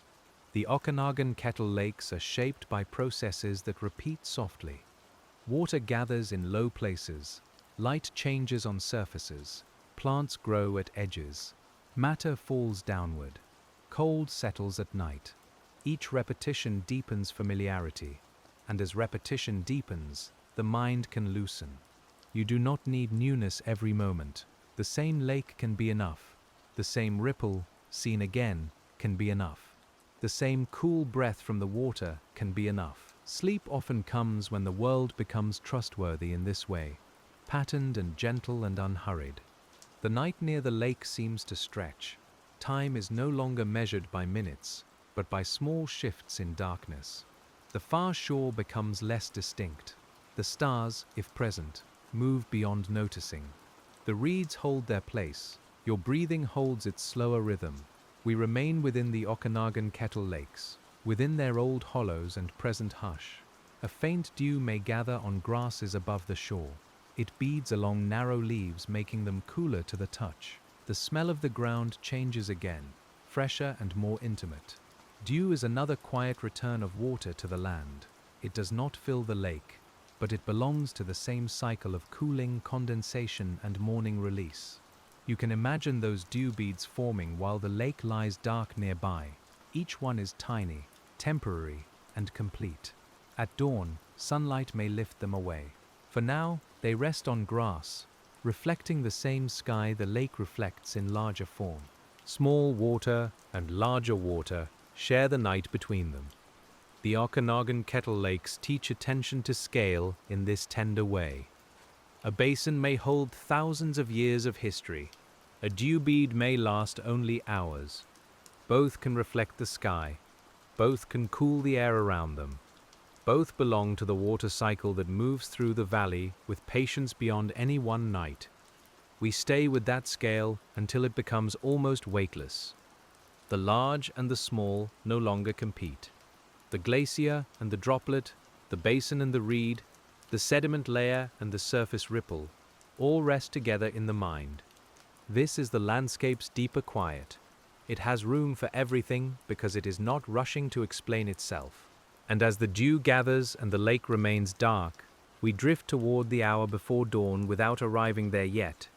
The Okanagan Kettle Lakes are shaped by processes that repeat softly. Water gathers in low places, light changes on surfaces, plants grow at edges, matter falls downward, cold settles at night. Each repetition deepens familiarity, and as repetition deepens, the mind can loosen. You do not need newness every moment. The same lake can be enough. The same ripple, seen again, can be enough. The same cool breath from the water can be enough. Sleep often comes when the world becomes trustworthy in this way, patterned and gentle and unhurried. The night near the lake seems to stretch. Time is no longer measured by minutes, but by small shifts in darkness. The far shore becomes less distinct. The stars, if present, move beyond noticing. The reeds hold their place. Your breathing holds its slower rhythm. We remain within the Okanagan Kettle Lakes, within their old hollows and present hush. A faint dew may gather on grasses above the shore. It beads along narrow leaves, making them cooler to the touch. The smell of the ground changes again, fresher and more intimate. Dew is another quiet return of water to the land. It does not fill the lake, but it belongs to the same cycle of cooling, condensation, and morning release. You can imagine those dew beads forming while the lake lies dark nearby. Each one is tiny, temporary, and complete. At dawn, sunlight may lift them away. For now, they rest on grass, reflecting the same sky the lake reflects in larger form. Small water and larger water share the night between them. The Okanagan Kettle Lakes teach attention to scale in this tender way. A basin may hold thousands of years of history. A dew bead may last only hours. Both can reflect the sky. Both can cool the air around them. Both belong to the water cycle that moves through the valley with patience beyond any one night. We stay with that scale until it becomes almost weightless. The large and the small no longer compete. The glacier and the droplet, the basin and the reed, the sediment layer and the surface ripple, all rest together in the mind. This is the landscape's deeper quiet. It has room for everything because it is not rushing to explain itself. And as the dew gathers and the lake remains dark, we drift toward the hour before dawn without arriving there yet,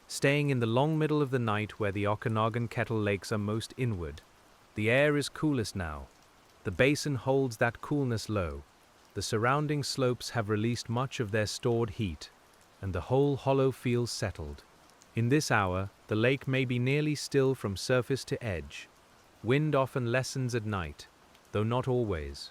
staying in the long middle of the night where the Okanagan Kettle Lakes are most inward. The air is coolest now. The basin holds that coolness low. The surrounding slopes have released much of their stored heat, and the whole hollow feels settled. In this hour, the lake may be nearly still from surface to edge. Wind often lessens at night, though not always.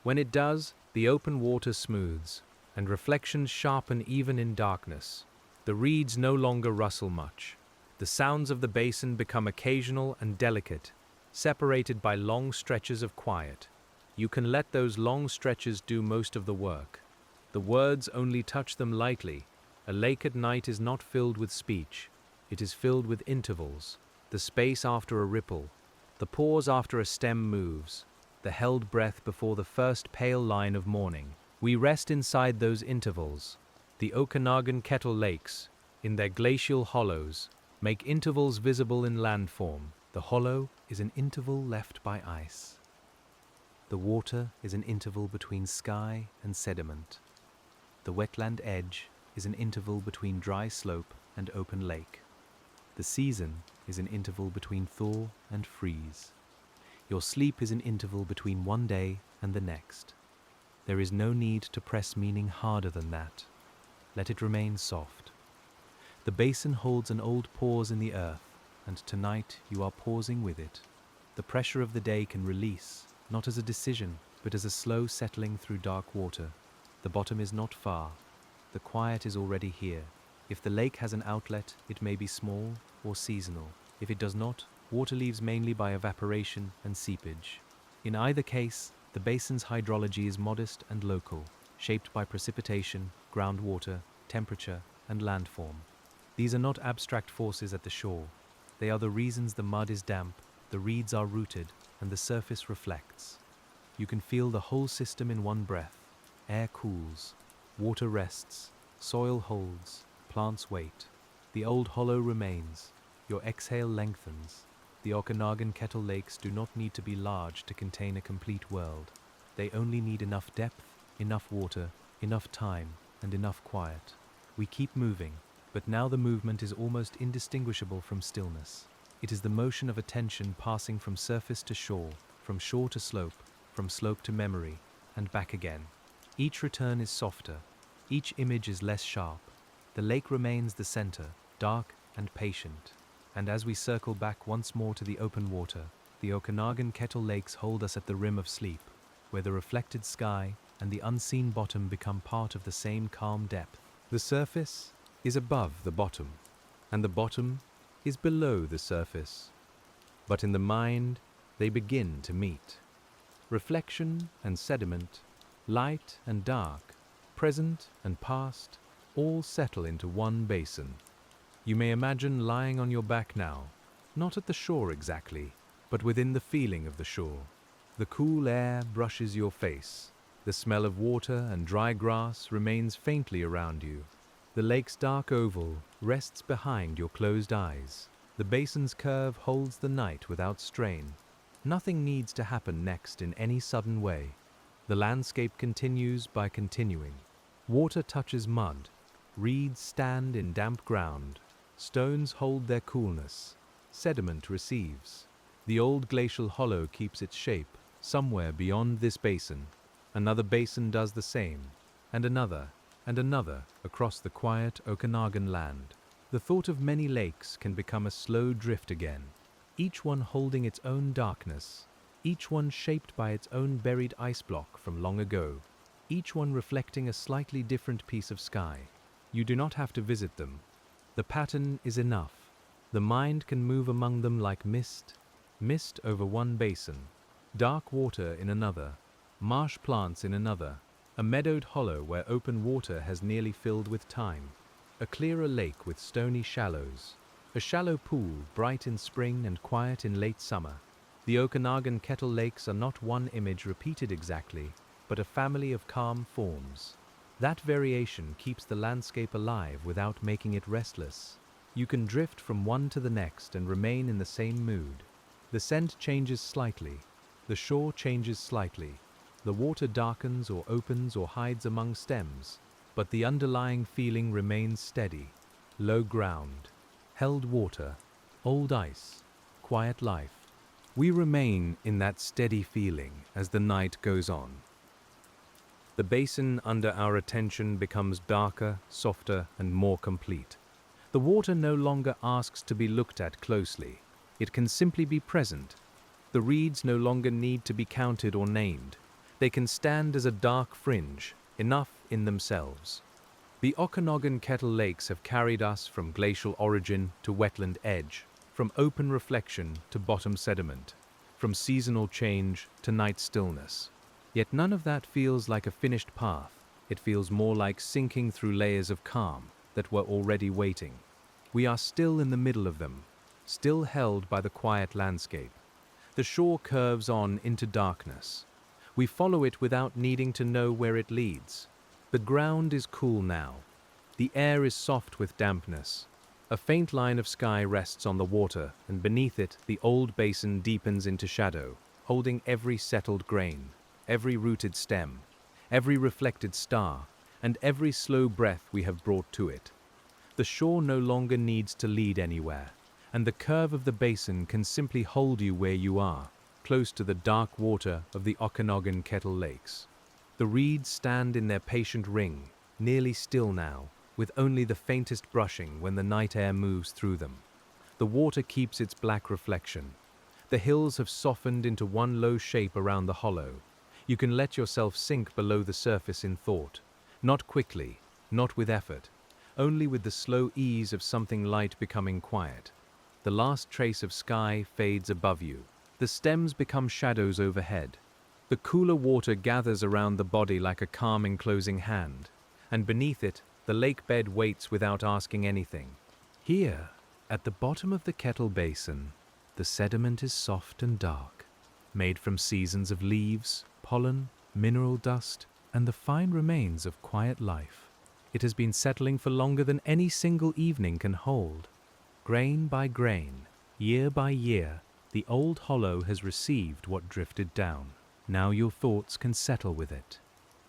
When it does, the open water smooths, and reflections sharpen even in darkness. The reeds no longer rustle much. The sounds of the basin become occasional and delicate, separated by long stretches of quiet. You can let those long stretches do most of the work. The words only touch them lightly. A lake at night is not filled with speech. It is filled with intervals, the space after a ripple, the pause after a stem moves, the held breath before the first pale line of morning. We rest inside those intervals. The Okanagan Kettle Lakes, in their glacial hollows, make intervals visible in landform. The hollow is an interval left by ice. The water is an interval between sky and sediment. The wetland edge is an interval between dry slope and open lake. The season is an interval between thaw and freeze. Your sleep is an interval between one day and the next. There is no need to press meaning harder than that. Let it remain soft. The basin holds an old pause in the earth, and tonight you are pausing with it. The pressure of the day can release, not as a decision, but as a slow settling through dark water. The bottom is not far. The quiet is already here. If the lake has an outlet, it may be small or seasonal. If it does not, water leaves mainly by evaporation and seepage. In either case, the basin's hydrology is modest and local, shaped by precipitation, groundwater, temperature, and landform. These are not abstract forces at the shore. They are the reasons the mud is damp, the reeds are rooted, and the surface reflects. You can feel the whole system in one breath. Air cools, water rests, soil holds, plants wait. The old hollow remains, your exhale lengthens. The Okanagan Kettle lakes do not need to be large to contain a complete world. They only need enough depth, enough water, enough time, and enough quiet. We keep moving, but now the movement is almost indistinguishable from stillness. It is the motion of attention passing from surface to shore, from shore to slope, from slope to memory, and back again. Each return is softer. Each image is less sharp. The lake remains the center, dark and patient. And as we circle back once more to the open water, the Okanagan Kettle lakes hold us at the rim of sleep, where the reflected sky and the unseen bottom become part of the same calm depth. The surface is above the bottom, and the bottom is below the surface. But in the mind, they begin to meet. Reflection and sediment, light and dark, present and past, all settle into one basin. You may imagine lying on your back now, not at the shore exactly, but within the feeling of the shore. The cool air brushes your face. The smell of water and dry grass remains faintly around you. The lake's dark oval rests behind your closed eyes. The basin's curve holds the night without strain. Nothing needs to happen next in any sudden way. The landscape continues by continuing. Water touches mud. Reeds stand in damp ground. Stones hold their coolness. Sediment receives. The old glacial hollow keeps its shape somewhere beyond this basin. Another basin does the same, and another across the quiet Okanagan land. The thought of many lakes can become a slow drift again, each one holding its own darkness, each one shaped by its own buried ice block from long ago, each one reflecting a slightly different piece of sky. You do not have to visit them. The pattern is enough. The mind can move among them like mist over one basin, dark water in another, marsh plants in another, a meadowed hollow where open water has nearly filled with time, a clearer lake with stony shallows, a shallow pool bright in spring and quiet in late summer. The Okanagan Kettle lakes are not one image repeated exactly, but a family of calm forms. That variation keeps the landscape alive without making it restless. You can drift from one to the next and remain in the same mood. The scent changes slightly. The shore changes slightly. The water darkens or opens or hides among stems, but the underlying feeling remains steady. Low ground, held water, old ice, quiet life. We remain in that steady feeling as the night goes on. The basin under our attention becomes darker, softer, and more complete. The water no longer asks to be looked at closely. It can simply be present. The reeds no longer need to be counted or named. They can stand as a dark fringe, enough in themselves. The Okanagan Kettle lakes have carried us from glacial origin to wetland edge, from open reflection to bottom sediment, from seasonal change to night stillness. Yet none of that feels like a finished path. It feels more like sinking through layers of calm that were already waiting. We are still in the middle of them, still held by the quiet landscape. The shore curves on into darkness. We follow it without needing to know where it leads. The ground is cool now. The air is soft with dampness. A faint line of sky rests on the water, and beneath it the old basin deepens into shadow, holding every settled grain, every rooted stem, every reflected star, and every slow breath we have brought to it. The shore no longer needs to lead anywhere, and the curve of the basin can simply hold you where you are, close to the dark water of the Okanagan Kettle lakes. The reeds stand in their patient ring, nearly still now, with only the faintest brushing when the night air moves through them. The water keeps its black reflection. The hills have softened into one low shape around the hollow. You can let yourself sink below the surface in thought. Not quickly, not with effort, only with the slow ease of something light becoming quiet. The last trace of sky fades above you. The stems become shadows overhead. The cooler water gathers around the body like a calm enclosing hand, and beneath it, the lake bed waits without asking anything. Here, at the bottom of the Kettle Basin, the sediment is soft and dark, made from seasons of leaves, pollen, mineral dust, and the fine remains of quiet life. It has been settling for longer than any single evening can hold. Grain by grain, year by year, the old hollow has received what drifted down. Now your thoughts can settle with it.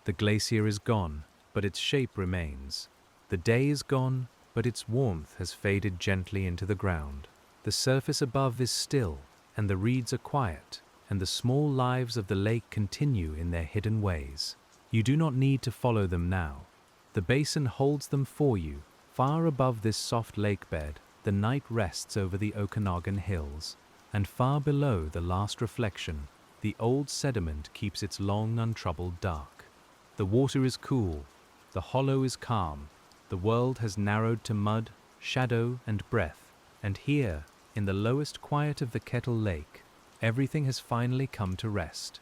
The glacier is gone, but its shape remains. The day is gone, but its warmth has faded gently into the ground. The surface above is still, and the reeds are quiet, and the small lives of the lake continue in their hidden ways. You do not need to follow them now. The basin holds them for you. Far above this soft lake bed, the night rests over the Okanagan hills, and far below the last reflection, the old sediment keeps its long, untroubled dark. The water is cool, the hollow is calm, the world has narrowed to mud, shadow, and breath, and here, in the lowest quiet of the Kettle Lake, everything has finally come to rest.